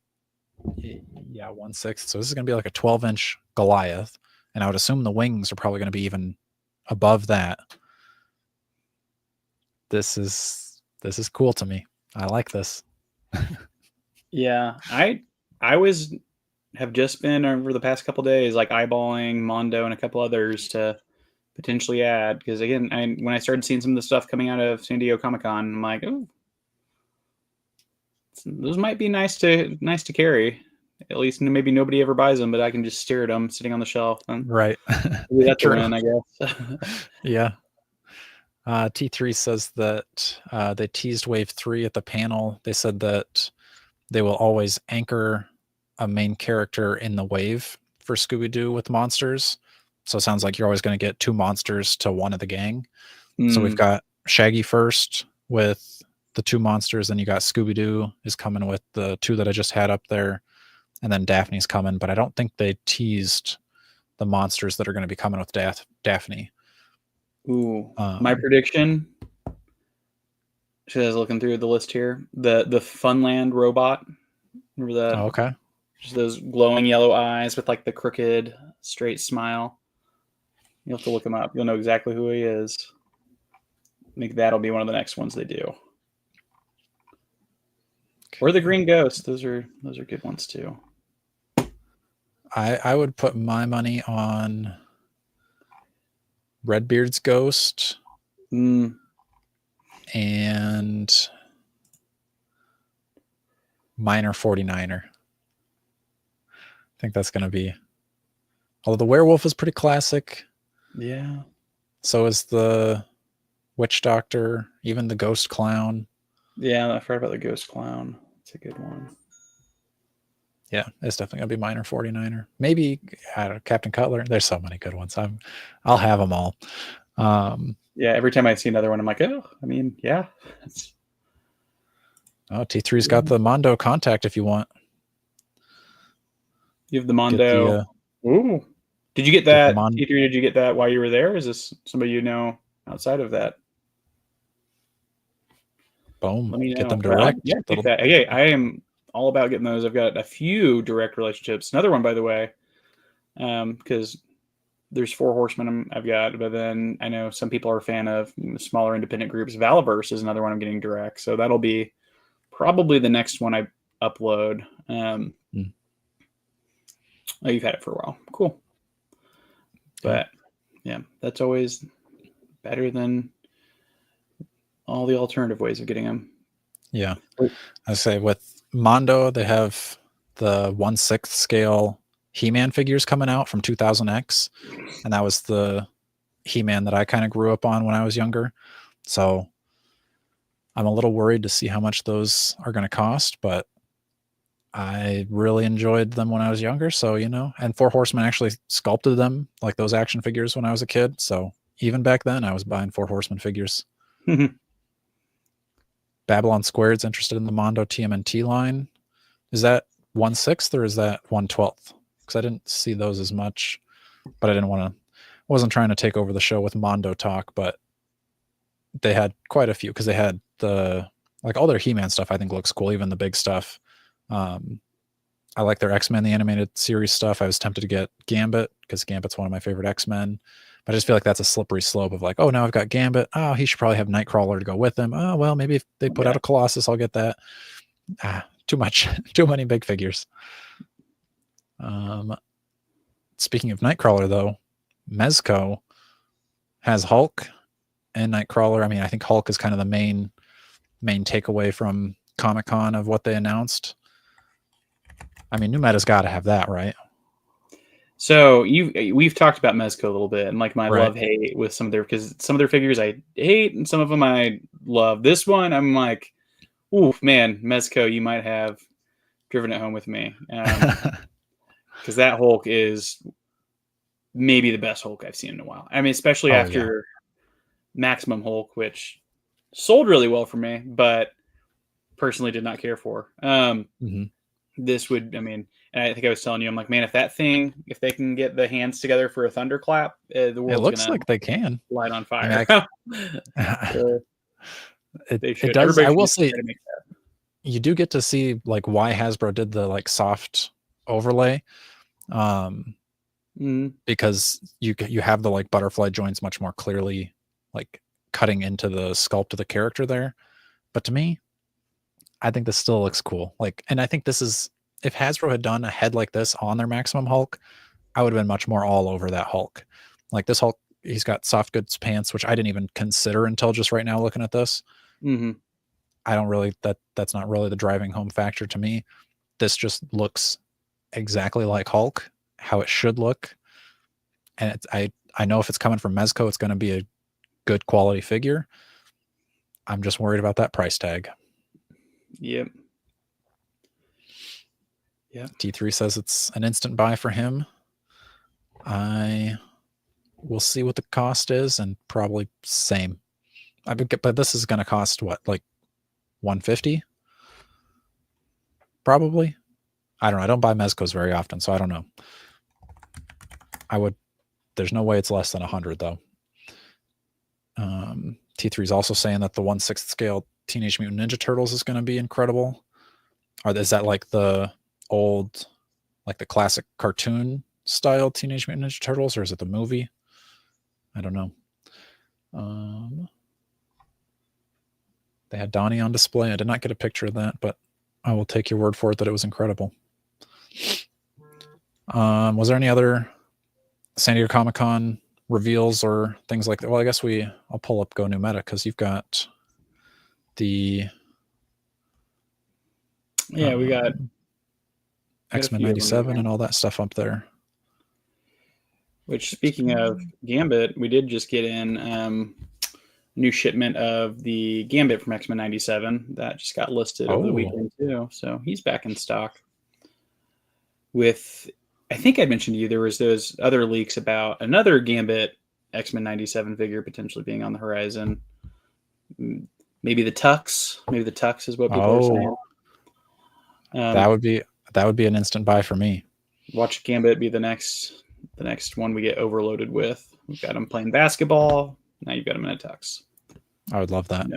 [SPEAKER 1] 1/6. So this is going to be like a 12-inch Goliath. And I would assume the wings are probably going to be even above that. This is cool to me. I like this.
[SPEAKER 2] Yeah, I have just been over the past couple days like eyeballing Mondo and a couple others to potentially add, because again, when I started seeing some of the stuff coming out of San Diego Comic-Con, I'm like, oh, those might be nice to carry. At least maybe nobody ever buys them, but I can just stare at them sitting on the shelf.
[SPEAKER 1] Right.
[SPEAKER 2] That's a win, I guess.
[SPEAKER 1] Yeah. T3 says that they teased Wave 3 at the panel. They said that they will always anchor a main character in the wave for Scooby-Doo with monsters. So it sounds like you're always going to get 2 monsters to one of the gang. So we've got Shaggy first with the 2 monsters, then you got Scooby-Doo is coming with the 2 that I just had up there, and then Daphne's coming, but I don't think they teased the monsters that are going to be coming with Daphne.
[SPEAKER 2] Ooh, my prediction. She was looking through the list here. The Funland robot. Remember that?
[SPEAKER 1] Oh, okay.
[SPEAKER 2] Just those glowing yellow eyes with like the crooked, straight smile. You'll have to look him up. You'll know exactly who he is. I think that'll be one of the next ones they do. Okay. Or the Green Ghost. Those are good ones too.
[SPEAKER 1] I would put my money on Redbeard's Ghost,
[SPEAKER 2] Mm.
[SPEAKER 1] and Minor 49er. I think that's going to be. Although the werewolf is pretty classic.
[SPEAKER 2] Yeah.
[SPEAKER 1] So is the witch doctor, even the ghost clown.
[SPEAKER 2] Yeah, I forgot about the ghost clown. It's a good one.
[SPEAKER 1] Yeah, it's definitely going to be Minor 49er. Maybe I don't know, Captain Cutler. There's so many good ones. I'll have them all.
[SPEAKER 2] Yeah, every time I see another one, I'm like, oh, I mean, yeah.
[SPEAKER 1] T3's got the Mondo contact if you want.
[SPEAKER 2] You have the Mondo. Ooh. Did you get that, T3? Did you get that while you were there? Is this somebody you know outside of that?
[SPEAKER 1] Boom.
[SPEAKER 2] Let me know.
[SPEAKER 1] Get them direct.
[SPEAKER 2] Yeah, take that. Hey, I am all about getting those. I've got a few direct relationships. Another one, by the way, because there's Four Horsemen I've got, but then I know some people are a fan of smaller independent groups. Valaverse is another one I'm getting direct. So that'll be probably the next one I upload. Oh, you've had it for a while. Cool. But yeah, that's always better than all the alternative ways of getting them.
[SPEAKER 1] Yeah. I say with Mondo, they have the 1/6 scale He-Man figures coming out from 2000X. And that was the He-Man that I kind of grew up on when I was younger. So I'm a little worried to see how much those are going to cost, but I really enjoyed them when I was younger. So, you know, and Four Horsemen actually sculpted them like those action figures when I was a kid. So even back then I was buying Four Horsemen figures. Babylon Squared's interested in the Mondo TMNT line. Is that 1/6 or is that 1/12? Because I didn't see those as much, but I wasn't trying to take over the show with Mondo talk, but they had quite a few because they had all their He-Man stuff I think looks cool, even the big stuff. I like their X-Men, the animated series stuff. I was tempted to get Gambit because Gambit's one of my favorite X-Men. But I just feel like that's a slippery slope of like, oh, now I've got Gambit. Oh, he should probably have Nightcrawler to go with him. Oh, well, maybe if they put out a Colossus, I'll get that. Too much. Too many big figures. Speaking of Nightcrawler, though, Mezco has Hulk and Nightcrawler. I mean, I think Hulk is kind of the main takeaway from Comic-Con of what they announced. I mean, New Meta's got to have that, right?
[SPEAKER 2] So we've talked about Mezco a little bit and like my love-hate with some of because some of their figures I hate and some of them I love. This one, I'm like, ooh, man, Mezco, you might have driven it home with me. Because that Hulk is maybe the best Hulk I've seen in a while. I mean, especially after Maximum Hulk, which sold really well for me, but personally did not care for. This would, I mean, and I think I was telling you, I'm like, man, if they can get the hands together for a thunderclap, the world's
[SPEAKER 1] it looks like they can
[SPEAKER 2] light on fire.
[SPEAKER 1] It does. I will say, you do get to see like why Hasbro did the like soft overlay, because you have the like butterfly joints much more clearly, like cutting into the sculpt of the character there. But to me, I think this still looks cool. Like, and I think this is, if Hasbro had done a head like this on their Maximum Hulk, I would have been much more all over that Hulk. Like this Hulk, he's got soft goods pants, which I didn't even consider until just right now looking at this. I don't really, that's not really the driving home factor to me. This just looks exactly like Hulk, how it should look. And I know if it's coming from Mezco, it's going to be a good quality figure. I'm just worried about that price tag.
[SPEAKER 2] Yep.
[SPEAKER 1] T3 says it's an instant buy for him. I will see what the cost is and probably same. But this is going to cost what, like $150? Probably. I don't know. I don't buy Mezcos very often, so I don't know. There's no way it's less than 100 though. T3 is also saying that the 1/6 scale Teenage Mutant Ninja Turtles is going to be incredible. Or is that like the old, like the classic cartoon style Teenage Mutant Ninja Turtles, or is it the movie? I don't know. They had Donnie on display. I did not get a picture of that, but I will take your word for it that it was incredible. Was there any other San Diego Comic-Con reveals or things like that. Well, I guess I'll pull up Go New Meta because you've got the
[SPEAKER 2] we got
[SPEAKER 1] X-Men 97 and all that stuff up there.
[SPEAKER 2] Which, speaking of Gambit, we did just get in new shipment of the Gambit from X-Men 97 that just got listed over the weekend too. So he's back in stock. With, I think I mentioned to you, there was those other leaks about another Gambit X-Men 97 figure potentially being on the horizon. Maybe the Tux. Maybe the Tux is what people are saying.
[SPEAKER 1] That would be an instant buy for me.
[SPEAKER 2] Watch Gambit be the next one we get overloaded with. We've got him playing basketball. Now you've got him in a tux.
[SPEAKER 1] I would love that.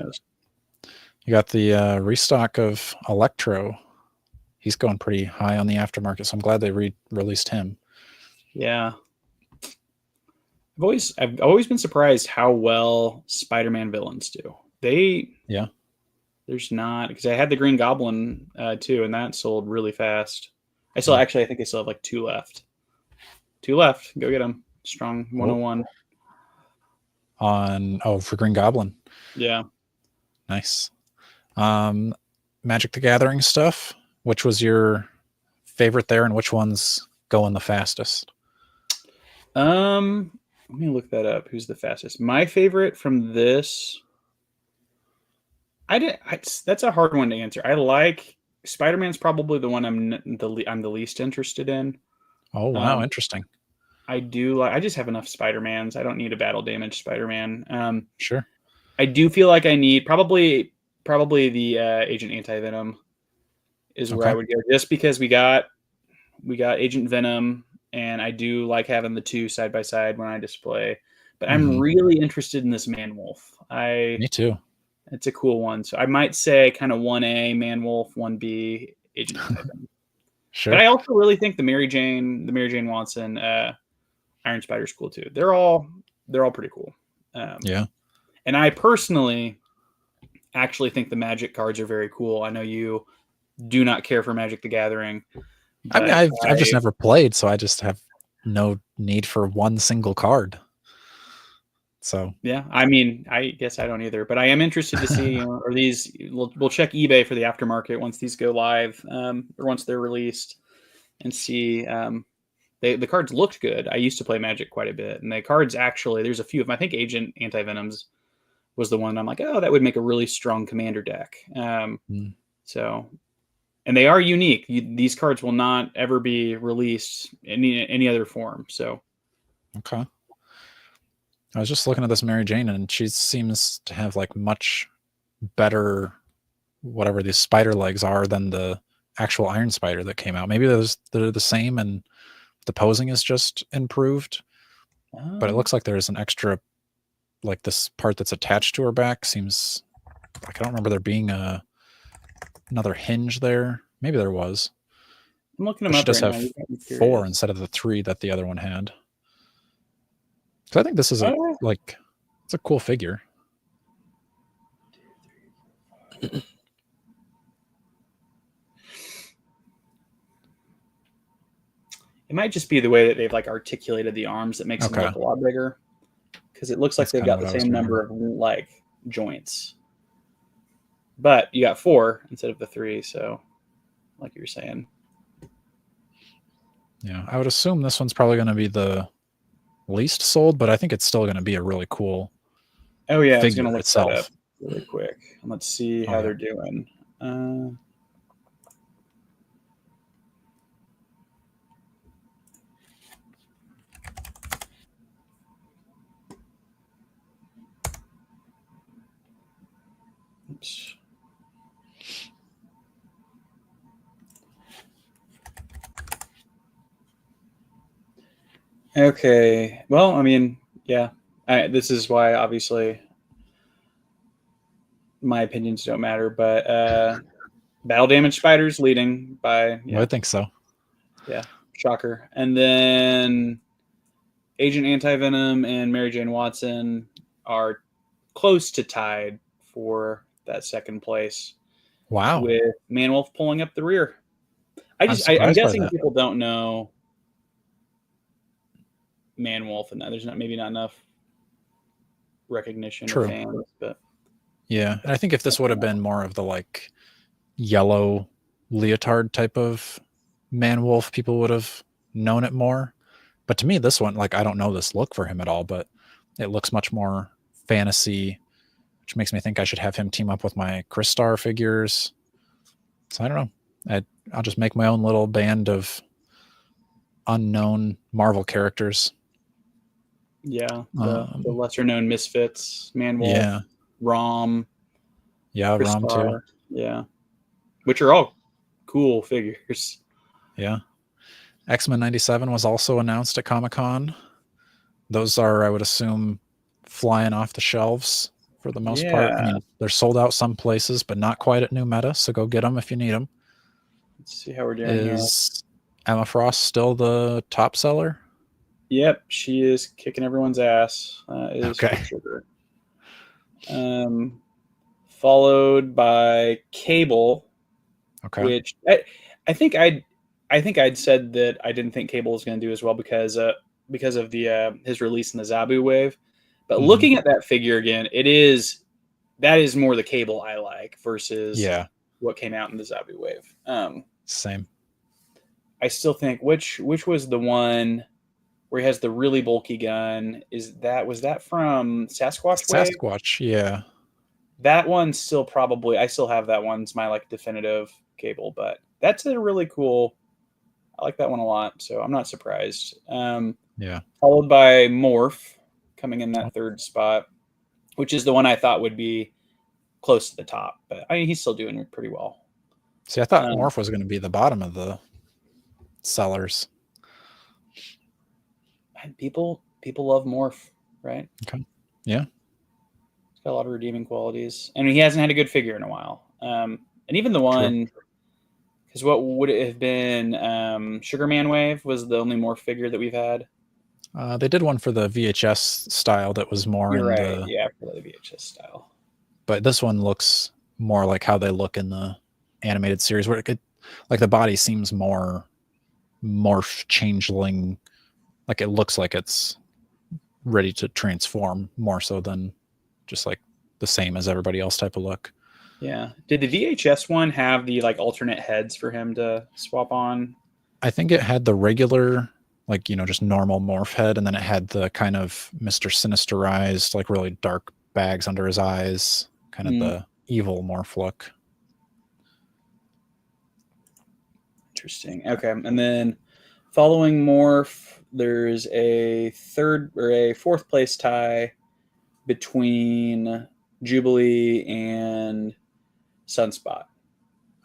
[SPEAKER 1] You got the restock of Electro. He's going pretty high on the aftermarket, so I'm glad they released him.
[SPEAKER 2] Yeah. I've always been surprised how well Spider-Man villains do. There's not, because I had the Green Goblin too, and that sold really fast. I think I still have like 2 left. 2 left. Go get them. Strong 101.
[SPEAKER 1] For Green Goblin.
[SPEAKER 2] Yeah.
[SPEAKER 1] Nice. Magic the Gathering stuff. Which was your favorite there, and which one's going the fastest?
[SPEAKER 2] Let me look that up. Who's the fastest? My favorite from this. That's a hard one to answer. I like Spider-Man's probably the one I'm the least interested in.
[SPEAKER 1] Oh wow, interesting.
[SPEAKER 2] I just have enough Spider-Mans. I don't need a battle damage Spider-Man.
[SPEAKER 1] Sure.
[SPEAKER 2] I do feel like I need probably the Agent Anti-Venom is where I would go, just because we got Agent Venom, and I do like having the 2 side by side when I display. But I'm really interested in this Man-Wolf.
[SPEAKER 1] Me too.
[SPEAKER 2] It's a cool one. So I might say kind of 1A Man-Wolf, 1B Agent Anti-Venom.
[SPEAKER 1] Sure.
[SPEAKER 2] But I also really think the Mary Jane Watson Iron Spider's cool too. They're all pretty cool.
[SPEAKER 1] Yeah.
[SPEAKER 2] And I personally actually think the Magic cards are very cool. I know you do not care for Magic the Gathering.
[SPEAKER 1] I mean, I've just never played, so I just have no need for one single card. So
[SPEAKER 2] yeah, I mean, I guess I don't either, but I am interested to see, are these? We'll check eBay for the aftermarket once these go live, or once they're released, and see. The cards looked good. I used to play Magic quite a bit, and the cards actually, there's a few of them. I think Agent Anti-Venoms was the one I'm like, oh, that would make a really strong commander deck. So, and they are unique. These cards will not ever be released in any other form. So,
[SPEAKER 1] okay. I was just looking at this Mary Jane, and she seems to have like much better, whatever these spider legs are, than the actual Iron Spider that came out. Maybe they're the same, and the posing is just improved. But it looks like there's an extra, like this part that's attached to her back seems like, I don't remember there being another hinge there. Maybe there was.
[SPEAKER 2] I'm looking them
[SPEAKER 1] up. She does
[SPEAKER 2] right
[SPEAKER 1] have
[SPEAKER 2] now.
[SPEAKER 1] 4 instead of the 3 that the other one had. So I think this is it's a cool figure.
[SPEAKER 2] It might just be the way that they've like articulated the arms that makes them look a lot bigger, because it looks like they've got the same number of like joints, but you got 4 instead of the 3. So, like you were saying,
[SPEAKER 1] yeah, I would assume this one's probably going to be the least sold, but I think it's still going to be a really cool.
[SPEAKER 2] Oh yeah,
[SPEAKER 1] figure
[SPEAKER 2] going to look
[SPEAKER 1] itself
[SPEAKER 2] that up really quick. Let's see how they're doing. Oops. Okay. Well, I mean, yeah. This is why, obviously, my opinions don't matter. But battle damage spiders leading by.
[SPEAKER 1] Yeah. I think so.
[SPEAKER 2] Yeah. Shocker. And then Agent Anti-Venom and Mary Jane Watson are close to tied for that second place.
[SPEAKER 1] Wow.
[SPEAKER 2] With Man-Wolf pulling up the rear. I'm guessing people don't know man wolf in that. There's maybe not enough recognition
[SPEAKER 1] True.
[SPEAKER 2] or fans, but
[SPEAKER 1] yeah. And I think if this would have been more of the like yellow leotard type of man wolf, people would have known it more. But to me, this one, like, I don't know this look for him at all, but it looks much more fantasy, which makes me think I should have him team up with my Crystar figures. So I don't know. I'll just make my own little band of unknown Marvel characters.
[SPEAKER 2] yeah, the lesser known misfits, man wolf,
[SPEAKER 1] Yeah.
[SPEAKER 2] Rom,
[SPEAKER 1] Yeah, Rom too.
[SPEAKER 2] Crystar, yeah, which are all cool figures.
[SPEAKER 1] Yeah. X-Men 97 was also announced at Comic-Con. Those are, I would assume, flying off the shelves for the most part. I mean, they're sold out some places, but not quite at New Meta, so go get them if you need them.
[SPEAKER 2] Let's see how we're doing
[SPEAKER 1] Is Emma Frost still the top seller?
[SPEAKER 2] Yep, she is kicking everyone's ass.
[SPEAKER 1] Okay.
[SPEAKER 2] For sure. Followed by Cable,
[SPEAKER 1] Okay.
[SPEAKER 2] which I think I'd said that I didn't think Cable was going to do as well because of the his release in the Zabu wave. But looking at that figure again, that is more the Cable I like versus what came out in the Zabu wave.
[SPEAKER 1] Same.
[SPEAKER 2] I still think which was the one where he has the really bulky gun. Was that from Sasquatch wave?
[SPEAKER 1] Sasquatch, yeah.
[SPEAKER 2] That one still probably, I still have that one. It's my like definitive Cable, but that's a really cool. I like that one a lot, so I'm not surprised.
[SPEAKER 1] Yeah.
[SPEAKER 2] Followed by Morph coming in that third spot, which is the one I thought would be close to the top, but I mean he's still doing pretty well.
[SPEAKER 1] See, I thought Morph was going to be the bottom of the sellers.
[SPEAKER 2] And people love Morph, right?
[SPEAKER 1] Okay. Yeah.
[SPEAKER 2] He's got a lot of redeeming qualities. I mean, he hasn't had a good figure in a while. And even the one, because what would it have been? Sugarman Wave was the only Morph figure that we've had.
[SPEAKER 1] They did one for the VHS style that was more
[SPEAKER 2] You're
[SPEAKER 1] in
[SPEAKER 2] right.
[SPEAKER 1] the...
[SPEAKER 2] Yeah, for the VHS style.
[SPEAKER 1] But this one looks more like how they look in the animated series, where like the body seems more morph changeling, like it looks like it's ready to transform more so than just like the same as everybody else type of look.
[SPEAKER 2] Yeah. Did the VHS one have the like alternate heads for him to swap on?
[SPEAKER 1] I think it had the regular, like, you know, just normal morph head, and then it had the kind of Mr. Sinisterized, like really dark bags under his eyes, kind of the evil morph look.
[SPEAKER 2] Interesting. Okay. And then following Morph, there's a fourth place tie between Jubilee and Sunspot.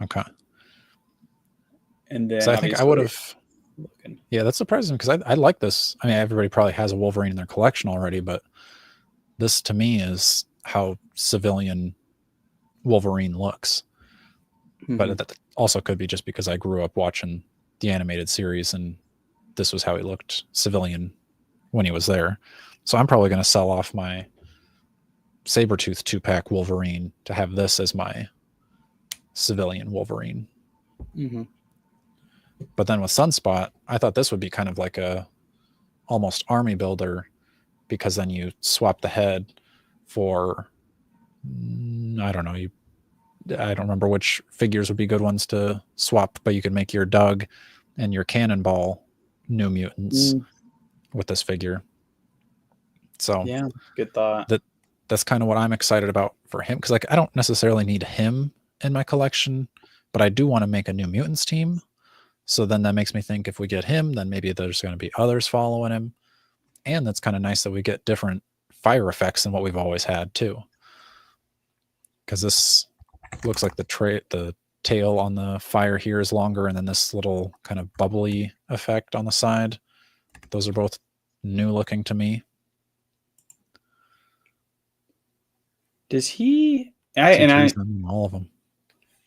[SPEAKER 1] Okay.
[SPEAKER 2] And then
[SPEAKER 1] so I think I would have... Yeah, that's surprising because I like this. I mean, everybody probably has a Wolverine in their collection already, but this to me is how civilian Wolverine looks. But that also could be just because I grew up watching the animated series and this was how he looked civilian when he was there. So I'm probably going to sell off my Sabretooth 2-pack Wolverine to have this as my civilian Wolverine. But then with Sunspot, I thought this would be kind of like a almost army builder, because then you swap the head for, I don't know, I don't remember which figures would be good ones to swap, but you could make your Doug and your Cannonball New Mutants with this figure. So
[SPEAKER 2] yeah, good thought.
[SPEAKER 1] That's kind of what I'm excited about for him, because like I don't necessarily need him in my collection, but I do want to make a New Mutants team. So then that makes me think if we get him, then maybe there's going to be others following him. And that's kind of nice that we get different fire effects than what we've always had too. Because this looks like the tail on the fire here is longer, and then this little kind of bubbly effect on the side. Those are both new looking to me.
[SPEAKER 2] Does he?
[SPEAKER 1] All of them.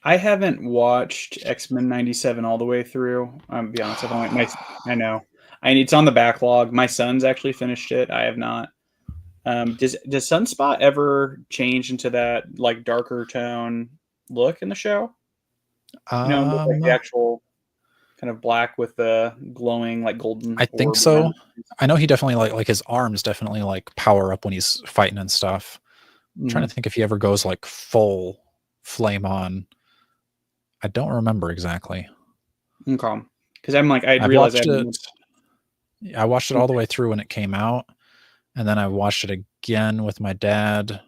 [SPEAKER 2] I haven't watched X-Men 97 all the way through. I'll be honest. I know. It's on the backlog. My son's actually finished it. I have not. Does Sunspot ever change into that like darker tone look in the show? Like the actual. kind of black with the glowing like golden.
[SPEAKER 1] I think
[SPEAKER 2] orb
[SPEAKER 1] so.
[SPEAKER 2] around it.
[SPEAKER 1] I know he definitely like his arms definitely like power up when he's fighting and stuff. I'm trying to think if he ever goes like full flame on. I don't remember exactly.
[SPEAKER 2] Okay. Because I'm like, I
[SPEAKER 1] I've
[SPEAKER 2] realized
[SPEAKER 1] watched it. I watched it all the way through when it came out, and then I watched it again with my dad,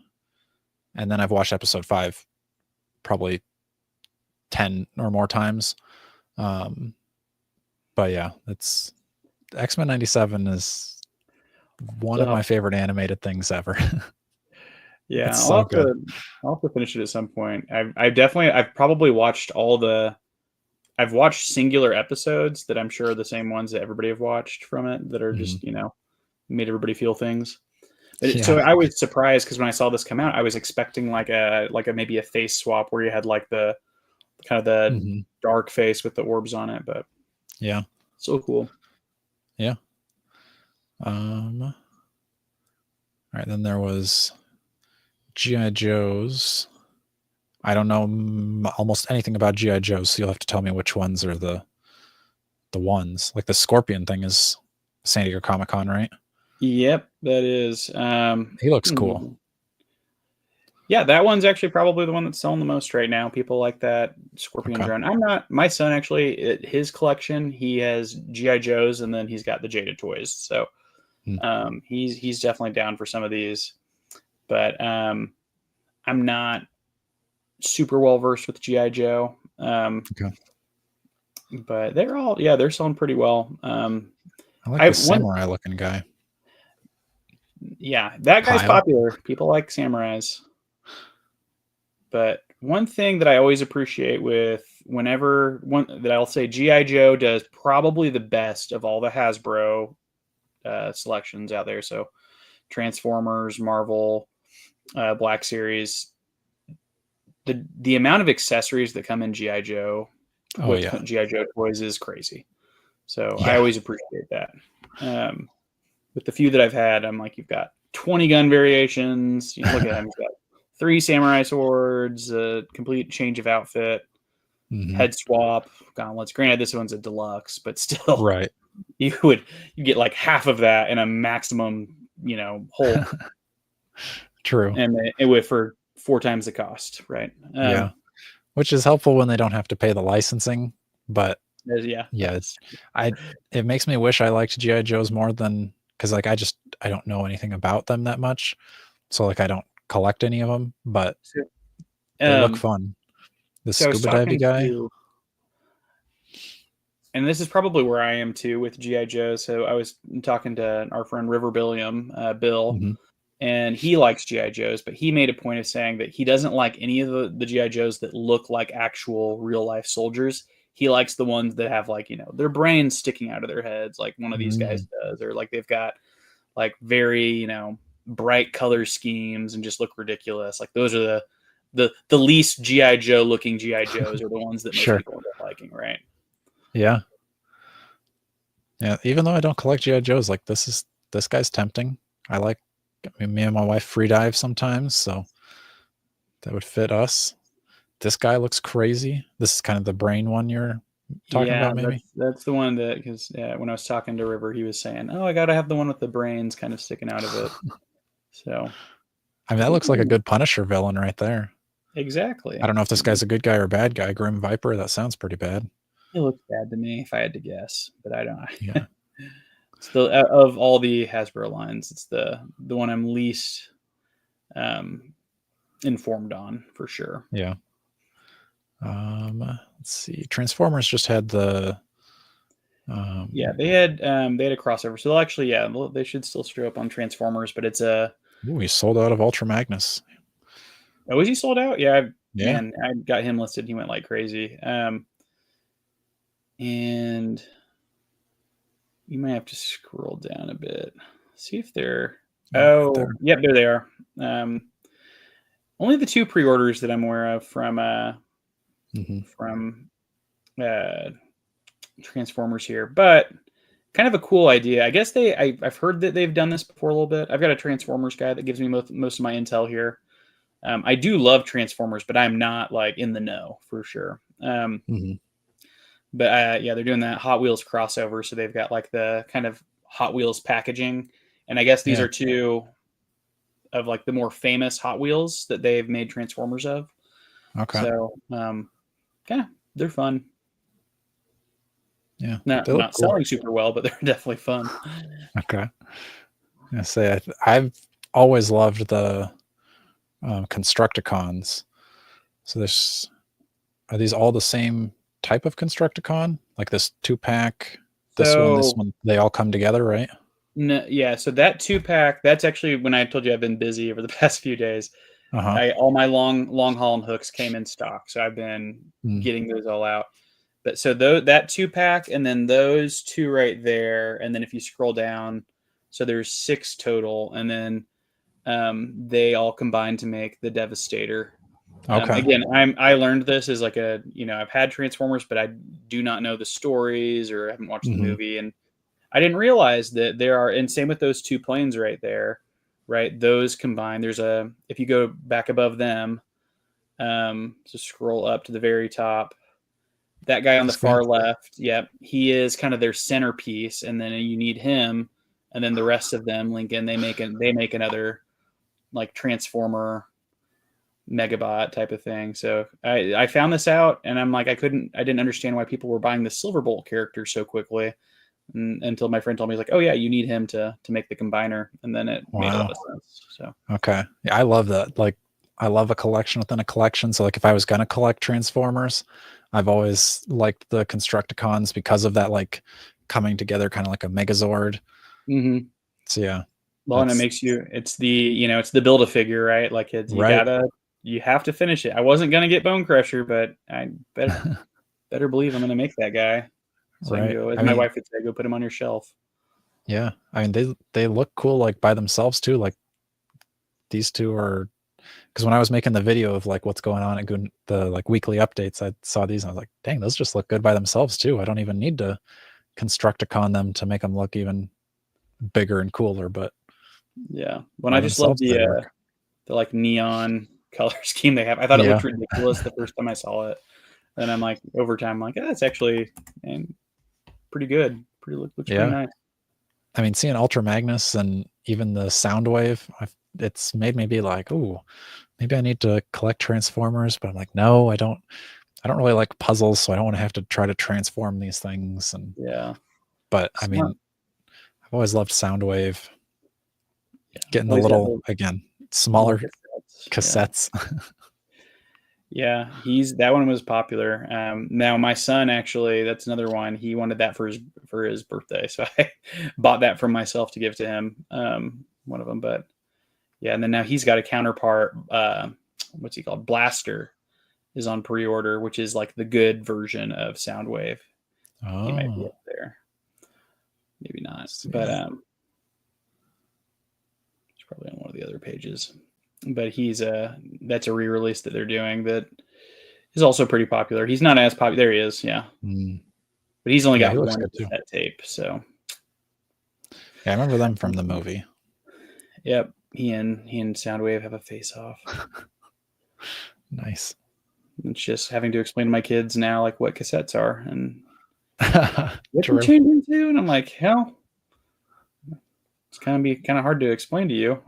[SPEAKER 1] and then I've watched episode 5 probably 10 or more times. But yeah, it's X-Men 97 is one of my favorite animated things ever.
[SPEAKER 2] Yeah,
[SPEAKER 1] it's so good.
[SPEAKER 2] I'll have to finish it at some point. I've probably watched I've watched singular episodes that I'm sure are the same ones that everybody have watched from it that are just, made everybody feel things. But so I was surprised because when I saw this come out, I was expecting like a maybe a face swap where you had like the kind of the dark face with the orbs on it, but
[SPEAKER 1] yeah,
[SPEAKER 2] so cool.
[SPEAKER 1] Yeah. All right, then there was G.I. Joes. I don't know almost anything about G.I. Joes, so you'll have to tell me which ones are the ones. Like the Scorpion thing is San Diego Comic-Con, right?
[SPEAKER 2] Yep, that is.
[SPEAKER 1] He looks cool.
[SPEAKER 2] Yeah, that one's actually probably the one that's selling the most right now. People like that Scorpion drone. My son actually, his collection, he has G.I. Joes and then he's got the Jada toys. So he's definitely down for some of these. But I'm not super well versed with G.I. Joe. But they're selling pretty well.
[SPEAKER 1] I like the samurai looking guy.
[SPEAKER 2] Yeah, that guy's popular. People like samurais. But one thing that I always appreciate with that I'll say G.I. Joe does probably the best of all the Hasbro selections out there. So Transformers, Marvel, Black Series. The amount of accessories that come in G.I. Joe with G.I. Joe toys is crazy. So I always appreciate that. With the few that I've had, I'm like, you've got 20 gun variations. You look at him, he's got 3 samurai swords, a complete change of outfit, head swap, gauntlets. Granted, this one's a deluxe, but still,
[SPEAKER 1] right?
[SPEAKER 2] You get like half of that in a maximum, Hulk.
[SPEAKER 1] True.
[SPEAKER 2] And it would for 4 times the cost, right?
[SPEAKER 1] Yeah, which is helpful when they don't have to pay the licensing. But it makes me wish I liked G.I. Joes more than because like I don't know anything about them that much, so like I don't collect any of them, but they look fun. The scuba diving guy.
[SPEAKER 2] And this is probably where I am too with G.I. Joe. So I was talking to our friend River Billiam, Bill, and he likes G.I. Joes, but he made a point of saying that he doesn't like any of the G.I. Joes that look like actual real life soldiers. He likes the ones that have like, their brains sticking out of their heads, like one of these guys does, or like they've got like very, bright color schemes and just look ridiculous. Like those are the least G.I. Joe looking G.I. Joes are the ones that most people end up liking, right?
[SPEAKER 1] Yeah. Even though I don't collect G.I. Joes, like this guy's tempting. Me and my wife free dive sometimes, so that would fit us. This guy looks crazy. This is kind of the brain one you're talking about, maybe?
[SPEAKER 2] That's the one that, because when I was talking to River, he was saying, oh, I got to have the one with the brains kind of sticking out of it. So,
[SPEAKER 1] I mean, that looks like a good Punisher villain right there.
[SPEAKER 2] Exactly.
[SPEAKER 1] I don't know if this guy's a good guy or a bad guy. Grim Viper, that sounds pretty bad.
[SPEAKER 2] He looks bad to me if I had to guess, but I don't. Yeah. Still, of all the Hasbro lines, it's the one I'm least informed on for sure.
[SPEAKER 1] Yeah. Let's see. Transformers just had the.
[SPEAKER 2] They had a crossover, so they'll actually, they should still show up on Transformers, but it's a.
[SPEAKER 1] Ooh, he sold out of Ultra Magnus.
[SPEAKER 2] Oh, was he sold out? Yeah, man, I got him listed. He went like crazy. And you might have to scroll down a bit. See if they're. Yep, there they are. Only the 2 pre-orders that I'm aware of from Transformers here, but kind of a cool idea. I guess I've heard that they've done this before a little bit. I've got a Transformers guy that gives me most of my intel here. I do love Transformers, but I'm not like in the know for sure. But yeah, they're doing that Hot Wheels crossover, so they've got like the kind of Hot Wheels packaging, and I guess these
[SPEAKER 1] Yeah.
[SPEAKER 2] are two of like the more famous Hot Wheels that they've made Transformers of.
[SPEAKER 1] Okay.
[SPEAKER 2] So, yeah, they're fun.
[SPEAKER 1] Yeah.
[SPEAKER 2] Not
[SPEAKER 1] They look
[SPEAKER 2] not
[SPEAKER 1] cool.
[SPEAKER 2] selling super well, but they're definitely fun.
[SPEAKER 1] Okay. I say I've always loved the Constructicons. So are these all the same type of Constructicon? Like this 2-pack, this one, they all come together, right?
[SPEAKER 2] No, yeah, so that 2-pack, that's actually when I told you I've been busy over the past few days. All my long haul and hooks came in stock, so I've been getting those all out. But so that 2-pack, and then those two right there, and then if you scroll down, so there's 6 total, and then they all combine to make the Devastator.
[SPEAKER 1] Okay.
[SPEAKER 2] Again, I learned this as like I've had Transformers, but I do not know the stories or haven't watched the movie, and I didn't realize that there are, and same with those 2 planes right there, right? Those combine. If you go back above them, just scroll up to the very top, that guy on the far left, yep, he is kind of their centerpiece, and then you need him, and then the rest of them, Lincoln, they make another like Transformer Megabot type of thing. So I found this out, and I'm like, I didn't understand why people were buying the Silverbolt character so quickly until my friend told me, he's like, oh yeah, you need him to make the combiner, and then it made a lot of sense. So
[SPEAKER 1] okay, yeah, I love that. Like, I love a collection within a collection. So like, if I was gonna collect Transformers, I've always liked the Constructicons because of that, like coming together, kind of like a Megazord. So yeah.
[SPEAKER 2] Well, and it makes it's the Build-A-Figure, right? Like you have to finish it. I wasn't gonna get Bone Crusher, but I better believe I'm gonna make that guy. So I can go, as my wife would say, go put him on your shelf.
[SPEAKER 1] Yeah, I mean they look cool like by themselves too. Like these two are, because when I was making the video of like what's going on at the like weekly updates, I saw these and I was like, dang, those just look good by themselves too. I don't even need to Constructicon them to make them look even bigger and cooler. But
[SPEAKER 2] yeah, when I just love the like neon color scheme they have. I thought it looked ridiculous the first time I saw it, and I'm like, over time, I'm like, it's actually pretty good. Looks pretty nice.
[SPEAKER 1] I mean, seeing Ultra Magnus and even the Soundwave, it's made me be like, oh, maybe I need to collect Transformers. But I'm like, no, I don't really like puzzles, so I don't want to have to try to transform these things. And but I mean, I've always loved Soundwave. Getting the little, again, smaller cassettes.
[SPEAKER 2] Yeah, that one was popular. Now my son, actually, that's another one. He wanted that for his birthday, so I bought that for myself to give to him. One of them, but yeah, and then now he's got a counterpart. What's he called? Blaster is on pre-order, which is like the good version of Soundwave.
[SPEAKER 1] Oh,
[SPEAKER 2] he might be up there, maybe not, but it's probably on one of the other pages. But that's a re-release that they're doing that is also pretty popular. He's not as popular. There he is, yeah. But he's only got one cassette tape, so.
[SPEAKER 1] Yeah, I remember them from the movie.
[SPEAKER 2] Yep, he and Soundwave have a face-off.
[SPEAKER 1] Nice.
[SPEAKER 2] It's just having to explain to my kids now, like, what cassettes are and what
[SPEAKER 1] they're
[SPEAKER 2] changing to, and I'm like, hell. It's kind of hard to explain to you.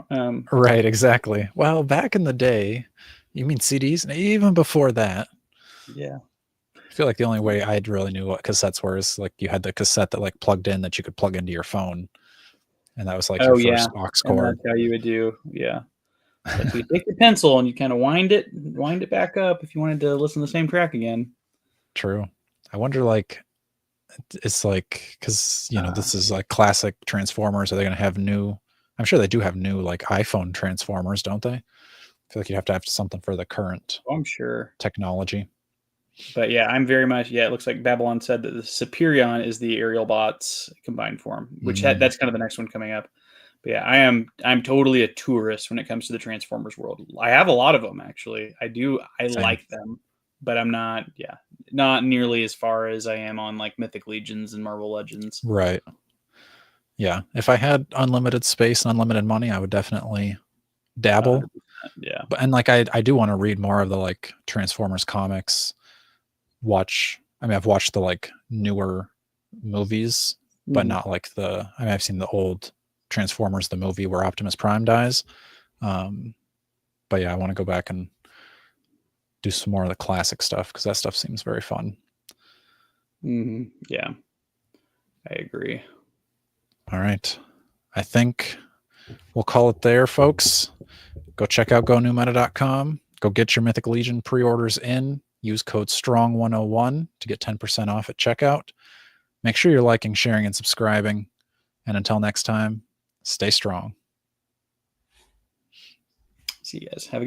[SPEAKER 1] Right, exactly. Well, back in the day, you mean CDs? Even before that.
[SPEAKER 2] Yeah.
[SPEAKER 1] I feel like the only way I really knew what cassettes were is like you had the cassette that like plugged in that you could plug into your phone. And that was like your first aux cord.
[SPEAKER 2] That's how you would do, yeah. Like you take your pencil and you kind of wind it back up if you wanted to listen to the same track again.
[SPEAKER 1] True. I wonder, like, it's like, because this is like classic Transformers. Are they going to have new? I'm sure they do have new like iPhone Transformers, don't they? I feel like you have to have something for the current.
[SPEAKER 2] I'm sure
[SPEAKER 1] technology.
[SPEAKER 2] But yeah, I'm very much. Yeah, it looks like Babylon said that the Superion is the aerial bots combined form, which that's kind of the next one coming up. But yeah, I'm totally a tourist when it comes to the Transformers world. I have a lot of them actually. I like them, but I'm not nearly as far as I am on like Mythic Legions and Marvel Legends.
[SPEAKER 1] Right. Yeah. If I had unlimited space and unlimited money, I would definitely dabble.
[SPEAKER 2] Yeah.
[SPEAKER 1] But and like I do want to read more of the like Transformers comics. I've watched the like newer movies, but not like I've seen the old Transformers, the movie where Optimus Prime dies. But yeah, I want to go back and do some more of the classic stuff because that stuff seems very fun.
[SPEAKER 2] Yeah, I agree.
[SPEAKER 1] All right. I think we'll call it there, folks. Go check out gonewmeta.com. Go get your Mythic Legion pre-orders in. Use code STRONG101 to get 10% off at checkout. Make sure you're liking, sharing, and subscribing. And until next time, stay strong.
[SPEAKER 2] See you guys. Have a good